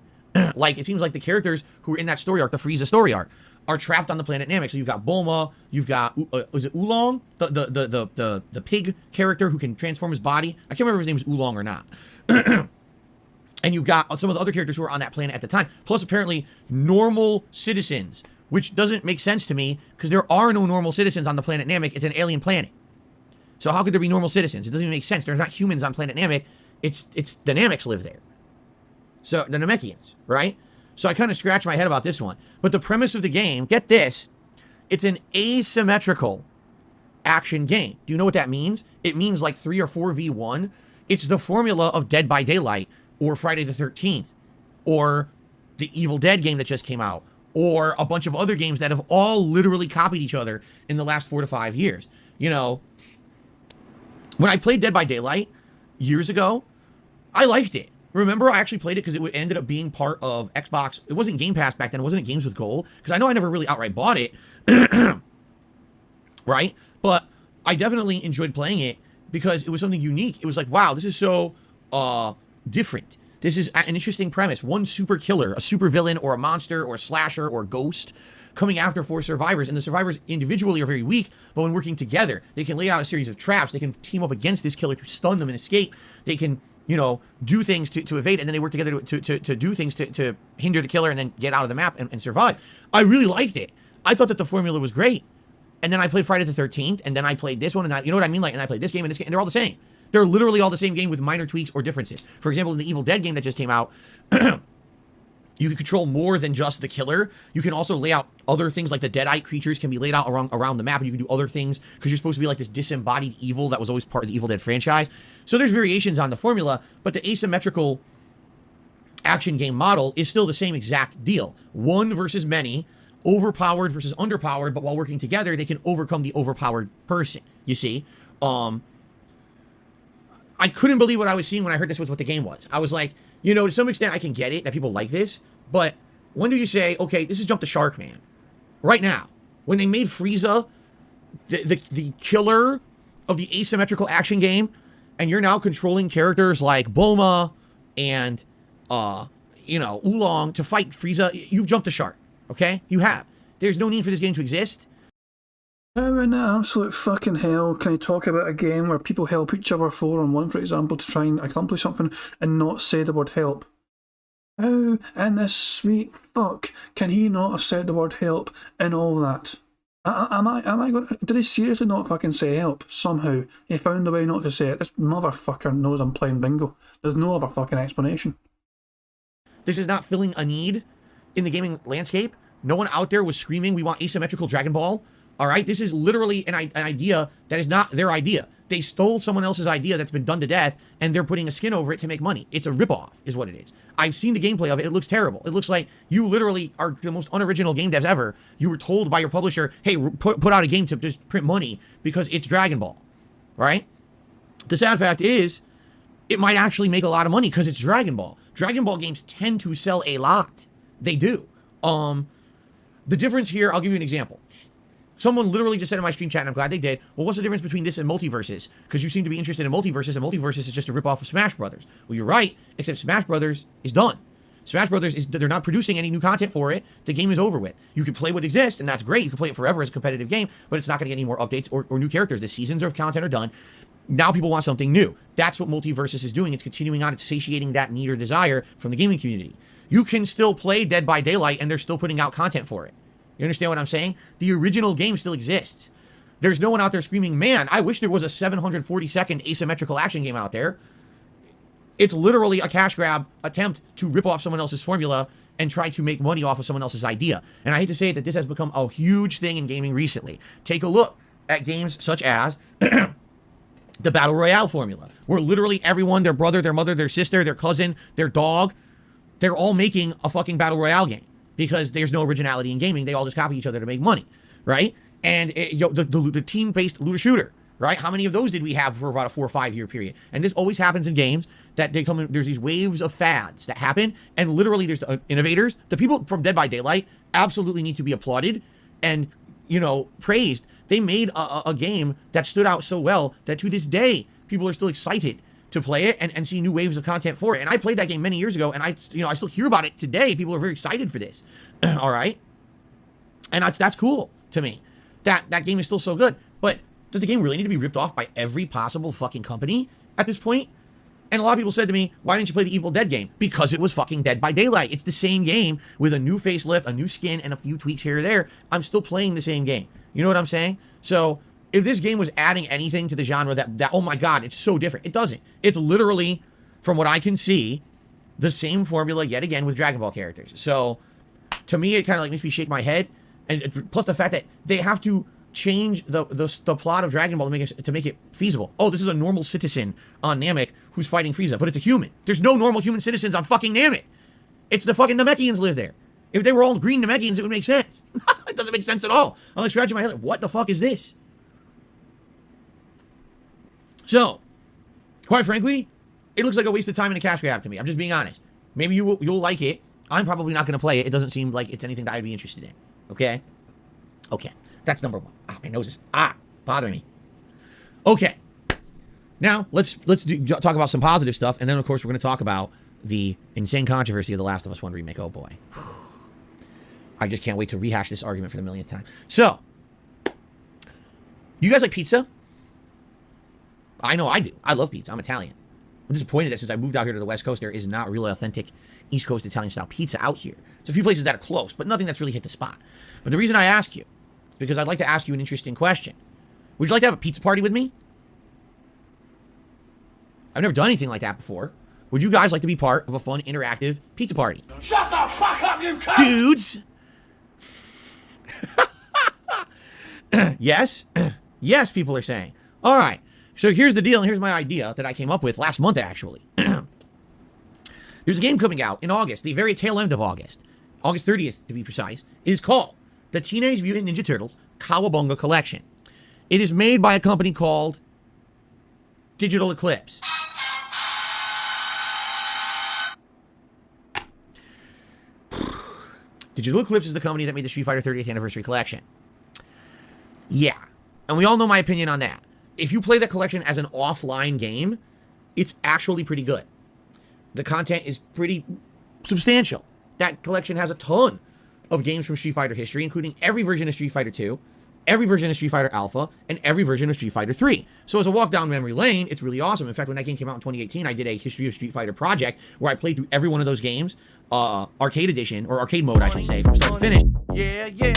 Like, it seems like the characters who are in that story arc, the Frieza story arc, are trapped on the planet Namek. So you've got Bulma, you've got, is it Oolong? The pig character who can transform his body. I can't remember if his name is Oolong or not. And you've got some of the other characters who were on that planet at the time. Plus, apparently, normal citizens, which doesn't make sense to me, because there are no normal citizens on the planet Namek. It's an alien planet. So how could there be normal citizens? It doesn't even make sense. There's not humans on planet Namek. It's the Nameks live there. So, the Namekians, right? So I kind of scratched my head about this one. But the premise of the game, get this, it's an asymmetrical action game. Do you know what that means? It means like 3 or 4v1. It's the formula of Dead by Daylight, or Friday the 13th, or the Evil Dead game that just came out, or a bunch of other games that have all literally copied each other in the last 4 to 5 years. You know, when I played Dead by Daylight years ago, I liked it. Remember, I actually played it because it ended up being part of Xbox. It wasn't Game Pass back then. It wasn't at Games with Gold. Because I know I never really outright bought it. Right? But I definitely enjoyed playing it because it was something unique. It was like, wow, this is so different. This is an interesting premise. One super killer, a super villain, or a monster, or a slasher, or a ghost coming after 4 survivors. And the survivors individually are very weak, but when working together, they can lay out a series of traps. They can team up against this killer to stun them and escape. They can, you know, do things to evade, and then they work together to do things to hinder the killer and then get out of the map and survive. I really liked it. I thought that the formula was great. And then I played Friday the 13th, and then I played this one, and you know what I mean? Like, and I played this game and this game, and they're all the same. They're literally all the same game with minor tweaks or differences. For example, in the Evil Dead game that just came out, you can control more than just the killer. You can also lay out other things, like the Deadite creatures can be laid out around the map, and you can do other things because you're supposed to be like this disembodied evil that was always part of the Evil Dead franchise. So there's variations on the formula, but the asymmetrical action game model is still the same exact deal. One versus many, overpowered versus underpowered, but while working together, they can overcome the overpowered person, you see? I couldn't believe what I was seeing when I heard this was what the game was. I was like, you know, to some extent I can get it that people like this, but when do you say, okay, this is Jump the Shark, man? Right now. When they made Frieza the killer of the asymmetrical action game, and you're now controlling characters like Bulma and, you know, Oolong to fight Frieza, you've jumped the shark, okay? You have. There's no need for this game to exist. How in absolute fucking hell can you talk about a game where people help each other 4-on-1, for example, to try and accomplish something and not say the word help? How in this sweet fuck can he not have said the word help in all that? Am I going to, did he seriously not fucking say help? Somehow. He found a way not to say it. This motherfucker knows I'm playing bingo. There's no other fucking explanation. This is not filling a need in the gaming landscape. No one out there was screaming, we want asymmetrical Dragon Ball. All right? This is literally an idea that is not their idea. They stole someone else's idea that's been done to death, and they're putting a skin over it to make money. It's a ripoff, is what it is. I've seen the gameplay of it. It looks terrible. It looks like you literally are the most unoriginal game devs ever. You were told by your publisher, hey, put out a game to just print money because it's Dragon Ball. Right? The sad fact is, it might actually make a lot of money because it's Dragon Ball. Dragon Ball games tend to sell a lot. They do. The difference here, I'll give you an example. Someone literally just said in my stream chat, and I'm glad they did, well, what's the difference between this and Multiverses? Because you seem to be interested in Multiverses, and Multiverses is just a ripoff of Smash Brothers. Well, you're right, except Smash Brothers is done. Smash Brothers is, they're not producing any new content for it. The game is over with. You can play what exists, and that's great. You can play it forever as a competitive game, but it's not going to get any more updates or new characters. The seasons of content are done. Now people want something new. That's what Multiverses is doing. It's continuing on. It's satiating that need or desire from the gaming community. You can still play Dead by Daylight, and they're still putting out content for it. You understand what I'm saying? The original game still exists. There's no one out there screaming, man, I wish there was a 740-second asymmetrical action game out there. It's literally a cash grab attempt to rip off someone else's formula and try to make money off of someone else's idea. And I hate to say it, that this has become a huge thing in gaming recently. Take a look at games such as the Battle Royale formula, where literally everyone, their brother, their mother, their sister, their cousin, their dog, they're all making a fucking Battle Royale game. Because there's no originality in gaming. They all just copy each other to make money, right? And the team-based looter shooter, right? How many of those did we have for about a 4 or 5 year period? And this always happens in games, that they come in, there's these waves of fads that happen, and literally there's the innovators. The people from Dead by Daylight absolutely need to be applauded and, you know, praised. They made a game that stood out so well that to this day, people are still excited to play it and see new waves of content for it. And I played that game many years ago, and I still hear about it today. People are very excited for this. All right? And that's cool to me. That game is still so good. But does the game really need to be ripped off by every possible fucking company at this point? And a lot of people said to me, why didn't you play the Evil Dead game? Because it was fucking Dead by Daylight. It's the same game with a new facelift, a new skin, and a few tweaks here or there. I'm still playing the same game. You know what I'm saying? So if this game was adding anything to the genre that oh my god, it's so different. It doesn't. It's literally, from what I can see, the same formula yet again with Dragon Ball characters. So to me, it kind of like makes me shake my head. And plus the fact that they have to change the plot of Dragon Ball to make it feasible. Oh, this is a normal citizen on Namek who's fighting Frieza, but it's a human. There's no normal human citizens on fucking Namek. It's the fucking Namekians live there. If they were all green Namekians, it would make sense. It doesn't make sense at all. I'm like scratching my head like, what the fuck is this? So, quite frankly, it looks like a waste of time and a cash grab to me. I'm just being honest. Maybe you'll like it. I'm probably not going to play it. It doesn't seem like it's anything that I'd be interested in. Okay? Okay. That's number one. Ah, my nose is bothering me. Okay. Now, let's talk about some positive stuff, and then, of course, we're going to talk about the insane controversy of The Last of Us 1 remake. Oh, boy. I just can't wait to rehash this argument for the millionth time. So, you guys like pizza? I know I do. I love pizza. I'm Italian. I'm disappointed that since I moved out here to the West Coast, there is not really authentic East Coast Italian-style pizza out here. There's a few places that are close, but nothing that's really hit the spot. But the reason I ask you is because I'd like to ask you an interesting question. Would you like to have a pizza party with me? I've never done anything like that before. Would you guys like to be part of a fun, interactive pizza party? Shut the fuck up, you cunt! Dudes! Yes? Yes, people are saying. All right. So here's the deal, and here's my idea that I came up with last month, actually. There's a game coming out in August, the very tail end of August. August 30th, to be precise. It is called the Teenage Mutant Ninja Turtles Cowabunga Collection. It is made by a company called Digital Eclipse. Digital Eclipse is the company that made the Street Fighter 30th Anniversary Collection. Yeah. And we all know my opinion on that. If you play that collection as an offline game, it's actually pretty good. The content is pretty substantial. That collection has a ton of games from Street Fighter history, including every version of Street Fighter 2, every version of Street Fighter Alpha and every version of Street Fighter 3. So as a walk down memory lane, it's really awesome. In fact, when that game came out in 2018, I did a History of Street Fighter project where I played through every one of those games, arcade edition, or arcade mode, I should say, from start to finish. Yeah, yeah.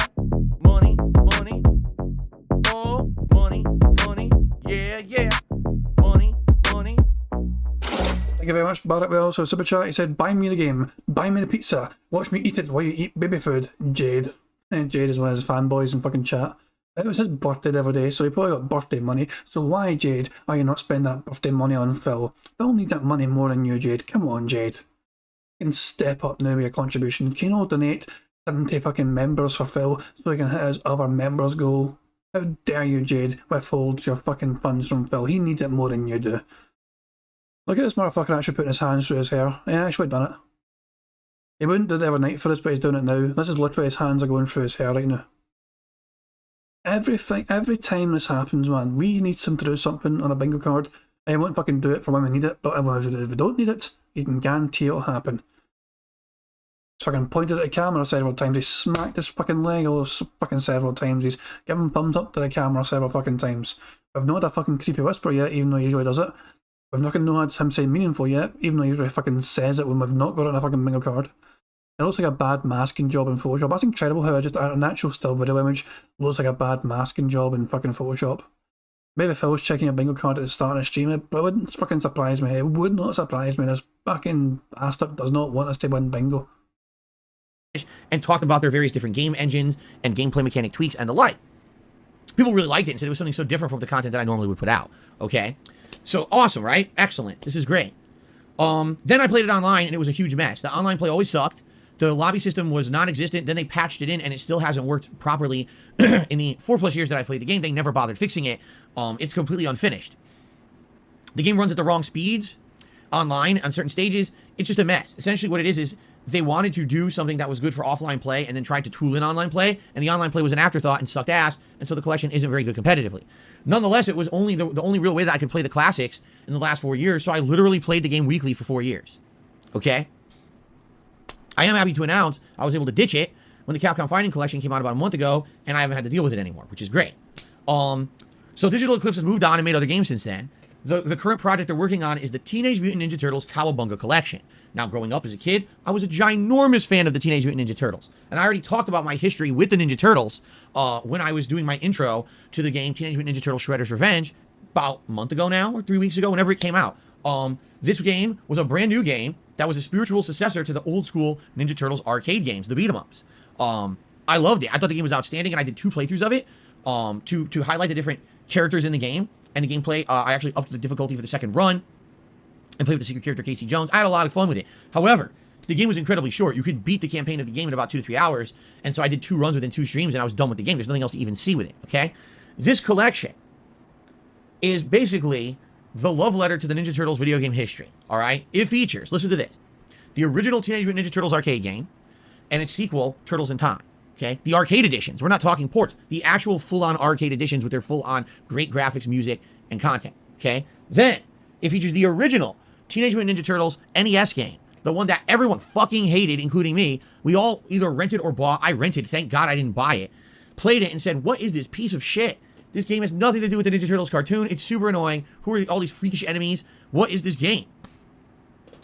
Money, money. Oh, money, money. Yeah, yeah. Money, money. Thank you very much, Barrett Wells. So super chat, he said, buy me the game, buy me the pizza, watch me eat it while you eat baby food, Jade. And Jade is one of his fanboys in fucking chat. It was his birthday the other day, so he probably got birthday money. So why, Jade, are you not spending that birthday money on Phil? Phil needs that money more than you, Jade. Come on, Jade. You can step up now with your contribution. Can you all donate 70 fucking members for Phil so he can hit his other members goal? How dare you, Jade, withhold your fucking funds from Phil? He needs it more than you do. Look at this motherfucker actually putting his hands through his hair. Yeah, I should have done it. He wouldn't do it every night for us, but he's doing it now. This is literally his hands are going through his hair right now. Every time this happens, man, we need him to do something on a bingo card. I won't fucking do it for when we need it, but if we don't need it, you can guarantee it'll happen. So I can point it at the camera several times. He's smacked his fucking leg all fucking several times. He's given thumbs up to the camera several fucking times. We've not had a fucking creepy whisper yet, even though he usually does it. We've not had him say meaningful yet, even though he usually fucking says it when we've not got it on a fucking bingo card. It looks like a bad masking job in Photoshop. That's incredible how a natural still video image looks like a bad masking job in fucking Photoshop. Maybe Phil's checking a bingo card at the start of the stream, but it wouldn't fucking surprise me. It would not surprise me. This fucking bastard does not want us to win bingo. And talked about their various different game engines and gameplay mechanic tweaks and the like. People really liked it and said it was something so different from the content that I normally would put out. Okay? So awesome, right? Excellent. This is great. Then I played it online and it was a huge mess. The online play always sucked. The lobby system was non-existent. Then they patched it in and it still hasn't worked properly. In the 4+ years that I played the game, they never bothered fixing it. It's completely unfinished. The game runs at the wrong speeds online on certain stages. It's just a mess. Essentially what it is they wanted to do something that was good for offline play and then tried to tool in online play, and the online play was an afterthought and sucked ass, and so the collection isn't very good competitively. Nonetheless, it was only the only real way that I could play the classics in the last 4 years, so I literally played the game weekly for 4 years. Okay? I am happy to announce I was able to ditch it when the Capcom Fighting Collection came out about a month ago, and I haven't had to deal with it anymore, which is great. So Digital Eclipse has moved on and made other games since then. The current project they're working on is the Teenage Mutant Ninja Turtles Cowabunga Collection. Now, growing up as a kid, I was a ginormous fan of the Teenage Mutant Ninja Turtles. And I already talked about my history with the Ninja Turtles when I was doing my intro to the game Teenage Mutant Ninja Turtles Shredder's Revenge about a month ago now, or 3 weeks ago, whenever it came out. This game was a brand new game that was a spiritual successor to the old school Ninja Turtles arcade games, the beat-em-ups. I loved it. I thought the game was outstanding, and I did 2 playthroughs of it to highlight the different characters in the game and the gameplay. I actually upped the difficulty for the second run and played with the secret character Casey Jones. I had a lot of fun with it. However, the game was incredibly short. You could beat the campaign of the game in about 2 to 3 hours, and so I did 2 runs within 2 streams, and I was done with the game. There's nothing else to even see with it, okay? This collection is basically the love letter to the Ninja Turtles video game history, all right? It features, listen to this, the original Teenage Mutant Ninja Turtles arcade game and its sequel, Turtles in Time, okay? The arcade editions. We're not talking ports. The actual full-on arcade editions with their full-on great graphics, music, and content, okay? Then, it features the original Teenage Mutant Ninja Turtles NES game, the one that everyone fucking hated, including me. We all either rented or bought. I rented. Thank God I didn't buy it. Played it and said, what is this piece of shit? This game has nothing to do with the Ninja Turtles cartoon. It's super annoying. Who are all these freakish enemies? What is this game?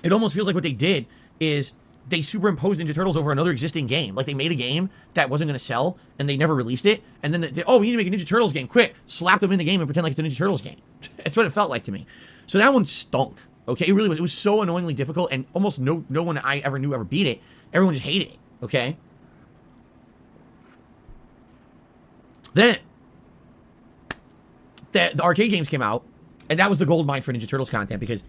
It almost feels like what they did is they superimposed Ninja Turtles over another existing game. Like they made a game that wasn't going to sell and they never released it. And then, we need to make a Ninja Turtles game. Quick, slap them in the game and pretend like it's a Ninja Turtles game. That's what it felt like to me. So that one stunk. Okay, it really was. It was so annoyingly difficult, and almost no one I ever knew ever beat it. Everyone just hated it, okay? Then, the arcade games came out, and that was the gold mine for Ninja Turtles content, because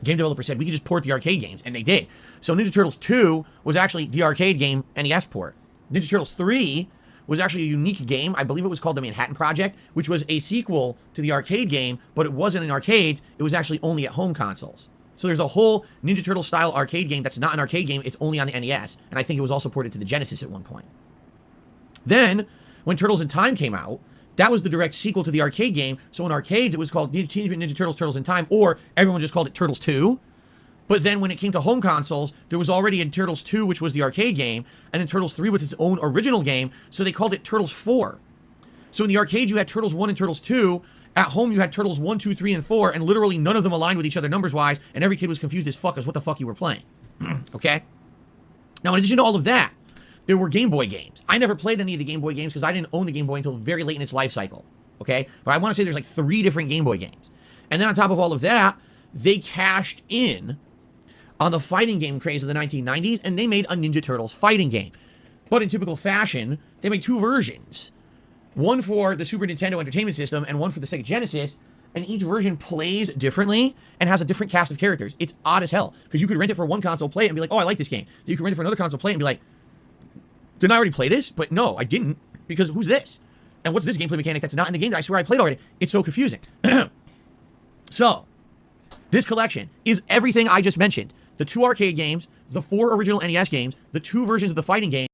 game developers said, we could just port the arcade games, and they did. So Ninja Turtles 2 was actually the arcade game NES port. Ninja Turtles 3 was actually a unique game. I believe it was called the Manhattan Project, which was a sequel to the arcade game, but it wasn't in arcades. It was actually only at home consoles. So there's a whole Ninja Turtle style arcade game that's not an arcade game. It's only on the NES. And I think it was also ported to the Genesis at one point. Then, when Turtles in Time came out, that was the direct sequel to the arcade game. So in arcades, it was called Teenage Mutant Ninja Turtles, Turtles in Time, or everyone just called it Turtles 2. But then when it came to home consoles, there was already in Turtles 2, which was the arcade game, and then Turtles 3 was its own original game, so they called it Turtles 4. So in the arcade, you had Turtles 1 and Turtles 2. At home, you had Turtles 1, 2, 3, and 4, and literally none of them aligned with each other numbers-wise, and every kid was confused as fuck as what the fuck you were playing. Okay? Now, in addition to all of that, there were Game Boy games. I never played any of the Game Boy games because I didn't own the Game Boy until very late in its life cycle. Okay? But I want to say there's like 3 different Game Boy games. And then on top of all of that, they cashed in on the fighting game craze of the 1990s, and they made a Ninja Turtles fighting game. But in typical fashion, they made 2 versions. One for the Super Nintendo Entertainment System and one for the Sega Genesis, and each version plays differently and has a different cast of characters. It's odd as hell, because you could rent it for one console, play it, and be like, oh, I like this game. You could rent it for another console, play it, and be like, didn't I already play this? But no, I didn't, because who's this? And what's this gameplay mechanic that's not in the game that I swear I played already? It's so confusing. So, this collection is everything I just mentioned. The 2 arcade games, the 4 original NES games, the 2 versions of the fighting game.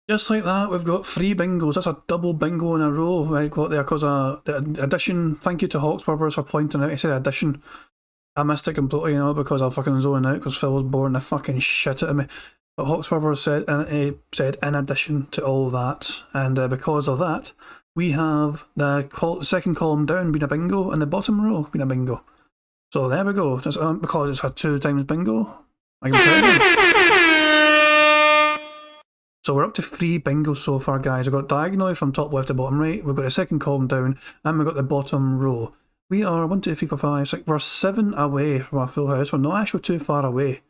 Just like that, we've got 3 bingos. That's a double bingo in a row I got there because the addition, thank you to Hawksburgers for pointing out, he said addition. I missed it completely, you know, because I fucking zoned out because Phil was boring the fucking shit out of me. But Hawksburgers said, and he said, in addition to all that, and because of that, we have the second column down being a bingo and the bottom row being a bingo. So there we go. Just, because it's had 2 times bingo, I can play it. So we're up to 3 bingos so far, guys. We've got diagonally from top left to bottom right. We've got the second column down, and we've got the bottom row. We are 1, 2, 3, 4, 5, 6. We're 7 away from our full house. We're not actually too far away.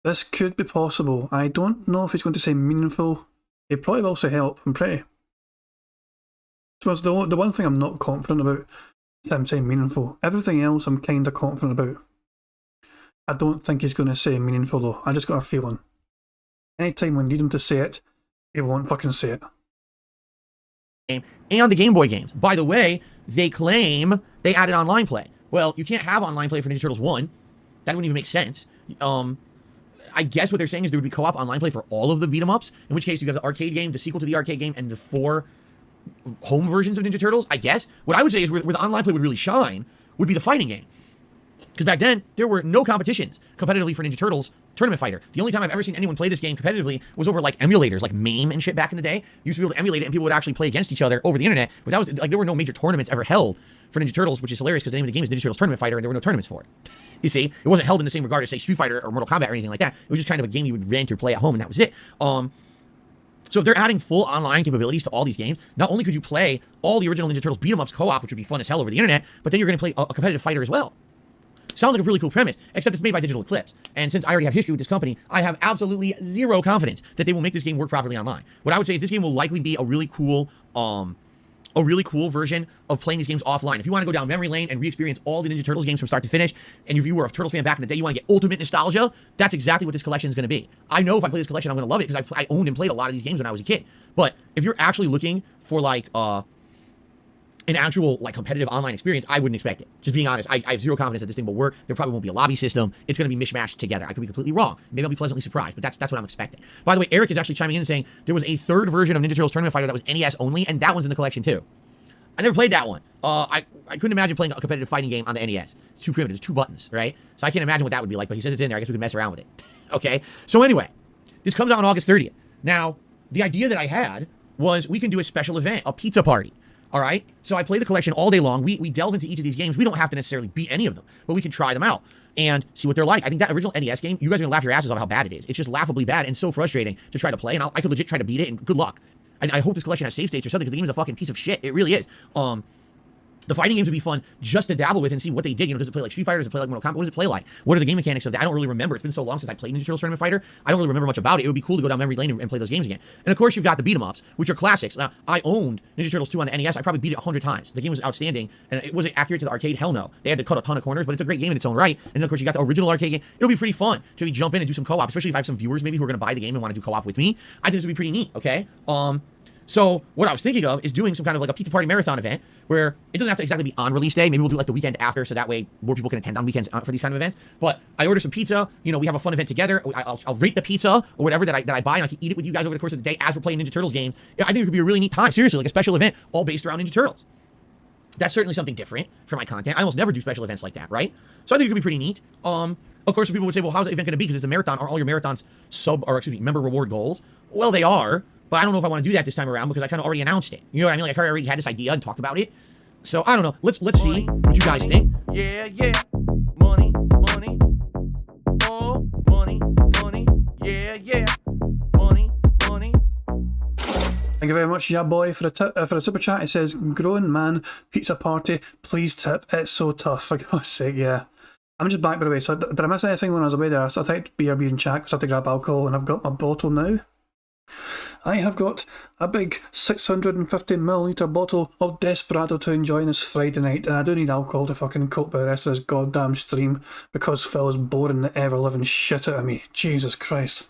This could be possible. I don't know if he's going to say meaningful. He probably will say help and pray. So the one thing I'm not confident about is him saying meaningful. Everything else I'm kind of confident about. I don't think he's going to say meaningful though. I just got a feeling. Anytime we need him to say it, he won't fucking say it. And the Game Boy games. By the way, they claim they added online play. Well, you can't have online play for Ninja Turtles 1. That wouldn't even make sense. I guess what they're saying is there would be co-op online play for all of the beat-em-ups, in which case you have the arcade game, the sequel to the arcade game, and the 4 home versions of Ninja Turtles, I guess. What I would say is where the online play would really shine would be the fighting game. Because back then, there were no competitions competitively for Ninja Turtles Tournament Fighter. The only time I've ever seen anyone play this game competitively was over like emulators, like MAME and shit back in the day. You used to be able to emulate it and people would actually play against each other over the internet. But that was like, there were no major tournaments ever held for Ninja Turtles, which is hilarious because the name of the game is Ninja Turtles Tournament Fighter and there were no tournaments for it. You see, it wasn't held in the same regard as say Street Fighter or Mortal Kombat or anything like that. It was just kind of a game you would rent or play at home and that was it. So if they're adding full online capabilities to all these games, not only could you play all the original Ninja Turtles beat-em-ups co-op, which would be fun as hell over the internet, but then you're going to play a competitive fighter as well. Sounds like a really cool premise, except it's made by Digital Eclipse. And since I already have history with this company, I have absolutely zero confidence that they will make this game work properly online. What I would say is this game will likely be a really cool version of playing these games offline. If you want to go down memory lane and re-experience all the Ninja Turtles games from start to finish, and if you were a Turtles fan back in the day, you want to get ultimate nostalgia, that's exactly what this collection is going to be. I know if I play this collection, I'm going to love it because I owned and played a lot of these games when I was a kid. But if you're actually looking for like an actual like competitive online experience, I wouldn't expect it. Just being honest, I have zero confidence that this thing will work. There probably won't be a lobby system. It's going to be mishmashed together. I could be completely wrong. Maybe I'll be pleasantly surprised, but that's what I'm expecting. By the way, Eric is actually chiming in and saying there was a 3rd version of Ninja Turtles Tournament Fighter that was NES only, and that one's in the collection too. I never played that one. I couldn't imagine playing a competitive fighting game on the NES. It's too primitive. It's 2 buttons, right? So I can't imagine what that would be like, but he says it's in there. I guess we can mess around with it. Okay? So anyway, this comes out on August 30th. Now, the idea that I had was we can do a special event, a pizza party. All right? So I play the collection all day long. We delve into each of these games. We don't have to necessarily beat any of them, but we can try them out and see what they're like. I think that original NES game, you guys are going to laugh your asses off how bad it is. It's just laughably bad and so frustrating to try to play, and I could legit try to beat it, and good luck. I hope this collection has save states or something, because the game is a fucking piece of shit. It really is. The fighting games would be fun just to dabble with and see what they did. You know, does it play like Street Fighter? Does it play like Mortal Kombat? What does it play like? What are the game mechanics of that? I don't really remember. It's been so long since I played Ninja Turtles Tournament Fighter. I don't really remember much about it. It would be cool to go down memory lane and play those games again. And of course, you've got the beat-em-ups, which are classics. Now, I owned Ninja Turtles 2 on the NES. I probably beat it 100 times. The game was outstanding. And it wasn't accurate to the arcade? Hell no. They had to cut a ton of corners, but it's a great game in its own right. And then, of course, you got the original arcade game. It'll be pretty fun to maybe jump in and do some co-op, especially if I have some viewers maybe who are going to buy the game and want to do co-op with me. I think this would be pretty neat, okay? So what I was thinking of is doing some kind of like a pizza party marathon event where it doesn't have to exactly be on release day. Maybe we'll do it like the weekend after, so that way more people can attend on weekends for these kind of events. But I order some pizza. You know, we have a fun event together. I'll rate the pizza or whatever that I buy, and I can eat it with you guys over the course of the day as we're playing Ninja Turtles games. I think it could be a really neat time. Seriously, like a special event all based around Ninja Turtles. That's certainly something different for my content. I almost never do special events like that, right? So I think it could be pretty neat. Of course, some people would say, well, how's the event going to be? Because it's a marathon. Are all your marathons member reward goals? Well, they are, but I don't know if I want to do that this time around because I kind of already announced it. You know what I mean? Like, I already had this idea and talked about it. So, I don't know. Let's see what you guys think. Yeah, yeah. Money, money. Oh, money, money. Yeah, yeah. Money, money. Thank you very much, yeah boy, for a super chat. It says, grown man, pizza party, please tip, it's so tough, for God's sake, yeah. I'm just back, by the way, so did I miss anything when I was away there? So I typed BRB in chat because I had to grab alcohol, and I've got my bottle now. I have got a big 650ml bottle of Desperado to enjoy on this Friday night, and I do need alcohol to fucking cope with the rest of this goddamn stream because Phil is boring the ever-living shit out of me. Jesus Christ.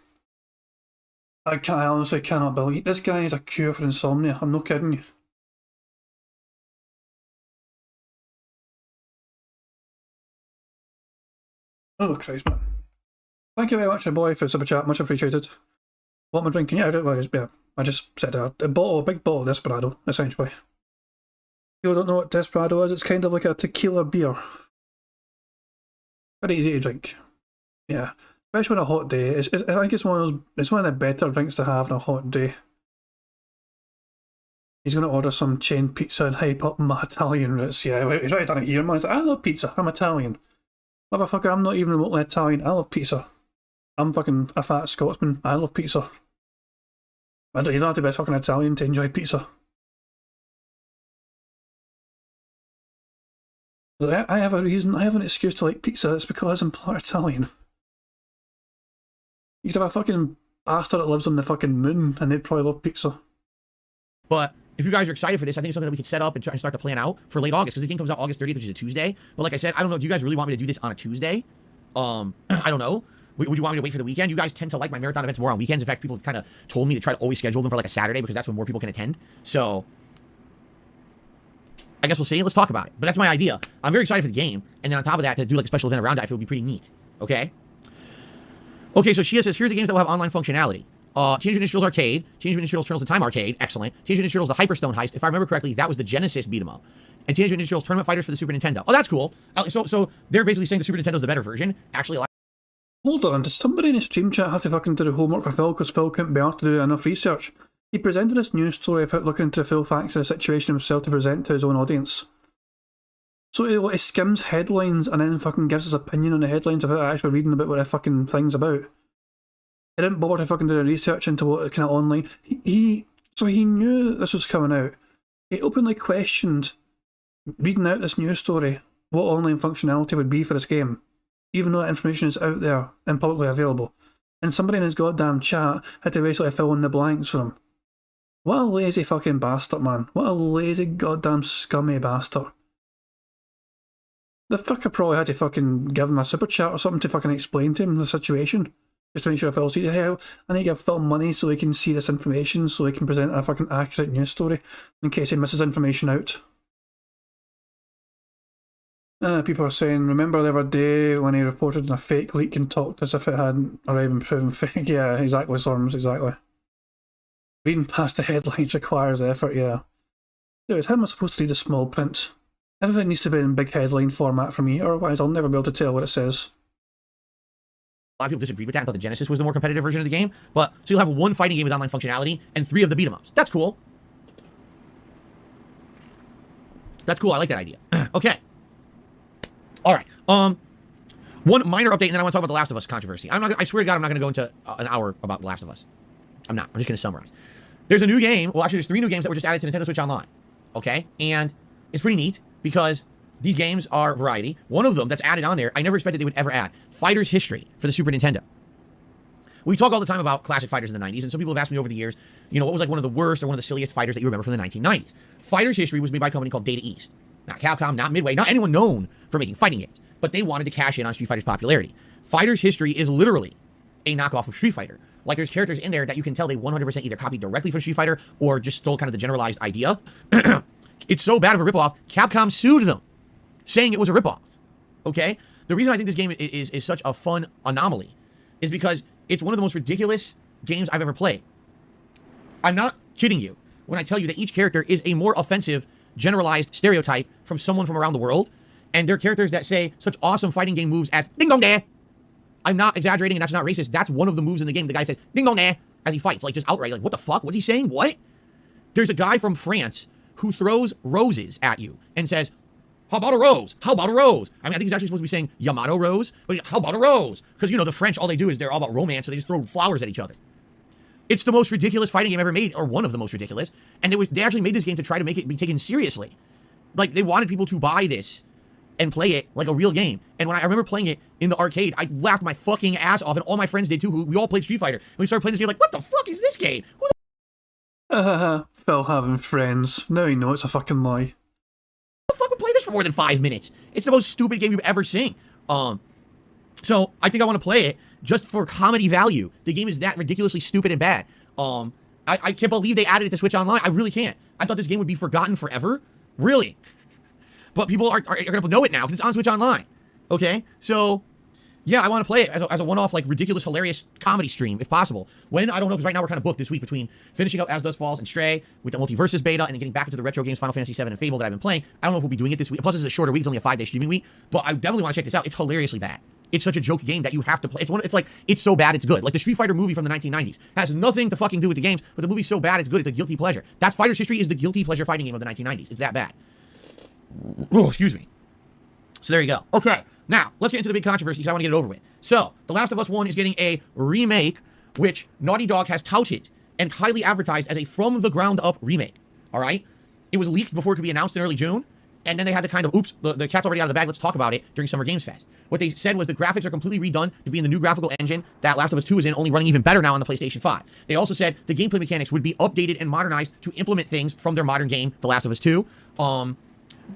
I honestly cannot believe this guy is a cure for insomnia. I'm not kidding you. Oh Christ, man. Thank you very much, boy, for the super chat. Much appreciated. What am I drinking? Yeah, I just said a big bottle of Desperado, essentially. People don't know what Desperado is. It's kind of like a tequila beer. Very easy to drink. Yeah. Especially on a hot day. I think it's one of the better drinks to have on a hot day. He's going to order some chain pizza and hype up my Italian roots. Yeah, he's right down here, man. He's like, I love pizza. I'm Italian. Motherfucker, I'm not even remotely Italian. I love pizza. I'm fucking a fat Scotsman. I love pizza. You don't have to be fucking Italian to enjoy pizza. I have a reason. I have an excuse to like pizza. It's because I'm part Italian. You could have a fucking bastard that lives on the fucking moon and they'd probably love pizza. But if you guys are excited for this, I think it's something that we could set up and try and start to plan out for late August because the game comes out August 30th, which is a Tuesday. But like I said, I don't know. Do you guys really want me to do this on a Tuesday? I don't know. Would you want me to wait for the weekend? You guys tend to like my marathon events more on weekends. In fact, people have kind of told me to try to always schedule them for like a Saturday because that's when more people can attend. So I guess we'll see. Let's talk about it. But that's my idea. I'm very excited for the game. And then on top of that, to do like a special event around it, I feel would be pretty neat. Okay? Okay, so Shia says, here's the games that will have online functionality. Teenage Mutant Ninja Turtles Arcade, Teenage Mutant Ninja Turtles Turtles in Time Arcade, excellent. Teenage Mutant Ninja Turtles The Hyperstone Heist, if I remember correctly, that was the Genesis beat 'em up. And Teenage Mutant Ninja Turtles Tournament Fighters for the Super Nintendo. Oh, that's cool. So they're basically saying the Super Nintendo's the better version. Actually, hold on, does somebody in the stream chat have to fucking do the homework for Phil because Phil couldn't be able to do enough research? He presented this news story without looking into the full facts of the situation himself to present to his own audience. So he skims headlines and then fucking gives his opinion on the headlines without actually reading about what the fucking thing's about. He didn't bother to fucking do the research into what kind of online... So he knew this was coming out. He openly questioned, reading out this news story, what online functionality would be for this game, even though that information is out there and publicly available. And somebody in his goddamn chat had to basically fill in the blanks for him. What a lazy fucking bastard, man. What a lazy goddamn scummy bastard. The fucker probably had to fucking give him a super chat or something to fucking explain to him the situation. Just to make sure Phil sees, hey, I need to give Phil money so he can see this information, so he can present a fucking accurate news story in case he misses information out. People are saying, remember the other day when he reported on a fake leak and talked as if it hadn't already been proven fake? Yeah, exactly, Storms, exactly. Reading past the headlines requires effort, yeah. Dude, how am I supposed to read the small print? Everything needs to be in big headline format for me, otherwise I'll never be able to tell what it says. A lot of people disagreed with that and thought the Genesis was the more competitive version of the game. But so you'll have one fighting game with online functionality and 3 of the beat-em-ups. That's cool. That's cool. I like that idea. Okay. All right. One minor update, and then I want to talk about The Last of Us controversy. I swear to God, I'm not going to go into an hour about The Last of Us. I'm not. I'm just going to summarize. There's a new game. Well, actually, there's 3 new games that were just added to Nintendo Switch Online. Okay? And it's pretty neat because these games are variety. One of them that's added on there, I never expected they would ever add. Fighter's History for the Super Nintendo. We talk all the time about classic fighters in the 90s, and some people have asked me over the years, what was like one of the worst or one of the silliest fighters that you remember from the 1990s? Fighter's History was made by a company called Data East. Not Capcom, not Midway, not anyone known for making fighting games, but they wanted to cash in on Street Fighter's popularity. Fighter's History is literally a knockoff of Street Fighter. Like, there's characters in there that you can tell they 100% either copied directly from Street Fighter or just stole kind of the generalized idea. It's so bad of a ripoff, Capcom sued them, saying it was a ripoff. Okay? The reason I think this game is such a fun anomaly is because it's one of the most ridiculous games I've ever played. I'm not kidding you when I tell you that each character is a more offensive, generalized stereotype from someone from around the world, and they're characters that say such awesome fighting game moves as ding dong da, I'm not exaggerating, and that's not racist. That's one of the moves in the game. The guy says, ding dong nah, as he fights, like just outright. Like, what the fuck? What's he saying? What? There's a guy from France who throws roses at you and says, how about a rose? How about a rose? I mean, I think he's actually supposed to be saying Yamato rose, but how about a rose? Because, you know, the French, all they do is they're all about romance, so they just throw flowers at each other. It's the most ridiculous fighting game ever made, or one of the most ridiculous. And they actually made this game to try to make it be taken seriously. Like, they wanted people to buy this and play it like a real game. And when I remember playing it in the arcade, I laughed my fucking ass off, and all my friends did too, who we all played Street Fighter. And we started playing this game like, what the fuck is this game? Who the Phil having friends. Now you know it's a fucking lie. fuck would play this for more than 5 minutes? It's the most stupid game you've ever seen. So I think I want to play it just for comedy value. The game is that ridiculously stupid and bad. I can't believe they added it to Switch Online. I really can't. I thought this game would be forgotten forever. Really. But people are going to know it now because it's on Switch Online. Okay? So, yeah, I want to play it as a one-off, like, ridiculous, hilarious comedy stream, if possible. When? I don't know, because right now we're kind of booked this week between finishing up As Dusk Falls and Stray with the Multiversus beta and then getting back into the retro games, Final Fantasy VII and Fable that I've been playing. I don't know if we'll be doing it this week. Plus, this is a shorter week. It's only a 5-day streaming week. But I definitely want to check this out. It's hilariously bad. It's such a joke game that you have to play. It's so bad it's good. Like the Street Fighter movie from the 1990s. Has nothing to fucking do with the games, but the movie's so bad it's good. It's a guilty pleasure. That's Fighter's History is the guilty pleasure fighting game of the 1990s. It's that bad. Oh, excuse me. So there you go. Okay, now let's get into the big controversy because I want to get it over with. So, The Last of Us 1 is getting a remake, which Naughty Dog has touted and highly advertised as a from-the-ground-up remake. All right? It was leaked before it could be announced in early June, and then they had to kind of, oops, the cat's already out of the bag, let's talk about it during Summer Games Fest. What they said was the graphics are completely redone to be in the new graphical engine that Last of Us 2 is in, only running even better now on the PlayStation 5. They also said the gameplay mechanics would be updated and modernized to implement things from their modern game, The Last of Us 2.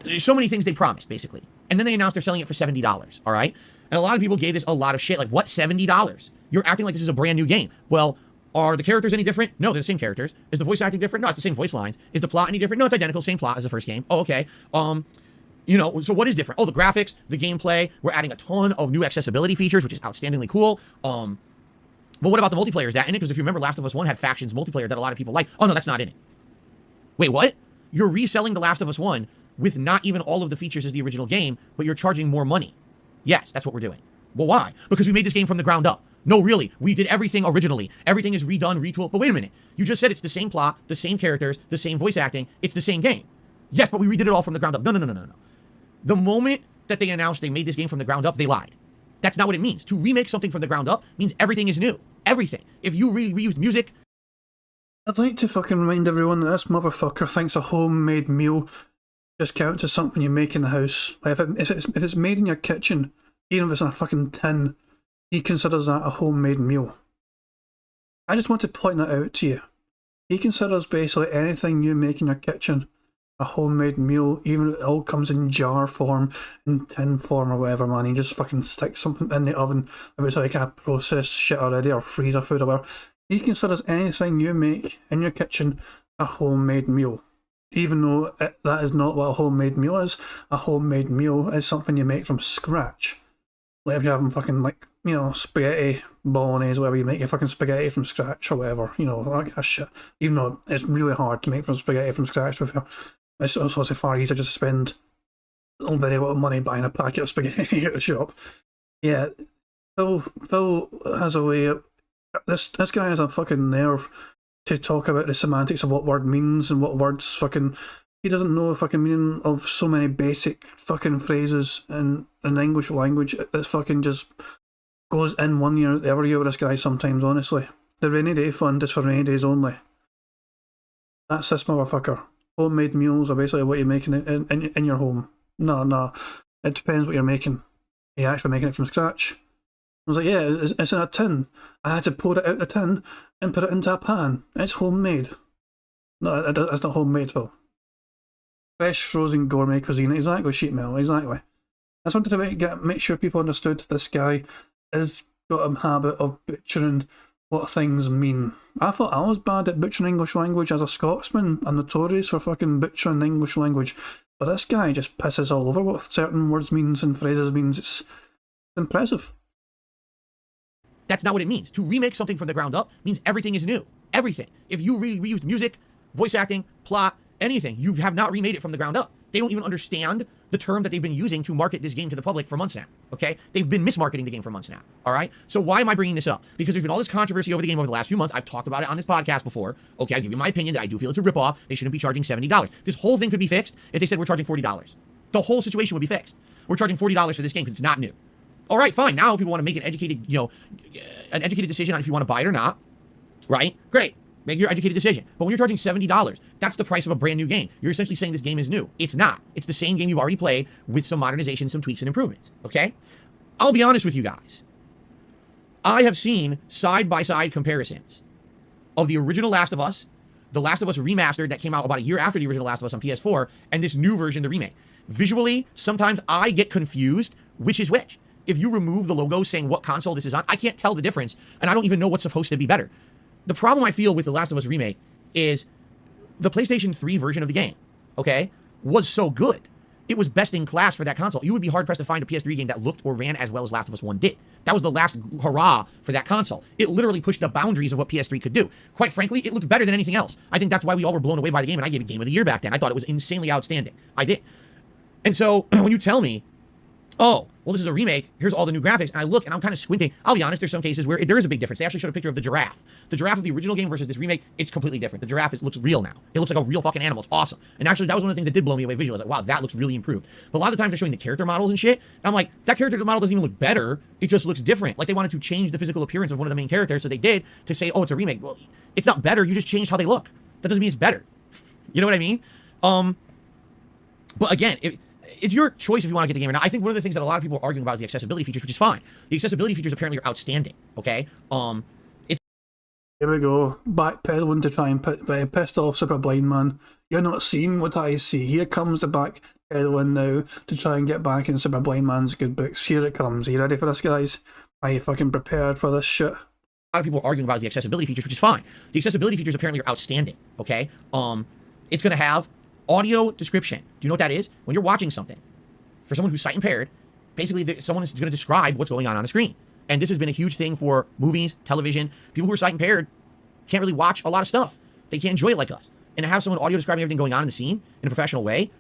There's so many things they promised, basically. And then they announced they're selling it for $70, all right? And a lot of people gave this a lot of shit, like, what, $70? You're acting like this is a brand new game. Well, are the characters any different? No, they're the same characters. Is the voice acting different? No, it's the same voice lines. Is the plot any different? No, it's identical, same plot as the first game. Oh, okay. You know, so what is different? Oh, the graphics, the gameplay. We're adding a ton of new accessibility features, which is outstandingly cool. But what about the multiplayer? Is that in it? Because if you remember, Last of Us 1 had factions multiplayer that a lot of people like. Oh, no, that's not in it. Wait, what? You're reselling The Last of Us 1 with not even all of the features as the original game, but you're charging more money. Yes, that's what we're doing. Well, why? Because we made this game from the ground up. No, really. We did everything originally. Everything is redone, retooled. But wait a minute. You just said it's the same plot, the same characters, the same voice acting. It's the same game. Yes, but we redid it all from the ground up. No. The moment that they announced they made this game from the ground up, they lied. That's not what it means. To remake something from the ground up means everything is new. Everything. If you reused music... I'd like to fucking remind everyone that this motherfucker thinks a homemade meal just counts as something you make in the house. Like if it's made in your kitchen, even if it's in a fucking tin, he considers that a homemade meal. I just want to point that out to you. He considers basically anything you make in your kitchen a homemade meal, even if it all comes in jar form, in tin form or whatever, man. He just fucking sticks something in the oven if it's like a processed shit already or freezer food or whatever. He considers anything you make in your kitchen a homemade meal. Even though that is not what a homemade meal is. A homemade meal is something you make from scratch. Like if you're having fucking, like, you know, spaghetti bolognese, whatever, you make your fucking spaghetti from scratch or whatever, you know, like that shit. Even though it's really hard to make from spaghetti from scratch with your... It's also far easier just to spend very little money buying a packet of spaghetti at the shop. Yeah, Phil has a way of... This guy has a fucking nerve to talk about the semantics of what word means and what words fucking... He doesn't know the fucking meaning of so many basic fucking phrases in English language. It's fucking just goes in one year, the other year with this guy sometimes, honestly. The rainy day fund is for rainy days only. That's this motherfucker. Homemade meals are basically what you're making in your home. No. It depends what you're making. Are you actually making it from scratch? I was like, yeah, it's in a tin. I had to pour it out the tin and put it into a pan. It's homemade. No, it's not homemade, Phil. Fresh, frozen, gourmet cuisine. Exactly, sheet metal, exactly. I just wanted to make sure people understood this guy has got a habit of butchering what things mean. I thought I was bad at butchering English language as a Scotsman. I'm notorious for fucking butchering the English language. But this guy just pisses all over what certain words means and phrases means. It's impressive. That's not what it means. To remake something from the ground up means everything is new. Everything. If you reused music, voice acting, plot, anything, you have not remade it from the ground up. They don't even understand the term that they've been using to market this game to the public for months now, okay? They've been mismarketing the game for months now, all right? So why am I bringing this up? Because there's been all this controversy over the game over the last few months. I've talked about it on this podcast before, okay? I give you my opinion that I do feel it's a ripoff. They shouldn't be charging $70. This whole thing could be fixed if they said we're charging $40. The whole situation would be fixed. We're charging $40 for this game because it's not new. All right, fine. Now people want to make an educated, an educated decision on if you want to buy it or not, right? Great. Make your educated decision. But when you're charging $70, that's the price of a brand new game. You're essentially saying this game is new. It's not. It's the same game you've already played with some modernization, some tweaks and improvements, okay? I'll be honest with you guys. I have seen side-by-side comparisons of the original Last of Us, the Last of Us remastered that came out about a year after the original Last of Us on PS4, and this new version, the remake. Visually, sometimes I get confused which is which. If you remove the logo saying what console this is on, I can't tell the difference, and I don't even know what's supposed to be better. The problem I feel with The Last of Us remake is the PlayStation 3 version of the game, okay, was so good. It was best in class for that console. You would be hard-pressed to find a PS3 game that looked or ran as well as Last of Us 1 did. That was the last hurrah for that console. It literally pushed the boundaries of what PS3 could do. Quite frankly, it looked better than anything else. I think that's why we all were blown away by the game, and I gave it Game of the Year back then. I thought it was insanely outstanding. I did. And so when you tell me, oh, well, this is a remake, here's all the new graphics, and I look, and I'm kind of squinting. I'll be honest, there's some cases where there is a big difference. They actually showed a picture of the giraffe. The giraffe of the original game versus this remake, it's completely different. The giraffe looks real now. It looks like a real fucking animal. It's awesome. And actually, that was one of the things that did blow me away visually. I was like, wow, that looks really improved. But a lot of the times they're showing the character models and shit, and I'm like, that character model doesn't even look better. It just looks different. Like they wanted to change the physical appearance of one of the main characters, so they did to say, oh, it's a remake. Well, it's not better. You just changed how they look. That doesn't mean it's better. You know what I mean? But again, it's your choice if you want to get the game or not. I think one of the things that a lot of people are arguing about is the accessibility features, which is fine. The accessibility features apparently are outstanding, okay? Here we go, backpedaling to try and pissed off Super Blind Man. You're not seeing what I see. Here comes the backpedaling now to try and get back in Super Blind Man's good books. Here it comes. Are you ready for this, guys? Are you fucking prepared for this shit? A lot of people are arguing about is the accessibility features, which is fine. The accessibility features apparently are outstanding, okay? It's going to have audio description. Do you know what that is? When you're watching something, for someone who's sight impaired, basically someone is going to describe what's going on the screen. And this has been a huge thing for movies, television. People who are sight impaired can't really watch a lot of stuff. They can't enjoy it like us. And to have someone audio describing everything going on in the scene in a professional way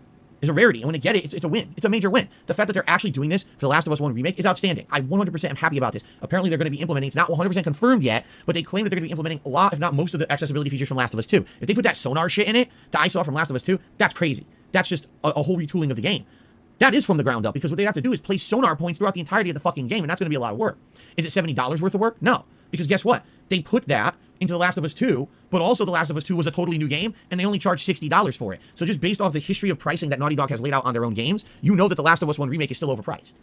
is a rarity. And when they get it, it's a win. It's a major win. The fact that they're actually doing this for The Last of Us 1 remake is outstanding. I 100% am happy about this. Apparently they're going to be implementing, it's not 100% confirmed yet, but they claim that they're going to be implementing a lot, if not most of the accessibility features from Last of Us 2. If they put that sonar shit in it that I saw from Last of Us 2, that's crazy. That's just a whole retooling of the game. That is from the ground up, because what they have to do is place sonar points throughout the entirety of the fucking game, and that's going to be a lot of work. Is it $70 worth of work? No. Because guess what? They put that into The Last of Us 2, but also The Last of Us 2 was a totally new game, and they only charged $60 for it. So just based off the history of pricing that Naughty Dog has laid out on their own games, you know that The Last of Us 1 remake is still overpriced.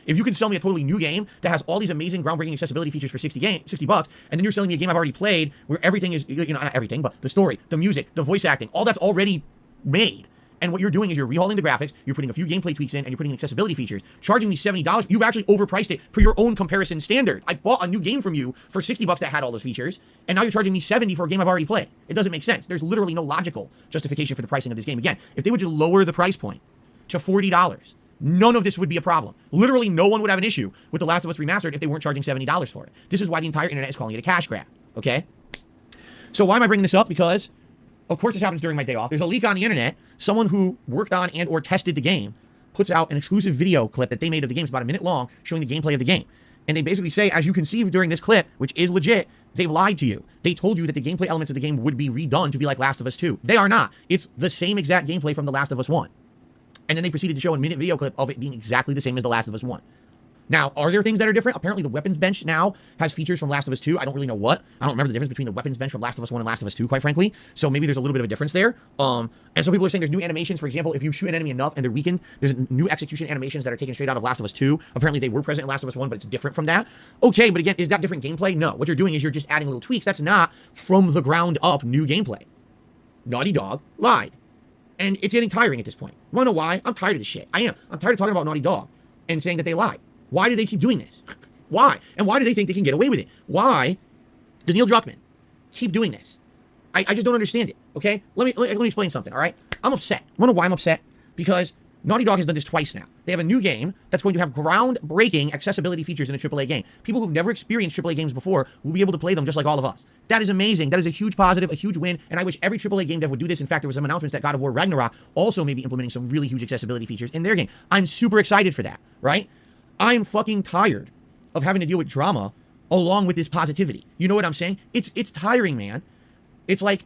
If you can sell me a totally new game that has all these amazing groundbreaking accessibility features for $60, and then you're selling me a game I've already played where everything is, not everything, but the story, the music, the voice acting, all that's already made. And what you're doing is you're rehauling the graphics, you're putting a few gameplay tweaks in, and you're putting in accessibility features. Charging me $70, you've actually overpriced it per your own comparison standard. I bought a new game from you for $60 that had all those features, and now you're charging me $70 for a game I've already played. It doesn't make sense. There's literally no logical justification for the pricing of this game. Again, if they would just lower the price point to $40, none of this would be a problem. Literally no one would have an issue with The Last of Us Remastered if they weren't charging $70 for it. This is why the entire internet is calling it a cash grab, okay? So why am I bringing this up? Because of course this happens during my day off. There's a leak on the internet. Someone who worked on and or tested the game puts out an exclusive video clip that they made of the game. It's about a minute long, showing the gameplay of the game. And they basically say, as you can see during this clip, which is legit, they've lied to you. They told you that the gameplay elements of the game would be redone to be like Last of Us 2. They are not. It's the same exact gameplay from The Last of Us 1. And then they proceeded to show a minute video clip of it being exactly the same as The Last of Us 1. Now, are there things that are different? Apparently, the weapons bench now has features from Last of Us 2. I don't really know what. I don't remember the difference between the weapons bench from Last of Us 1 and Last of Us 2, quite frankly. So maybe there's a little bit of a difference there. And so people are saying there's new animations. For example, if you shoot an enemy enough and they're weakened, there's new execution animations that are taken straight out of Last of Us 2. Apparently, they were present in Last of Us 1, but it's different from that. Okay, but again, is that different gameplay? No. What you're doing is you're just adding little tweaks. That's not from the ground up new gameplay. Naughty Dog lied. And it's getting tiring at this point. You wanna know why? I'm tired of this shit. I am. I'm tired of talking about Naughty Dog and saying that they lied. Why do they keep doing this? Why? And why do they think they can get away with it? Why does Neil Druckmann keep doing this? I just don't understand it, okay? Let me explain something, all right? I'm upset. You wanna know why I'm upset? Because Naughty Dog has done this twice now. They have a new game that's going to have groundbreaking accessibility features in a AAA game. People who've never experienced AAA games before will be able to play them just like all of us. That is amazing. That is a huge positive, a huge win, and I wish every AAA game dev would do this. In fact, there was some announcements that God of War Ragnarok also may be implementing some really huge accessibility features in their game. I'm super excited for that, right? I'm fucking tired of having to deal with drama along with this positivity. You know what I'm saying? It's tiring, man. It's like,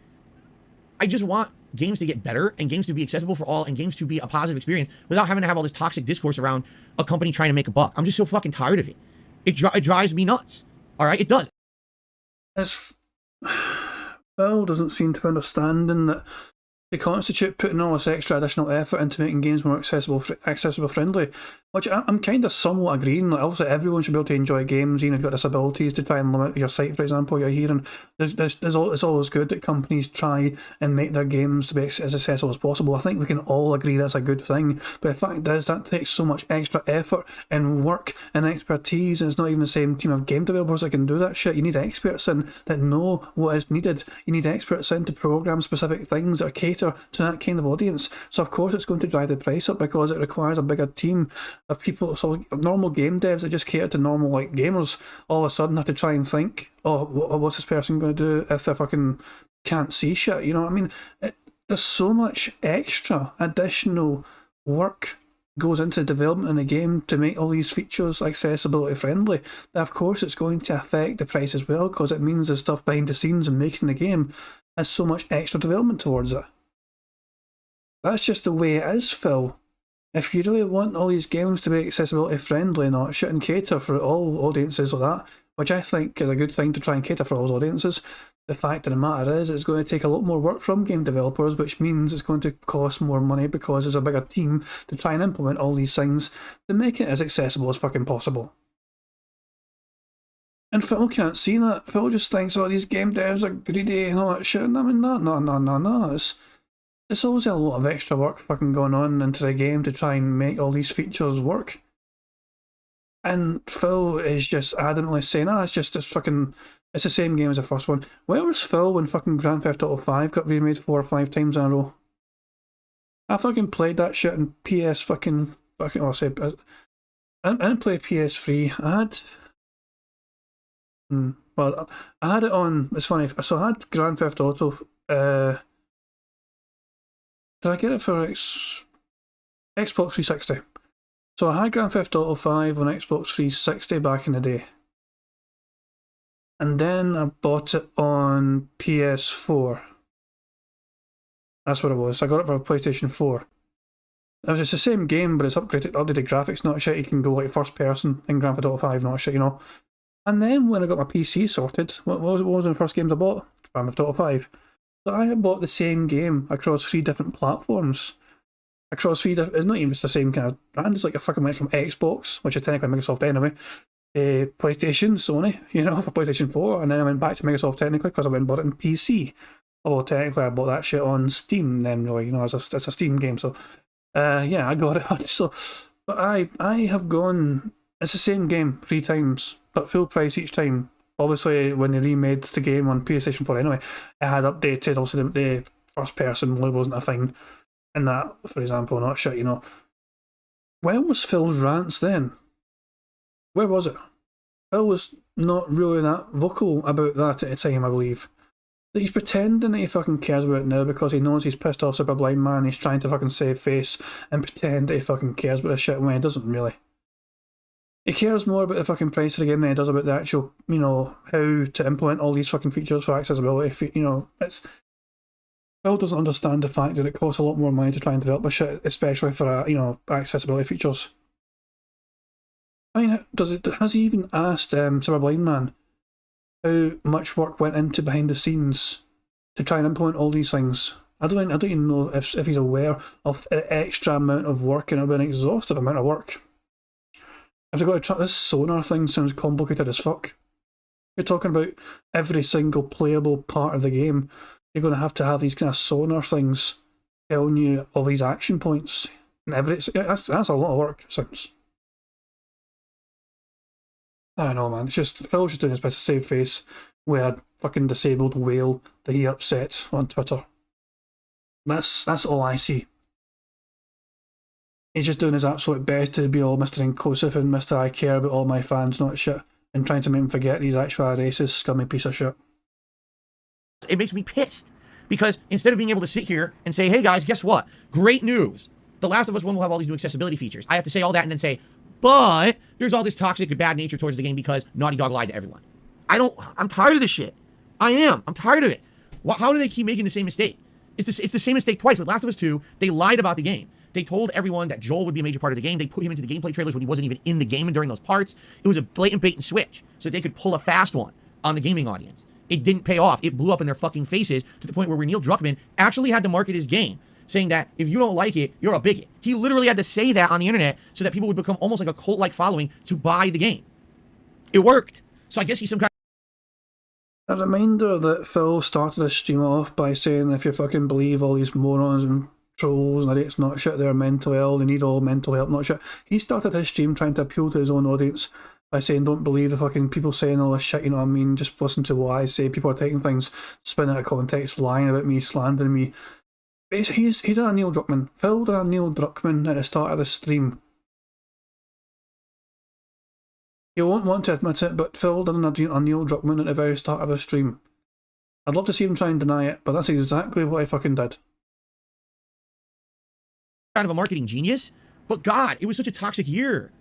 I just want games to get better and games to be accessible for all and games to be a positive experience without having to have all this toxic discourse around a company trying to make a buck. I'm just so fucking tired of it. It drives me nuts. All right, it does. Phil doesn't seem to be understanding that they constitute putting all this extra additional effort into making games more accessible friendly, which I'm kind of somewhat agreeing. Like, obviously, everyone should be able to enjoy games, even if you've got disabilities, to try and limit your sight, for example. You're hearing it's always good that companies try and make their games to be as accessible as possible. I think we can all agree that's a good thing. But the fact is, that takes so much extra effort and work and expertise, and it's not even the same team of game developers that can do that shit. You need experts in that know what is needed. You need experts in to program specific things that cater to that kind of audience. So of course it's going to drive the price up because it requires a bigger team of people. So normal game devs that just cater to normal like gamers all of a sudden have to try and think, oh, what's this person going to do if they fucking can't see shit? You know what I mean? There's so much extra additional work goes into the development in a game to make all these features accessibility friendly, that of course it's going to affect the price as well, because it means the stuff behind the scenes and making the game has so much extra development towards it. That's just the way it is, Phil. If you really want all these games to be accessibility friendly and not shit and cater for all audiences like that, which I think is a good thing to try and cater for all audiences, the fact of the matter is it's going to take a lot more work from game developers, which means it's going to cost more money because there's a bigger team to try and implement all these things to make it as accessible as fucking possible. And Phil can't see that. Phil just thinks, oh, these game devs are greedy and all that shit. And I mean, no. It's always a lot of extra work fucking going on into the game to try and make all these features work. And Phil is just adamantly saying, it's just this fucking, it's the same game as the first one. Where was Phil when fucking Grand Theft Auto 5 got remade 4 or 5 times in a row? I fucking played that shit in PS fucking I didn't play PS3. I had it on, it's funny, so I had Grand Theft Auto, did I get it for Xbox 360? So I had Grand Theft Auto 5 on Xbox 360 back in the day. And then I bought it on PS4. That's what it was. I got it for PlayStation 4. It was just the same game, but it's updated graphics, not shit. You can go like first person in Grand Theft Auto 5, not shit, you know. And then when I got my PC sorted, what was one of the first games I bought? Grand Theft Auto 5. So I bought the same game across 3 different platforms. Across 3 different, it's not even just the same kind of brand, it's like I fucking went from Xbox, which is technically Microsoft anyway, PlayStation, Sony, you know, for PlayStation 4, and then I went back to Microsoft technically because I went and bought it in PC. Although technically I bought that shit on Steam then, really, you know, it's a Steam game, so yeah, I got it on. So, but I have gone, it's the same game 3 times, but full price each time. Obviously, when they remade the game on PlayStation 4 anyway, it had updated, also the first person really wasn't a thing, and that, for example, not shit, you know. Where was Phil's rants then? Where was it? Phil was not really that vocal about that at the time, I believe. He's pretending that he fucking cares about it now because he knows he's pissed off Super Blind Man, he's trying to fucking save face and pretend that he fucking cares about this shit when he doesn't really. He cares more about the fucking price of the game than he does about the actual, you know, how to implement all these fucking features for accessibility. You know, Phil doesn't understand the fact that it costs a lot more money to try and develop this shit, especially for, you know, accessibility features. I mean, has he even asked Super Blind Man how much work went into behind the scenes to try and implement all these things? I don't even know if he's aware of the extra amount of work, and an exhaustive amount of work. If they've got to try, this sonar thing sounds complicated as fuck. You're talking about every single playable part of the game. You're going to have these kind of sonar things telling you all these action points. And that's a lot of work, it sounds. I don't know, man. It's just, Phil's just doing his best to save face with a fucking disabled whale that he upset on Twitter. That's all I see. He's just doing his absolute best to be all Mr. Inclusive and Mr. I care about all my fans, not shit, and trying to make him forget he's actually a racist, scummy piece of shit. It makes me pissed because instead of being able to sit here and say, hey guys, guess what? Great news. The Last of Us 1 will have all these new accessibility features. I have to say all that and then say, but there's all this toxic bad nature towards the game because Naughty Dog lied to everyone. I'm tired of this shit. I'm tired of it. How do they keep making the same mistake? It's the same mistake twice. With Last of Us 2, they lied about the game. They told everyone that Joel would be a major part of the game. They put him into the gameplay trailers when he wasn't even in the game and during those parts. It was a blatant bait and switch so they could pull a fast one on the gaming audience. It didn't pay off. It blew up in their fucking faces to the point where Neil Druckmann actually had to market his game, saying that if you don't like it, you're a bigot. He literally had to say that on the internet so that people would become almost like a cult-like following to buy the game. It worked. So I guess he's some kind A reminder that Phil started his stream off by saying if you fucking believe all these morons and trolls and idiots not shit, they're mentally ill, they need all mental help, not shit. He started his stream trying to appeal to his own audience by saying don't believe the fucking people saying all this shit, you know what I mean? Just listen to what I say. People are taking things, spinning out of context, lying about me, slandering me. Basically, he did a Neil Druckmann. Phil did a Neil Druckmann at the start of the stream. You won't want to admit it, but Phil did a Neil Druckmann at the very start of the stream. I'd love to see him try and deny it, but that's exactly what he fucking did. of a marketing genius, but God, it was such a toxic year.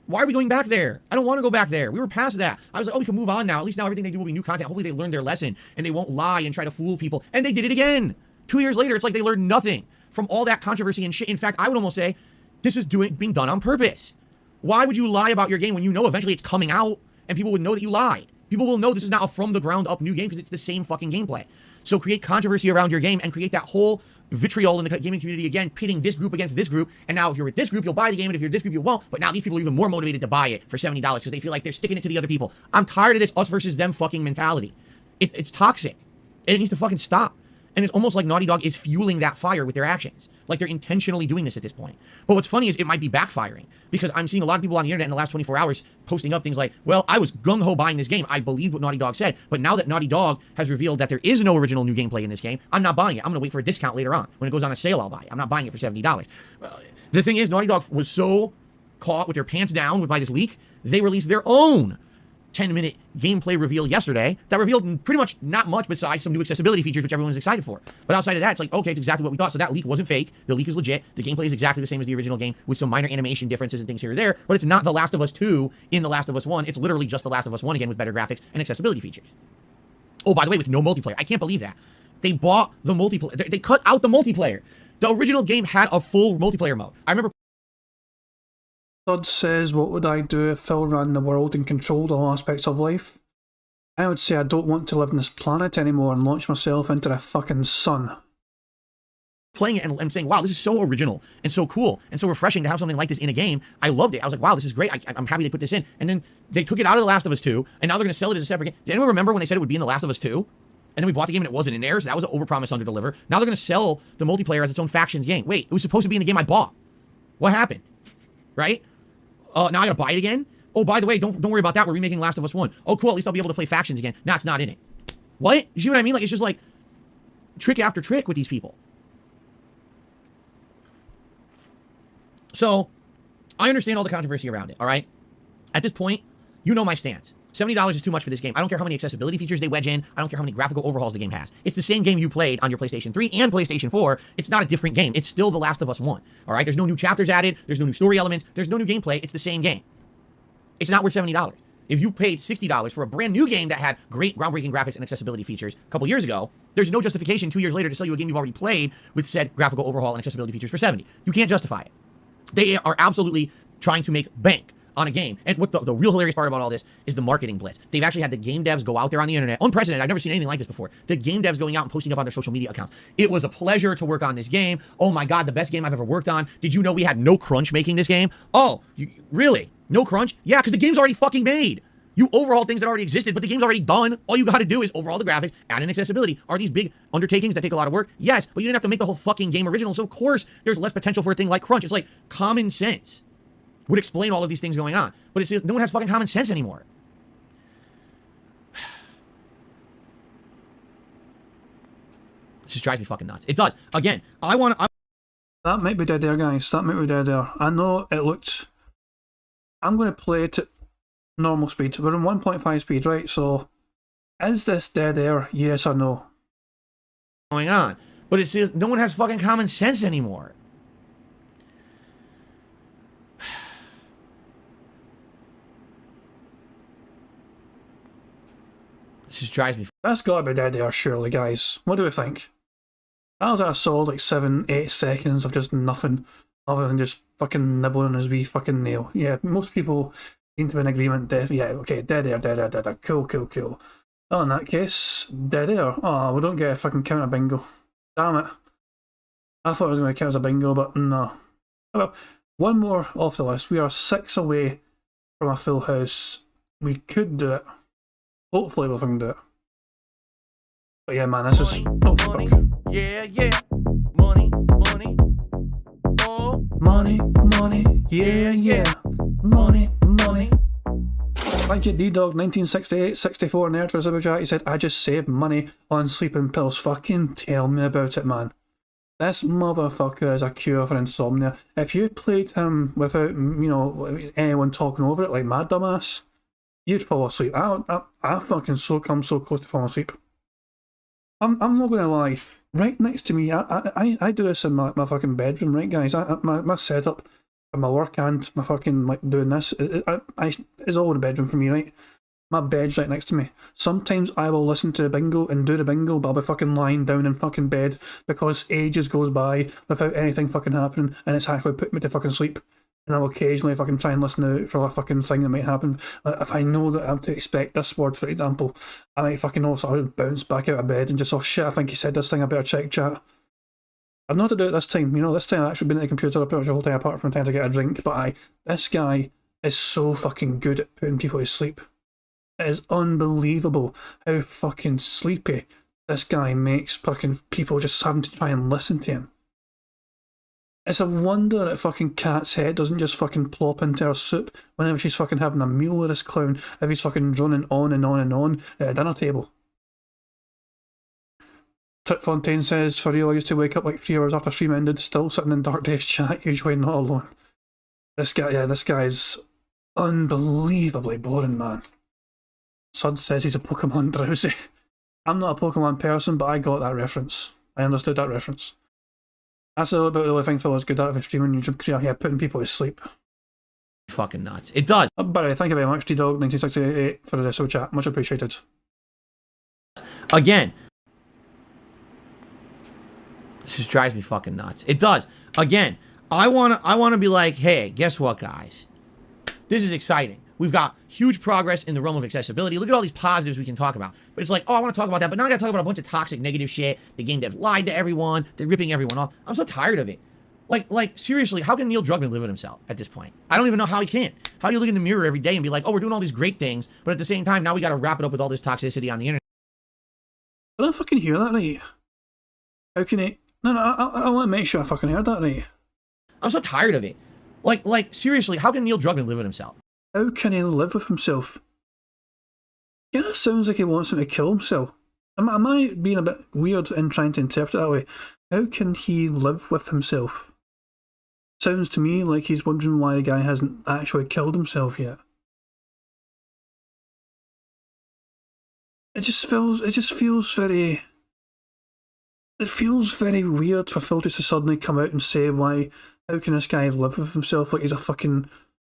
Why are we going back there? I don't want to go back there. We were past that. I was like, oh, we can move on now. At least now everything they do will be new content. Hopefully they learned their lesson and they won't lie and try to fool people. And they did it again. 2 years later, it's like they learned nothing from all that controversy and shit. In fact, I would almost say this is being done on purpose. Why would you lie about your game when you know eventually it's coming out and people would know that you lied? People will know this is not a from the ground up new game because it's the same fucking gameplay. So create controversy around your game and create that whole vitriol in the gaming community again, pitting this group against this group. And now if you're with this group, you'll buy the game. And if you're this group, you won't. But now these people are even more motivated to buy it for $70 because they feel like they're sticking it to the other people. I'm tired of this us versus them fucking mentality. It's toxic. It needs to fucking stop. And it's almost like Naughty Dog is fueling that fire with their actions. Like they're intentionally doing this at this point. But what's funny is it might be backfiring because I'm seeing a lot of people on the internet in the last 24 hours posting up things like, well, I was gung-ho buying this game. I believed what Naughty Dog said. But now that Naughty Dog has revealed that there is no original new gameplay in this game, I'm not buying it. I'm going to wait for a discount later on. When it goes on a sale, I'll buy it. I'm not buying it for $70. The thing is, Naughty Dog was so caught with their pants down by this leak, they released their own 10-minute gameplay reveal yesterday that revealed pretty much not much besides some new accessibility features, which everyone was excited for. But outside of that, it's like, okay, it's exactly what we thought. So that leak wasn't fake. The leak is legit. The gameplay is exactly the same as the original game with some minor animation differences and things here or there. But it's not The Last of Us 2 in The Last of Us 1. It's literally just The Last of Us 1 again with better graphics and accessibility features. Oh, by the way, with no multiplayer. I can't believe that. They bought the multiplayer. They cut out the multiplayer. The original game had a full multiplayer mode. I remember Todd says, what would I do if Phil ran the world and controlled all aspects of life? I would say I don't want to live on this planet anymore and launch myself into the fucking sun. Playing it and saying, wow, this is so original and so cool and so refreshing to have something like this in a game. I loved it. I was like, wow, this is great. I'm happy they put this in. And then they took it out of The Last of Us 2, and now they're going to sell it as a separate game. Did anyone remember when they said it would be in The Last of Us 2? And then we bought the game and it wasn't in there, so that was an overpromise, underdeliver. Now they're going to sell the multiplayer as its own factions game. Wait, it was supposed to be in the game I bought. What happened? Right? Now I gotta buy it again? Oh, by the way, don't worry about that. We're remaking Last of Us 1. Oh, cool. At least I'll be able to play factions again. Nah, it's not in it. What? You see what I mean? Like, it's just like trick after trick with these people. So, I understand all the controversy around it, all right? At this point, you know my stance. $70 is too much for this game. I don't care how many accessibility features they wedge in. I don't care how many graphical overhauls the game has. It's the same game you played on your PlayStation 3 and PlayStation 4. It's not a different game. It's still The Last of Us 1. All right? There's no new chapters added. There's no new story elements. There's no new gameplay. It's the same game. It's not worth $70. If you paid $60 for a brand new game that had great groundbreaking graphics and accessibility features a couple years ago, there's no justification 2 years later to sell you a game you've already played with said graphical overhaul and accessibility features for $70. You can't justify it. They are absolutely trying to make bank on a game. And what the real hilarious part about all this is the marketing blitz. They've actually had the game devs go out there on the internet. Unprecedented. I've never seen anything like this before. The game devs going out and posting up on their social media accounts. It was a pleasure to work on this game. Oh my God, the best game I've ever worked on. Did you know we had no crunch making this game? Oh, really? No crunch? Yeah, because the game's already fucking made. You overhaul things that already existed, but the game's already done. All you got to do is overhaul the graphics, add in accessibility. Are these big undertakings that take a lot of work? Yes, but you didn't have to make the whole fucking game original. So of course, there's less potential for a thing like crunch. It's like common sense would explain all of these things going on. But it's just, no one has fucking common sense anymore. This just drives me fucking nuts. It does. Again, I want to... That might be dead air, guys. That might be dead air. I know it looked... I'm going to play it at normal speed. We're on 1.5 speed, right? So, is this dead air? Yes or no? Going on. But it's just, no one has fucking common sense anymore. This just drives me. That's gotta be dead air, surely, guys. What do we think? That was a solid like 7-8 seconds of just nothing other than just fucking nibbling on his wee fucking nail. Yeah, most people seem to be in agreement. Yeah, okay, dead air, dead air, dead air. Cool, cool, cool. Well, in that case, dead air. Oh, we don't get a fucking counter bingo. Damn it. I thought it was going to count as a bingo, but no. Well, one more off the list. We are 6 away from a full house. We could do it. Hopefully we'll fucking do it. But yeah, man, this is... Oh, fuck. Yeah, yeah. Money, money. Oh. Money, money. Yeah, yeah. Money, money. Thank you, D-Dog1968-64 Nerd for the super chat. He said, I just saved money on sleeping pills. Fucking tell me about it, man. This motherfucker is a cure for insomnia. If you played him without, you know, anyone talking over it like my dumbass, you'd fall asleep. I fucking come so close to falling asleep. I'm not gonna lie. Right next to me, I do this in my fucking bedroom, right, guys? My setup for my work and my fucking like doing this, it's all in the bedroom for me, right? My bed's right next to me. Sometimes I will listen to the bingo and do the bingo, but I'll be fucking lying down in fucking bed because ages goes by without anything fucking happening, and it's actually put me to fucking sleep. And I'll occasionally fucking try and listen out for a fucking thing that might happen. If I know that I'm to expect this word, for example, I might fucking also bounce back out of bed and just, oh shit, I think he said this thing, I better check chat. I've not to do it this time, you know, this time I've actually been at the computer pretty much the whole time apart from time to get a drink, but this guy is so fucking good at putting people to sleep. It is unbelievable how fucking sleepy this guy makes fucking people just having to try and listen to him. It's a wonder that fucking Cat's head doesn't just fucking plop into her soup whenever she's fucking having a meal with this clown if he's fucking droning on and on and on at a dinner table. Trip Fontaine says, for real, I used to wake up like 3 hours after stream ended, still sitting in Dark Dave's chat, usually not alone. This guy, yeah, this guy's unbelievably boring, man. Sud says he's a Pokemon drowsy. I'm not a Pokemon person, but I got that reference. I understood that reference. That's a little bit the only thing Phil is good at if streaming YouTube career. Yeah, putting people to sleep. Fucking nuts. It does. By the way, thank you very much, D-Dog1968 for the super chat. Much appreciated. Again. This just drives me fucking nuts. It does. Again, I wanna be like, hey, guess what, guys? This is exciting. We've got huge progress in the realm of accessibility. Look at all these positives we can talk about. But it's like, oh, I want to talk about that, but now I got to talk about a bunch of toxic, negative shit. The game devs lied to everyone. They're ripping everyone off. I'm so tired of it. Like seriously, how can Neil Druckmann live with himself at this point? I don't even know how he can. How do you look in the mirror every day and be like, oh, we're doing all these great things, but at the same time, now we got to wrap it up with all this toxicity on the internet? I don't fucking hear that right. How can it? No, I want to make sure I fucking heard that right. I'm so tired of it. Like seriously, how can Neil Druckmann live with himself? How can he live with himself? You know, it sounds like he wants him to kill himself. Am I being a bit weird in trying to interpret it that way? How can he live with himself? Sounds to me like he's wondering why the guy hasn't actually killed himself yet. It just feels very... It feels very weird for Phil to suddenly come out and say how can this guy live with himself like he's a fucking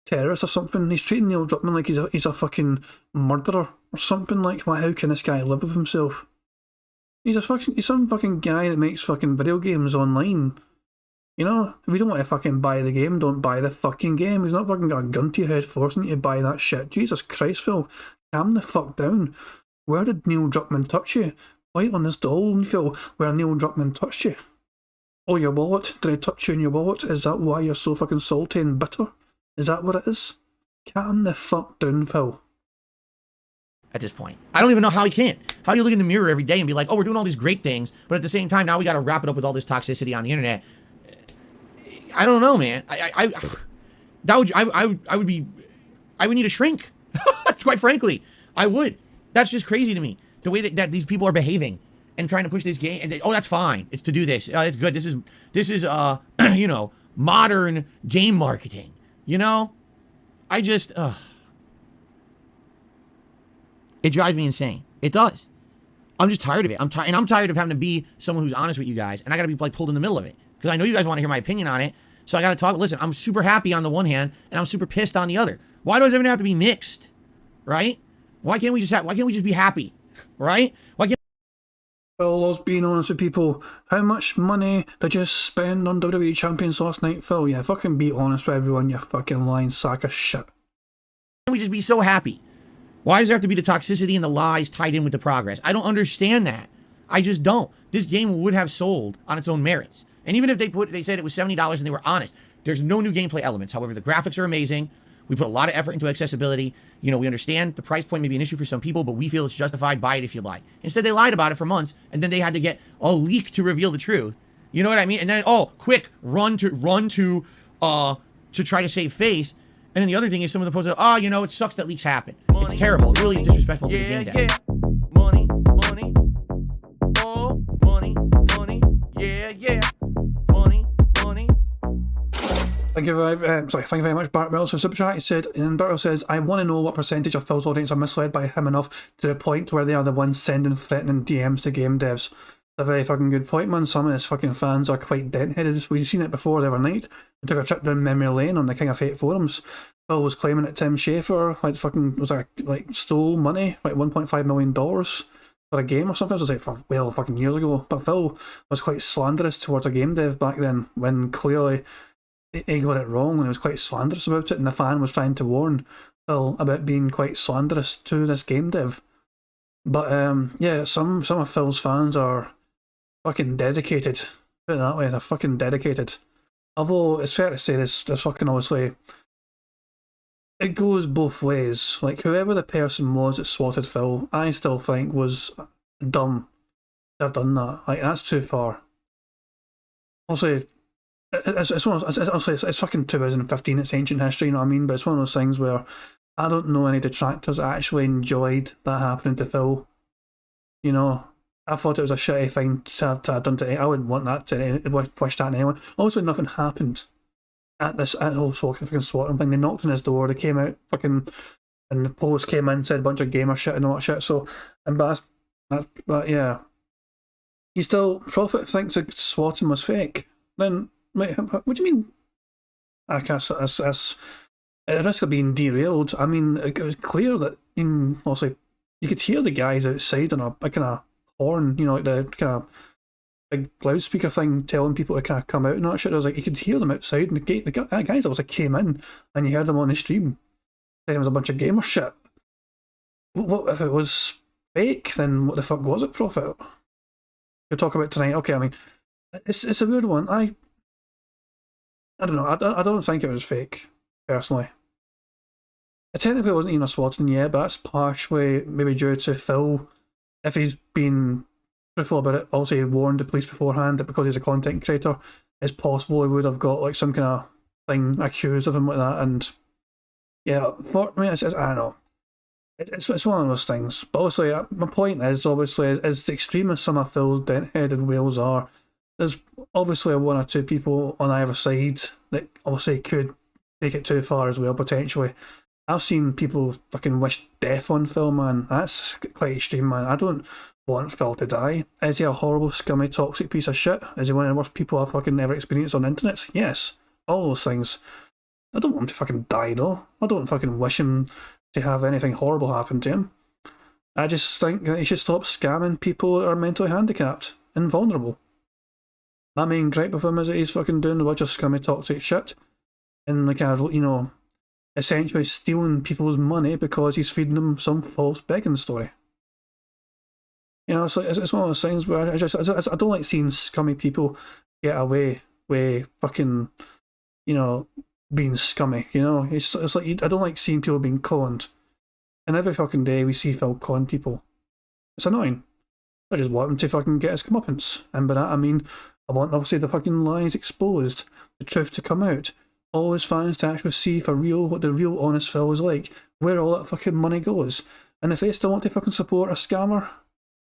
terrorist or something. He's treating Neil Druckmann like he's a fucking murderer or something. Like, why? How can this guy live with himself? He's some fucking guy that makes fucking video games online. You know, if you don't want to fucking buy the game, don't buy the fucking game. He's not fucking got a gun to your head forcing you to buy that shit. Jesus Christ, Phil, calm the fuck down. Where did Neil Druckmann touch you? Light on this doll, Phil, where Neil Druckmann touched you. Oh, your wallet? Did I touch you in your wallet? Is that why you're so fucking salty and bitter? Is that what it is? Calm the fuck down, Phil. At this point, I don't even know how he can. How do you look in the mirror every day and be like, oh, we're doing all these great things, but at the same time, now we got to wrap it up with all this toxicity on the internet? I don't know, man. I would need a shrink. Quite frankly, I would. That's just crazy to me. The way that these people are behaving and trying to push this game, and oh, that's fine. It's to do this. It's good. This is you know, modern game marketing. You know, I just, it drives me insane. It does. I'm just tired of it. I'm tired of having to be someone who's honest with you guys, and I got to be like pulled in the middle of it because I know you guys want to hear my opinion on it. So I got to talk. Listen, I'm super happy on the one hand, and I'm super pissed on the other. Why does everything have to be mixed, right? Why can't we just be happy, right? Why can't? Well, I was being honest with people. How much money did you spend on WWE Champions last night, Phil? Yeah, fucking be honest with everyone, you fucking lying sack of shit. Why can't we just be so happy? Why does there have to be the toxicity and the lies tied in with the progress? I don't understand that. I just don't. This game would have sold on its own merits. And even if they said it was $70 and they were honest, there's no new gameplay elements. However, the graphics are amazing. We put a lot of effort into accessibility. You know, we understand the price point may be an issue for some people, but we feel it's justified. Buy it if you like. Instead, they lied about it for months, and then they had to get a leak to reveal the truth. You know what I mean? And then, oh, quick, run to try to save face. And then the other thing is some of the posts are, oh, you know, it sucks that leaks happen. It's terrible. It really is disrespectful to the game dev. Money, money, oh, money, money, yeah, money, money. Thank you very much, Bart Wells, for Super Chat. He said, and Bart says, I want to know what percentage of Phil's audience are misled by him enough to the point where they are the ones sending threatening DMs to game devs. A very fucking good point, man. Some of his fucking fans are quite dent-headed. We've seen it before the other night. We took a trip down memory lane on the King of Fate forums. Phil was claiming that Tim Schafer stole money, like $1.5 million for a game or something. It was like fucking years ago. But Phil was quite slanderous towards a game dev back then, when clearly he got it wrong and he was quite slanderous about it, and the fan was trying to warn Phil about being quite slanderous to this game dev. But yeah, some of Phil's fans are fucking dedicated. Put it that way, they're fucking dedicated. Although it's fair to say this fucking obviously it goes both ways. Like whoever the person was that swatted Phil, I still think was dumb to have done that. Like that's too far. Also, it's fucking 2015. It's ancient history, you know what I mean? But it's one of those things where I don't know any detractors that actually enjoyed that happening to Phil. You know, I thought it was a shitty thing to have done to anyone. I wouldn't want that to wish that on anyone. Also, nothing happened at the whole fucking swatting thing. They knocked on his door, they came out fucking, and the police came in, said a bunch of gamer shit and all that shit. So, but yeah. You still, Prophet thinks that swatting was fake. Then, wait, what do you mean? I guess that's at the risk of being derailed. I mean, it was clear that also you could hear the guys outside on a kind of horn, you know, like the kind of big loudspeaker thing telling people to kind of come out and that shit. I was like, you could hear them outside, and the guys obviously came in, and you heard them on the stream saying it was a bunch of gamer shit. What if it was fake? Then what the fuck was it, Prophet? You'll talk about tonight. Okay, I mean, it's a weird one. I don't know. I don't think it was fake, personally. It technically wasn't even a swatting yet, but that's partially maybe due to Phil. If he's been truthful about it, also he warned the police beforehand that because he's a content creator, it's possible he would have got like some kind of thing accused of him like that. And yeah, I mean, I don't know. It's one of those things. But obviously, my point is as the extreme as some of Phil's dent-headed whales are, there's obviously one or two people on either side that obviously could take it too far as well, potentially. I've seen people fucking wish death on Phil, man. That's quite extreme, man. I don't want Phil to die. Is he a horrible, scummy, toxic piece of shit? Is he one of the worst people I've fucking ever experienced on the internet? Yes. All those things. I don't want him to fucking die, though. I don't fucking wish him to have anything horrible happen to him. I just think that he should stop scamming people that are mentally handicapped and vulnerable. My main gripe with him is that he's fucking doing a bunch of scummy, toxic shit. And like, you know, essentially stealing people's money because he's feeding them some false begging story. You know, it's one of those things where I don't like seeing scummy people get away with fucking, you know, being scummy. You know, it's like I don't like seeing people being conned. And every fucking day we see Phil con people. It's annoying. I just want him to fucking get his comeuppance, and by that I mean I want obviously the fucking lies exposed, the truth to come out. All his fans to actually see for real what the real honest Phil is like, where all that fucking money goes. And if they still want to fucking support a scammer,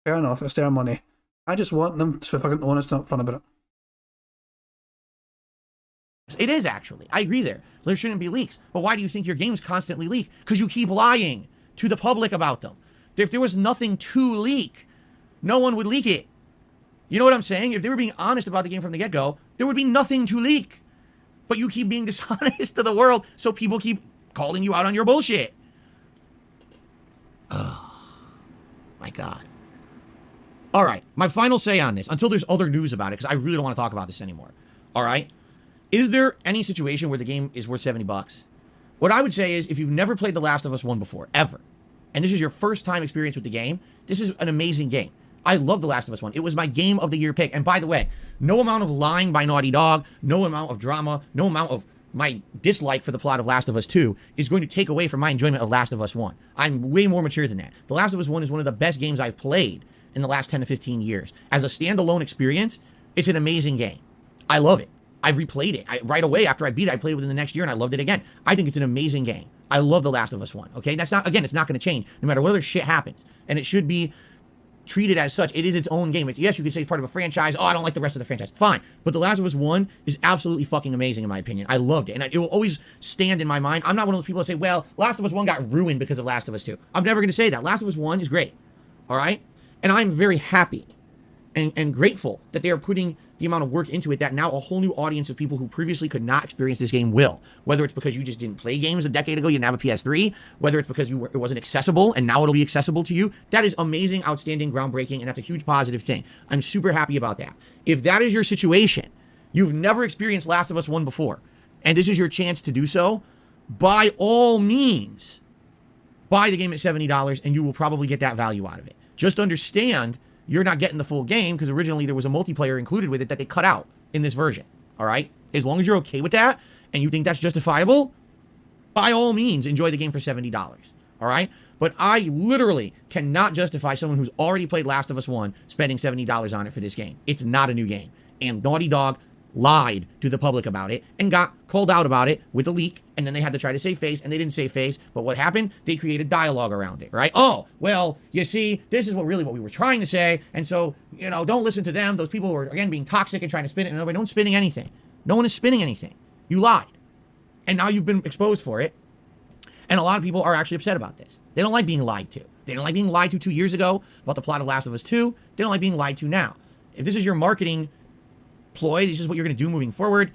fair enough, it's their money. I just want them to be fucking honest and upfront about it. It is actually. I agree there. There shouldn't be leaks. But why do you think your games constantly leak? Because you keep lying to the public about them. If there was nothing to leak, no one would leak it. You know what I'm saying? If they were being honest about the game from the get-go, there would be nothing to leak. But you keep being dishonest to the world, so people keep calling you out on your bullshit. Oh, my God. All right, my final say on this, until there's other news about it, because I really don't want to talk about this anymore. All right? Is there any situation where the game is worth $70? What I would say is, if you've never played The Last of Us 1 before, ever, and this is your first time experience with the game, this is an amazing game. I love The Last of Us 1. It was my game of the year pick. And by the way, no amount of lying by Naughty Dog, no amount of drama, no amount of my dislike for the plot of Last of Us 2 is going to take away from my enjoyment of Last of Us 1. I'm way more mature than that. The Last of Us 1 is one of the best games I've played in the last 10 to 15 years. As a standalone experience, it's an amazing game. I love it. I've replayed it. Right away after I beat it, I played it within the next year and I loved it again. I think it's an amazing game. I love The Last of Us 1, okay? That's not, again, it's not going to change no matter what other shit happens. And it should be treated as such. It is its own game. Yes, you could say it's part of a franchise. Oh, I don't like the rest of the franchise. Fine. But The Last of Us 1 is absolutely fucking amazing in my opinion. I loved it. And it will always stand in my mind. I'm not one of those people that say, well, Last of Us 1 got ruined because of Last of Us 2. I'm never going to say that. Last of Us 1 is great. All right? And I'm very happy and grateful that they are putting the amount of work into it that now a whole new audience of people who previously could not experience this game will. Whether it's because you just didn't play games a decade ago, you didn't have a PS3, whether it's because it wasn't accessible and now it'll be accessible to you. That is amazing, outstanding, groundbreaking, and that's a huge positive thing. I'm super happy about that. If that is your situation, you've never experienced Last of Us 1 before, and this is your chance to do so, by all means, buy the game at $70 and you will probably get that value out of it. Just understand you're not getting the full game because originally there was a multiplayer included with it that they cut out in this version. All right? As long as you're okay with that and you think that's justifiable, by all means, enjoy the game for $70. All right? But I literally cannot justify someone who's already played Last of Us 1 spending $70 on it for this game. It's not a new game. And Naughty Dog lied to the public about it and got called out about it with a leak, and then they had to try to save face, and they didn't save face. But what happened? They created dialogue around it, right? Oh, well, you see, this is what we were trying to say, and so, you know, don't listen to them. Those people who are, again, being toxic and trying to spin it, and nobody, don't spinning anything. No one is spinning anything. You lied. And now you've been exposed for it, and a lot of people are actually upset about this. They don't like being lied to. They don't like being lied to 2 years ago about the plot of Last of Us 2. They don't like being lied to now. If this is your marketing ploy, this is what you're going to do moving forward,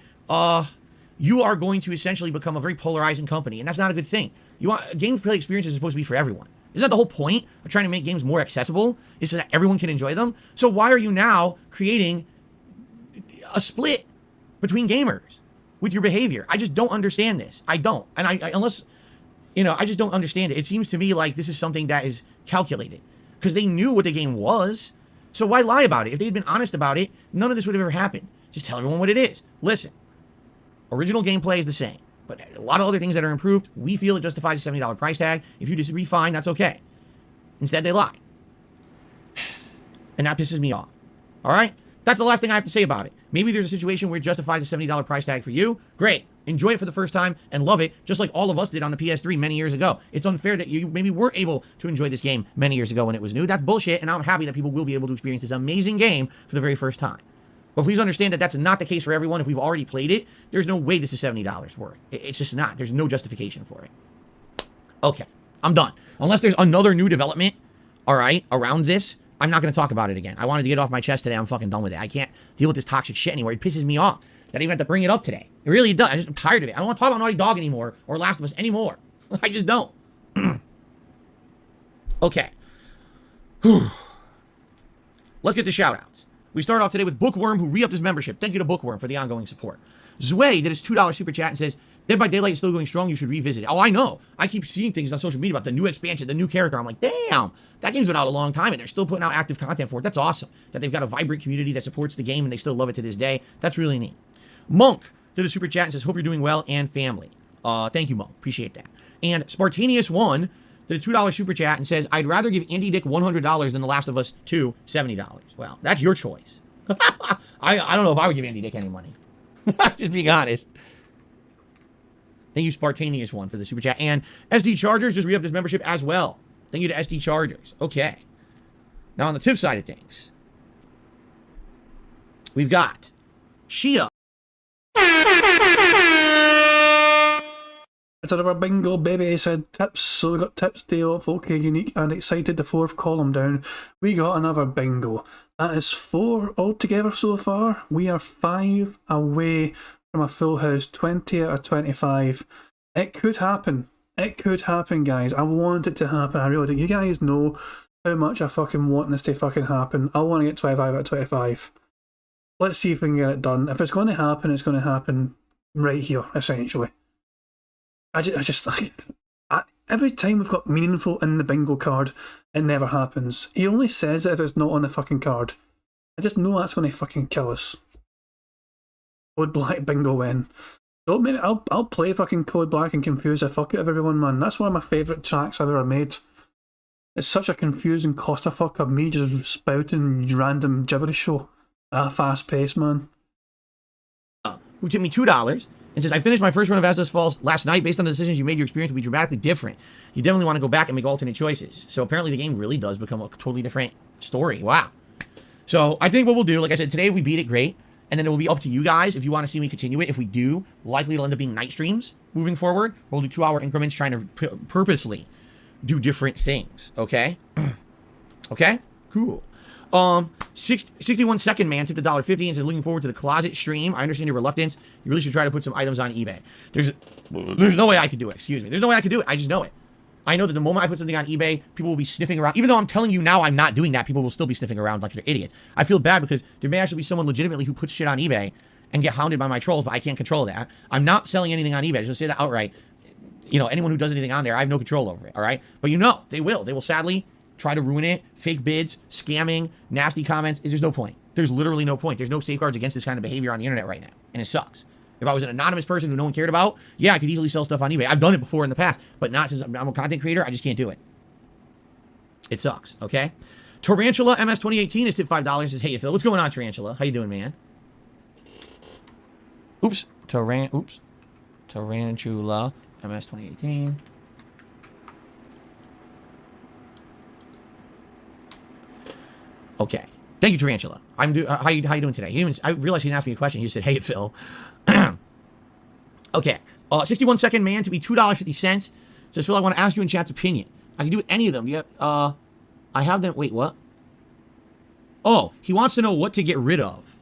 you are going to essentially become a very polarizing company, and that's not a good thing. You want gameplay experiences are supposed to be for everyone. Isn't that the whole point of trying to make games more accessible? Is so that everyone can enjoy them? So why are you now creating a split between gamers with your behavior? I just don't understand this. I don't. And unless, you know, I just don't understand it. It seems to me like this is something that is calculated because they knew what the game was. So why lie about it? If they'd been honest about it, none of this would have ever happened. Just tell everyone what it is. Listen, original gameplay is the same, but a lot of other things that are improved, we feel it justifies a $70 price tag. If you disagree, fine, that's okay. Instead, they lie. And that pisses me off. All right? That's the last thing I have to say about it. Maybe there's a situation where it justifies a $70 price tag for you. Great. Enjoy it for the first time and love it, just like all of us did on the PS3 many years ago. It's unfair that you maybe weren't able to enjoy this game many years ago when it was new. That's bullshit, and I'm happy that people will be able to experience this amazing game for the very first time. But please understand that that's not the case for everyone. If we've already played it, there's no way this is $70 worth. It's just not. There's no justification for it. Okay, I'm done. Unless there's another new development, all right, around this, I'm not going to talk about it again. I wanted to get off my chest today. I'm fucking done with it. I can't deal with this toxic shit anymore. It pisses me off that I even have to bring it up today. It really does. I'm tired of it. I don't want to talk about Naughty Dog anymore or Last of Us anymore. I just don't. Okay. Let's get to shout-outs. We start off today with Bookworm, who re-upped his membership. Thank you to Bookworm for the ongoing support. Zway did his $2 super chat and says, Dead by Daylight is still going strong. You should revisit it. Oh, I know. I keep seeing things on social media about the new expansion, the new character. I'm like, damn, that game's been out a long time, and they're still putting out active content for it. That's awesome. That they've got a vibrant community that supports the game, and they still love it to this day. That's really neat. Monk did a super chat and says, hope you're doing well and family. Thank you, Monk. Appreciate that. And Spartanius1 did a $2 super chat and says, I'd rather give Andy Dick $100 than The Last of Us 2 $70. Well, that's your choice. I don't know if I would give Andy Dick any money. Just being honest. Thank you, Spartanius1, for the super chat. And SD Chargers just re-upped his membership as well. Thank you to SD Chargers. Okay. Now on the tip side of things, we've got Shia. It's another bingo, baby. He said tips. So we got tips, day off, okay, unique and excited. The fourth column down. We got another bingo. That is 4 altogether so far. We are 5 away from a full house, 20 out of 25. It could happen. It could happen, guys. I want it to happen. I really do. You guys know how much I fucking want this to fucking happen. I want to get 25 out of 25. Let's see if we can get it done. If it's going to happen, it's going to happen right here, essentially. I just like, every time we've got meaningful in the bingo card, it never happens. He only says it if it's not on the fucking card. I just know that's going to fucking kill us. Code Black bingo win. Don't maybe I'll play fucking Code Black and confuse the fuck out of everyone, man. That's one of my favourite tracks I've ever made. It's such a confusing clusterfuck of me just spouting random gibberish show at a fast pace, man. Who took me $2 and says, I finished my first run of As Dusk Falls last night. Based on the decisions you made, your experience will be dramatically different. You definitely want to go back and make alternate choices. So apparently the game really does become a totally different story. Wow. So I think what we'll do, like I said, today if we beat it, great. And then it will be up to you guys if you want to see me continue it. If we do, likely it'll end up being night streams moving forward. We'll do 2-hour increments trying to purposely do different things. Okay? Okay? Cool. 61 second man took the $1.50 and says, looking forward to the closet stream. I understand your reluctance. You really should try to put some items on eBay. There's no way I could do it. Excuse me. There's no way I could do it. I just know it. I know that the moment I put something on eBay, people will be sniffing around. Even though I'm telling you now I'm not doing that, people will still be sniffing around like they're idiots. I feel bad because there may actually be someone legitimately who puts shit on eBay and get hounded by my trolls, but I can't control that. I'm not selling anything on eBay. Just say that outright. You know, anyone who does anything on there, I have no control over it, all right? But you know, they will. They will sadly try to ruin it. Fake bids, scamming, nasty comments. There's no point. There's literally no point. There's no safeguards against this kind of behavior on the internet right now. And it sucks. If I was an anonymous person who no one cared about, yeah, I could easily sell stuff on eBay. I've done it before in the past, but not since I'm a content creator. I just can't do it. It sucks, okay? Tarantula MS 2018 is tipped $5. Says, hey, Phil, what's going on, Tarantula? How you doing, man? Oops. Tarantula MS 2018. Okay. Thank you, Tarantula. How you doing today? I realized he didn't ask me a question. He just said, hey, Phil. Okay. 61 second man to be $2.50. Says, Phil, I want to ask you in chat's opinion. I can do any of them. Yeah. I have them. Wait, what? Oh, he wants to know what to get rid of.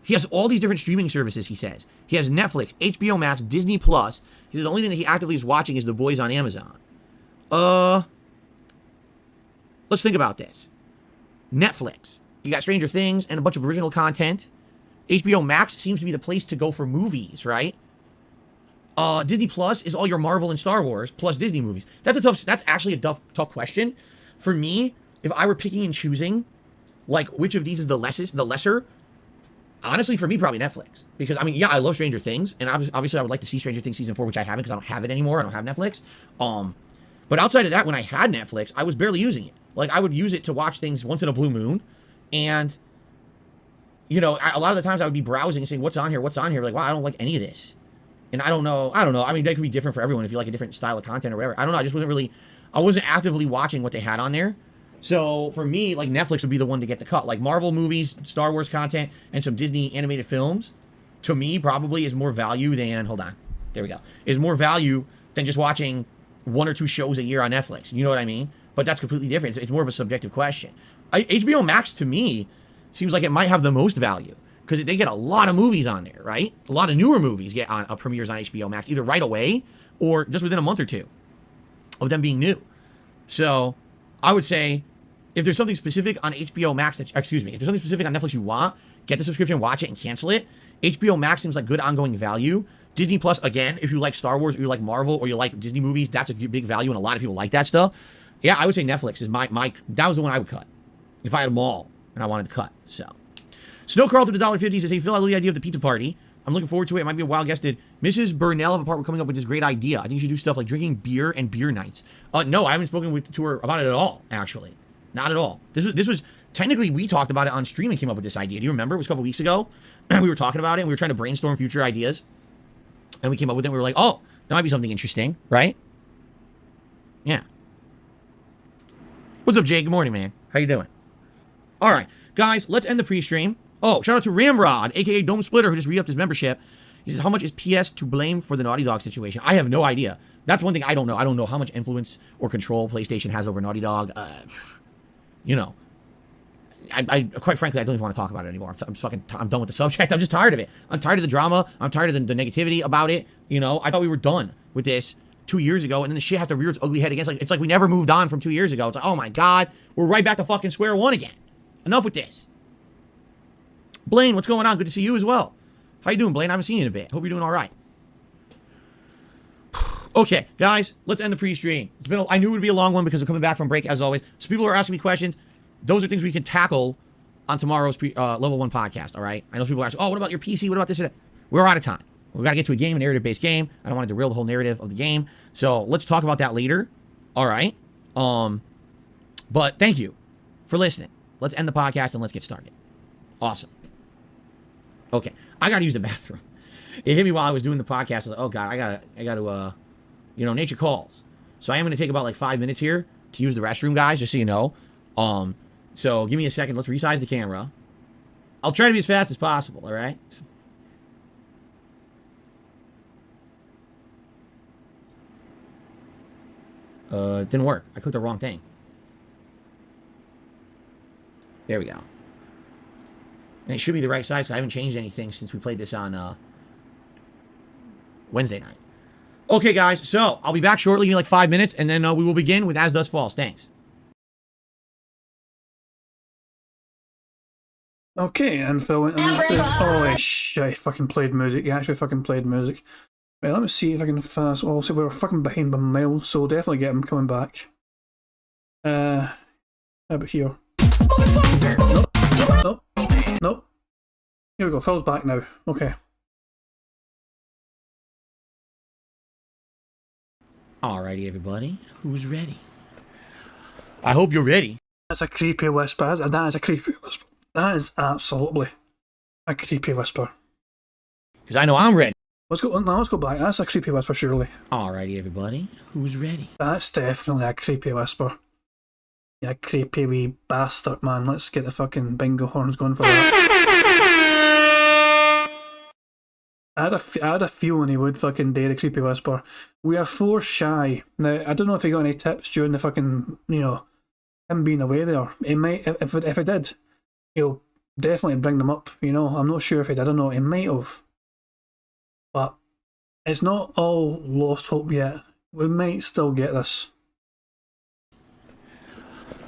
He has all these different streaming services, he says. He has Netflix, HBO Max, Disney Plus. He says the only thing that he actively is watching is The Boys on Amazon. Let's think about this. Netflix. You got Stranger Things and a bunch of original content. HBO Max seems to be the place to go for movies, right? Disney Plus is all your Marvel and Star Wars plus Disney movies. That's actually a tough question. For me, if I were picking and choosing, like, which of these is the lesser, honestly, for me, probably Netflix. Because, I mean, yeah, I love Stranger Things, and obviously I would like to see Stranger Things Season 4, which I haven't because I don't have it anymore. I don't have Netflix. But outside of that, when I had Netflix, I was barely using it. Like, I would use it to watch things once in a blue moon, and, you know, a lot of the times I would be browsing and saying, what's on here? Like, wow, I don't like any of this. And I don't know. I mean, that could be different for everyone if you like a different style of content or whatever. I don't know. I wasn't actively watching what they had on there. So for me, like, Netflix would be the one to get the cut. Like, Marvel movies, Star Wars content, and some Disney animated films, to me, probably is more value than, hold on, there we go, is more value than just watching 1 or 2 shows a year on Netflix. You know what I mean? But that's completely different. It's more of a subjective question. HBO Max, to me, seems like it might have the most value because they get a lot of movies on there, right? A lot of newer movies get on premieres on HBO Max, either right away or just within a month or two of them being new. So I would say if there's something specific on HBO Max if there's something specific on Netflix you want, get the subscription, watch it, and cancel it. HBO Max seems like good ongoing value. Disney Plus, again, if you like Star Wars or you like Marvel or you like Disney movies, that's a big value, and a lot of people like that stuff. Yeah, I would say Netflix is my that was the one I would cut if I had them all and I wanted to cut. So, Snow Carl to the $1.50 says, hey, Phil, I love the idea of the pizza party. I'm looking forward to it. It might be a wild guest. Did Mrs. Burnell of Apartment coming up with this great idea? I think you should do stuff like drinking beer and beer nights. No, I haven't spoken to her about it at all, actually. Not at all. This was technically, we talked about it on stream and came up with this idea. Do you remember? It was a couple weeks ago. We were talking about it and we were trying to brainstorm future ideas. And we came up with it and we were like, oh, that might be something interesting, right? Yeah. What's up, Jay? Good morning, man. How you doing? All right, guys, let's end the pre-stream. Oh, shout out to Ramrod, a.k.a. Dome Splitter, who just re-upped his membership. He says, how much is PS to blame for the Naughty Dog situation? I have no idea. That's one thing I don't know. I don't know how much influence or control PlayStation has over Naughty Dog. You know, I quite frankly, I don't even want to talk about it anymore. I'm done with the subject. I'm just tired of it. I'm tired of the drama. I'm tired of the negativity about it. You know, I thought we were done with this 2 years ago, and then the shit has to rear its ugly head again. It's like we never moved on from 2 years ago. It's like, oh my God, we're right back to fucking square one again. Enough with this. Blaine, what's going on? Good to see you as well. How you doing, Blaine? I haven't seen you in a bit. Hope you're doing all right. Okay, guys, let's end the pre-stream. It's been I knew it would be a long one because we're coming back from break as always. So people are asking me questions. Those are things we can tackle on tomorrow's level 1 podcast, all right? I know people are asking, oh, what about your PC? What about this or that? We're out of time. We've got to get to a game, a narrative-based game. I don't want to derail the whole narrative of the game. So let's talk about that later, all right? But thank you for listening. Let's end the podcast and let's get started. Awesome. Okay, I got to use the bathroom. It hit me while I was doing the podcast. I was like, oh, God, I got to, you know, nature calls. So I am going to take about like 5 minutes here to use the restroom, guys, just so you know. So give me a second. Let's resize the camera. I'll try to be as fast as possible, all right? It didn't work. I clicked the wrong thing. There we go. And it should be the right size, so I haven't changed anything since we played this on Wednesday night. Okay, guys, so I'll be back shortly, in like 5 minutes, and then we will begin with As Dusk Falls. Thanks. Okay, and Phil went on. Oh, shit, I fucking played music. He actually fucking played music. Right, let me see if I can fast. Oh, so we're fucking behind by miles, so definitely get him coming back. How about here? Nope. Nope. Here we go, Phil's back now. Okay. Alrighty, everybody. Who's ready? I hope you're ready. That's a creepy whisper. That is a creepy whisper. That is absolutely a creepy whisper. Because I know I'm ready. Let's go back. That's a creepy whisper, surely. Alrighty, everybody. Who's ready? That's definitely a creepy whisper. Yeah, creepy wee bastard, man. Let's get the fucking bingo horns going for that. I had a feeling he would fucking dare a creepy whisper. We are 4 shy. Now, I don't know if he got any tips during the fucking, you know, him being away there. He might, if he did, he'll definitely bring them up, you know. I'm not sure if he did. I don't know. He might have. But it's not all lost hope yet. We might still get this.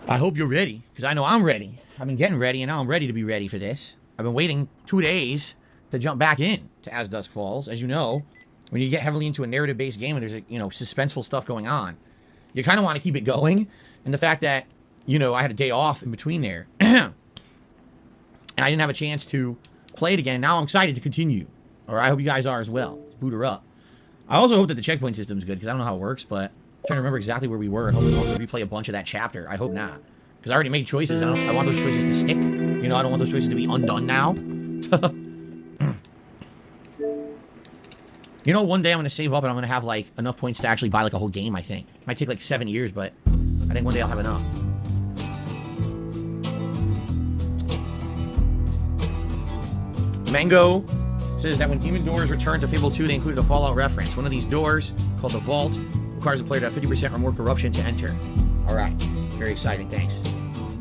I hope you're ready, because I know I'm ready. I've been getting ready, and now I'm ready to be ready for this. I've been waiting 2 days to jump back in to As Dusk Falls. As you know, when you get heavily into a narrative-based game and there's, you know, suspenseful stuff going on, you kind of want to keep it going. And the fact that, you know, I had a day off in between there, and I didn't have a chance to play it again. Now I'm excited to continue. All right, I hope you guys are as well. Let's boot her up. I also hope that the checkpoint system is good, because I don't know how it works, but I'm trying to remember exactly where we were. I hope we don't have to replay a bunch of that chapter. I hope not. Because I already made choices. I want those choices to stick. You know, I don't want those choices to be undone now. You know, one day I'm going to save up and I'm going to have, like, enough points to actually buy, like, a whole game, I think. It might take, like, 7 years, but I think one day I'll have enough. Mango says that when Demon Doors returned to Fable 2, they included a Fallout reference. One of these doors, called the Vault, requires the player to have 50% or more corruption to enter. Alright. Very exciting, thanks.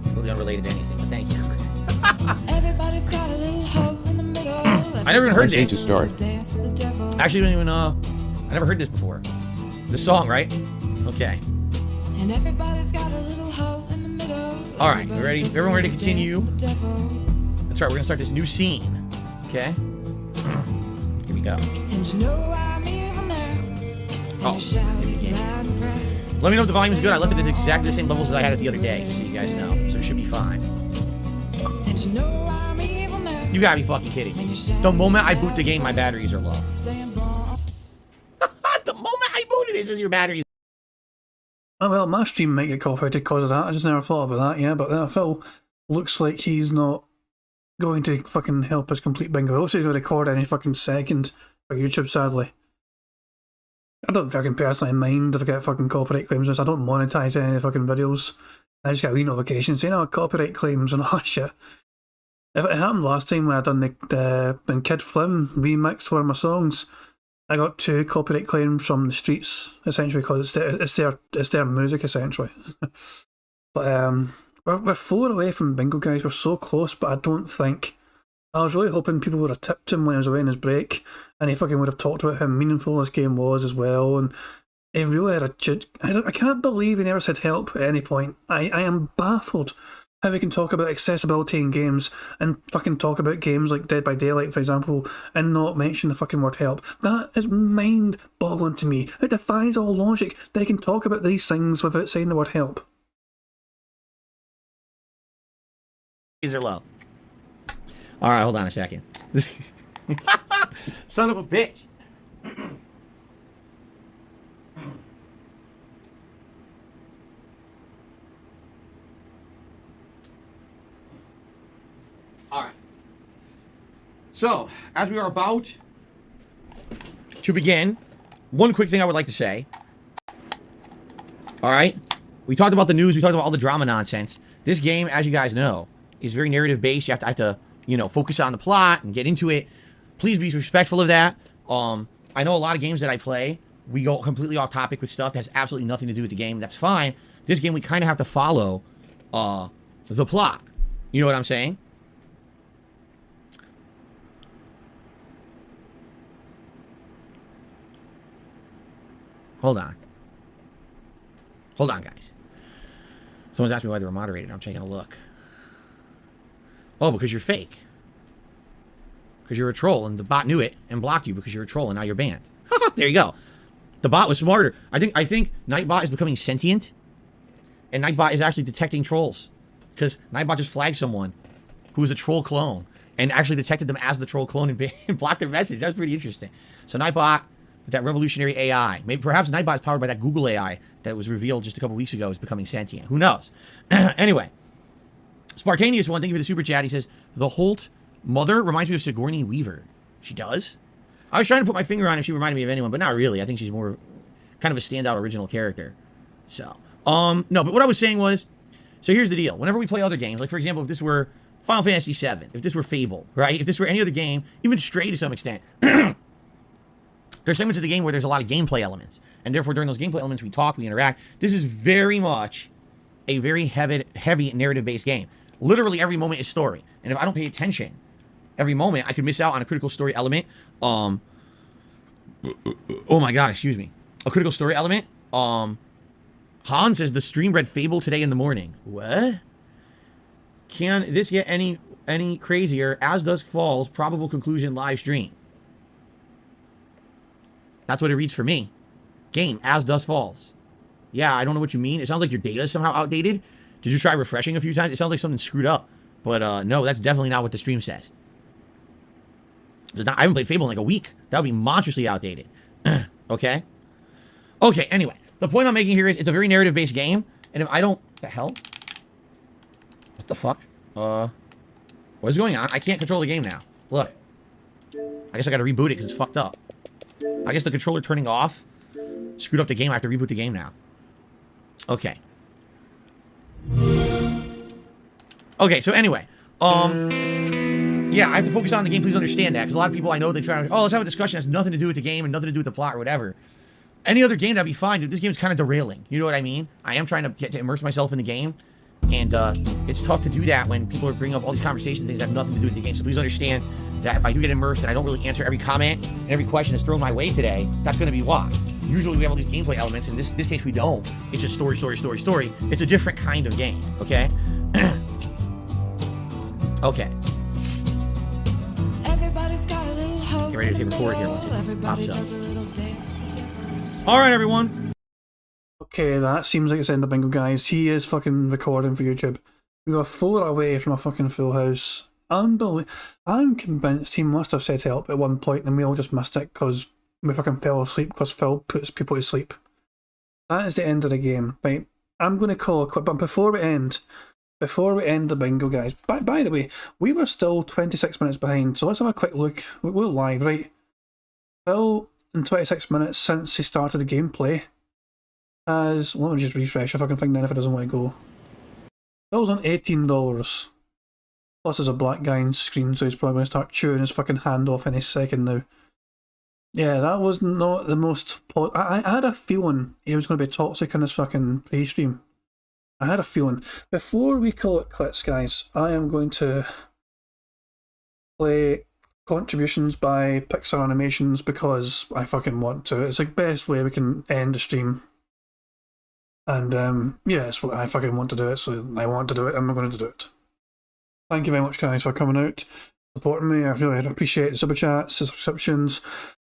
Totally unrelated to anything, but thank you. Everybody's got a little hole in the middle. I never even heard this. To start. Actually, I don't even I never heard this before. The song, right? Okay. And everybody's got a little hole in the middle. Alright, you ready? Everyone ready to continue? That's right, we're gonna start this new scene. Okay? Here we go. And you know I'm even now. Oh, let me know if the volume is good. I left it at exactly the same levels as I had it the other day, just so you guys know. So it should be fine. And you know I'm even now. You gotta be fucking kidding me. The moment I boot the game, my batteries are low. The moment I boot it, it says your batteries. Oh, well, my stream might get copyrighted because of that. I just never thought about that, yeah. But Phil looks like he's not going to fucking help us complete bingo. It looks like he's going to record any fucking second for YouTube, sadly. I don't fucking personally mind if I get fucking copyright claims. I don't monetize any fucking videos. I just get a wee notification saying, oh, copyright claims and all that shit. If it happened last time when I done when Kid Flim remixed one of my songs, I got 2 copyright claims from the streets, essentially, because it's their music, essentially. But we're 4 away from Bingo, guys. We're so close, but I don't think... I was really hoping people would have tipped him when he was away on his break, and he fucking would have talked about how meaningful this game was as well, and he really had I can't believe he never said help at any point. I am baffled how we can talk about accessibility in games and fucking talk about games like Dead by Daylight, for example, and not mention the fucking word help. That is mind-boggling to me. It defies all logic that he can talk about these things without saying the word help. These are low. All right, hold on a second. Son of a bitch. All right. So, as we are about to begin, one quick thing I would like to say. All right. We talked about the news. We talked about all the drama nonsense. This game, as you guys know, is very narrative based. You have to you know, focus on the plot and get into it. Please be respectful of that. I know a lot of games that I play, we go completely off topic with stuff that has absolutely nothing to do with the game. That's fine. This game, we kind of have to follow the plot. You know what I'm saying? Hold on. Hold on, guys. Someone's asked me why they were moderated. I'm taking a look. Oh, because you're fake. Because you're a troll, and the bot knew it and blocked you because you're a troll, and now you're banned. There you go. The bot was smarter. I think Nightbot is becoming sentient, and Nightbot is actually detecting trolls. Because Nightbot just flagged someone who was a troll clone, and actually detected them as the troll clone and blocked their message. That was pretty interesting. So Nightbot, with that revolutionary AI, maybe perhaps Nightbot is powered by that Google AI that was revealed just a couple weeks ago, is becoming sentient. Who knows? Anyway. Spartaneous one, thank you for the super chat. He says, the Holt mother reminds me of Sigourney Weaver. She does? I was trying to put my finger on if she reminded me of anyone, but not really. I think she's more kind of a standout original character. So, no, but what I was saying was, so here's the deal. Whenever we play other games, like for example, if this were Final Fantasy VII, if this were Fable, right? If this were any other game, even Stray to some extent, there's segments of the game where there's a lot of gameplay elements. And therefore, during those gameplay elements, we talk, we interact. This is very much a very heavy narrative-based game. Literally every moment is story. And if I don't pay attention, every moment I could miss out on a critical story element. Oh my god, excuse me. A critical story element. Han says the stream read Fable today in the morning. What? Can this get any crazier? As Dusk Falls, probable conclusion live stream. That's what it reads for me. Game, As Dusk Falls. Yeah, I don't know what you mean. It sounds like your data is somehow outdated. Did you try refreshing a few times? It sounds like something screwed up. But no, that's definitely not what the stream says. I haven't played Fable in like a week. That would be monstrously outdated. Okay? Okay, anyway. The point I'm making here is it's a very narrative-based game. And if I don't... What the hell? What the fuck? What is going on? I can't control the game now. Look. I guess I gotta reboot it because it's fucked up. I guess the controller turning off screwed up the game. I have to reboot the game now. Okay. Okay, so anyway, yeah, I have to focus on the game. Please understand that, because a lot of people I know, they try to, oh, let's have a discussion that has nothing to do with the game and nothing to do with the plot or whatever. Any other game, that'd be fine, dude. This game's kind of derailing. You know what I mean? I am trying to get to immerse myself in the game, and it's tough to do that when people are bringing up all these conversations, things that have nothing to do with the game. So please understand that if I do get immersed and I don't really answer every comment and every question that's thrown my way today, that's going to be why. Usually we have all these gameplay elements. In this case, we don't. It's just story. It's a different kind of game, okay? Okay. Everybody's got a little hope. Get ready to take record here once it pops up. All right, everyone. Okay, that seems like it's the end of Bingo, guys. He is fucking recording for YouTube. We were 4 away from a fucking full house. Unbelievable. I'm convinced he must have said help at one point and we all just missed it because we fucking fell asleep because Phil puts people to sleep. That is the end of the game. Right, I'm going to call it quit, but before we end the Bingo, guys, by the way, we were still 26 minutes behind, so let's have a quick look. We're live, right? Phil, in 26 minutes since he started the gameplay, let me just refresh if I can find then if it doesn't want to go. Phil's on $18. Plus, there's a black guy on screen, so he's probably going to start chewing his fucking hand off any second now. Yeah, that was not the most... I had a feeling he was going to be toxic in this fucking pre-stream. I had a feeling. Before we call it quits, guys, I am going to play contributions by Pixar Animations because I fucking want to. It's the best way we can end the stream. And yeah, it's what I fucking want to do it, so I want to do it, and we're going to do it. Thank you very much, guys, for coming out, supporting me. I really appreciate the super chats, the subscriptions,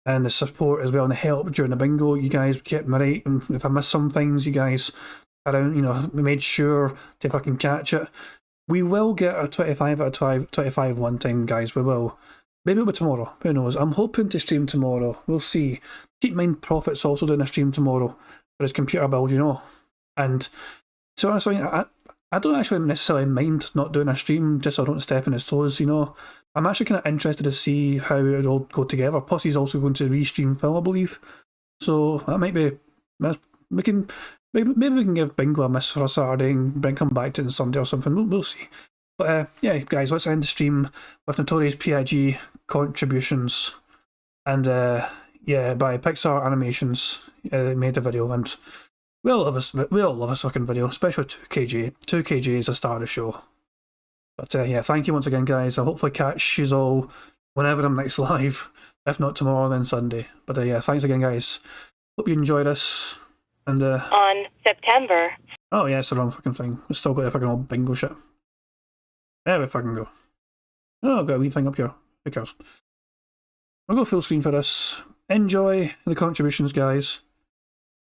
and the support as well, and the help during the bingo. You guys kept me right, and if I missed some things, you guys around, you know, we made sure to fucking catch it. We will get a 25 out of 25 one time, guys, we will. Maybe it'll be tomorrow, who knows. I'm hoping to stream tomorrow, we'll see. Keep in mind, Prophet's also doing a stream tomorrow for his computer build, you know. And so honestly, I don't actually necessarily mind not doing a stream just so I don't step on his toes, you know. I'm actually kind of interested to see how it all go together. Plus, he's also going to restream Phil, I believe. So that might be... Maybe we can give Bingo a miss for a Saturday and come back to it on Sunday or something. We'll see. But yeah, guys, let's end the stream with Notorious P.I.G. contributions. And yeah, by Pixar Animations, made the video. And we all love a fucking video, especially 2KJ. 2KJ is the star of the show. But yeah, thank you once again, guys. I'll hopefully catch you all whenever I'm next live. If not tomorrow, then Sunday. But yeah, thanks again, guys. Hope you enjoy this. And on September. Oh yeah, it's the wrong fucking thing. We still got the fucking old bingo shit. There we fucking go. Oh, I've got a wee thing up here. Who cares? We'll go full screen for this. Enjoy the contributions, guys.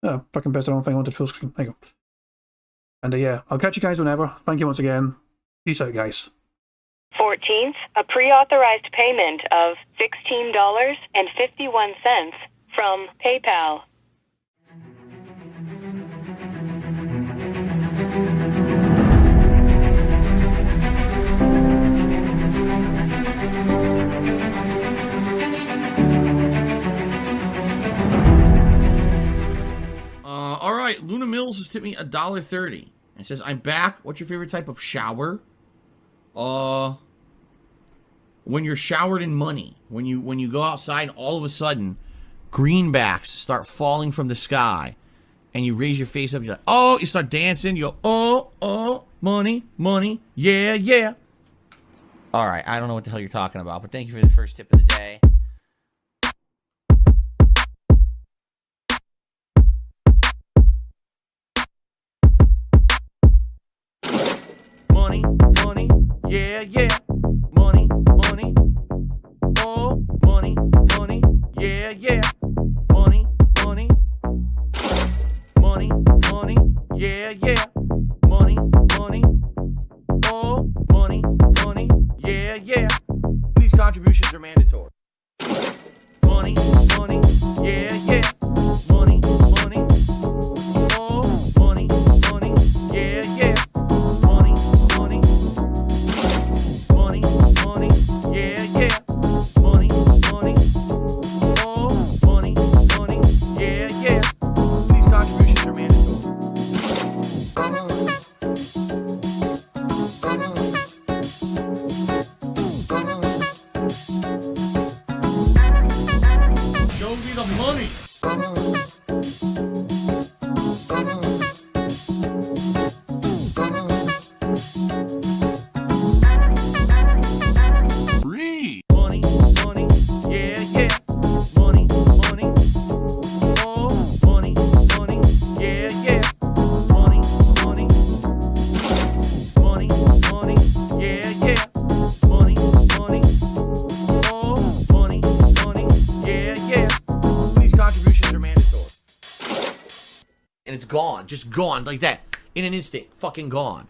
Oh, fucking pressed the wrong thing. I wanted full screen. There you go. And yeah, I'll catch you guys whenever. Thank you once again. Peace out, guys. 14th, a pre-authorized payment of $16.51 from PayPal. All right, Luna Mills has tipped me $1.30 and says, "I'm back. What's your favorite type of shower?" When you're showered in money. When you go outside, and all of a sudden, greenbacks start falling from the sky, and you raise your face up. You're like, oh, you start dancing. You go, oh, money, money, yeah, yeah. All right, I don't know what the hell you're talking about, but thank you for the first tip of the day. Money, money, yeah, yeah. Money, money, oh, money, money, yeah, yeah. Money, money, money, money, yeah, yeah. Money, money, oh, money, money, yeah, yeah. These contributions are mandatory. Money, money, yeah, yeah. Money, money, oh, money, money, yeah, yeah. Money, money, money, money, yeah, yeah. Money, money, oh, money, money, yeah, yeah. These contributions are mandatory. Show me the money. Money, money, yeah, yeah. Money, money, oh, money, money, yeah, yeah. Money, money, money, money, yeah, yeah. Money, money, oh, money, money, yeah, yeah. These contributions are mandatory. And it's gone, just gone like that. In an instant, fucking gone.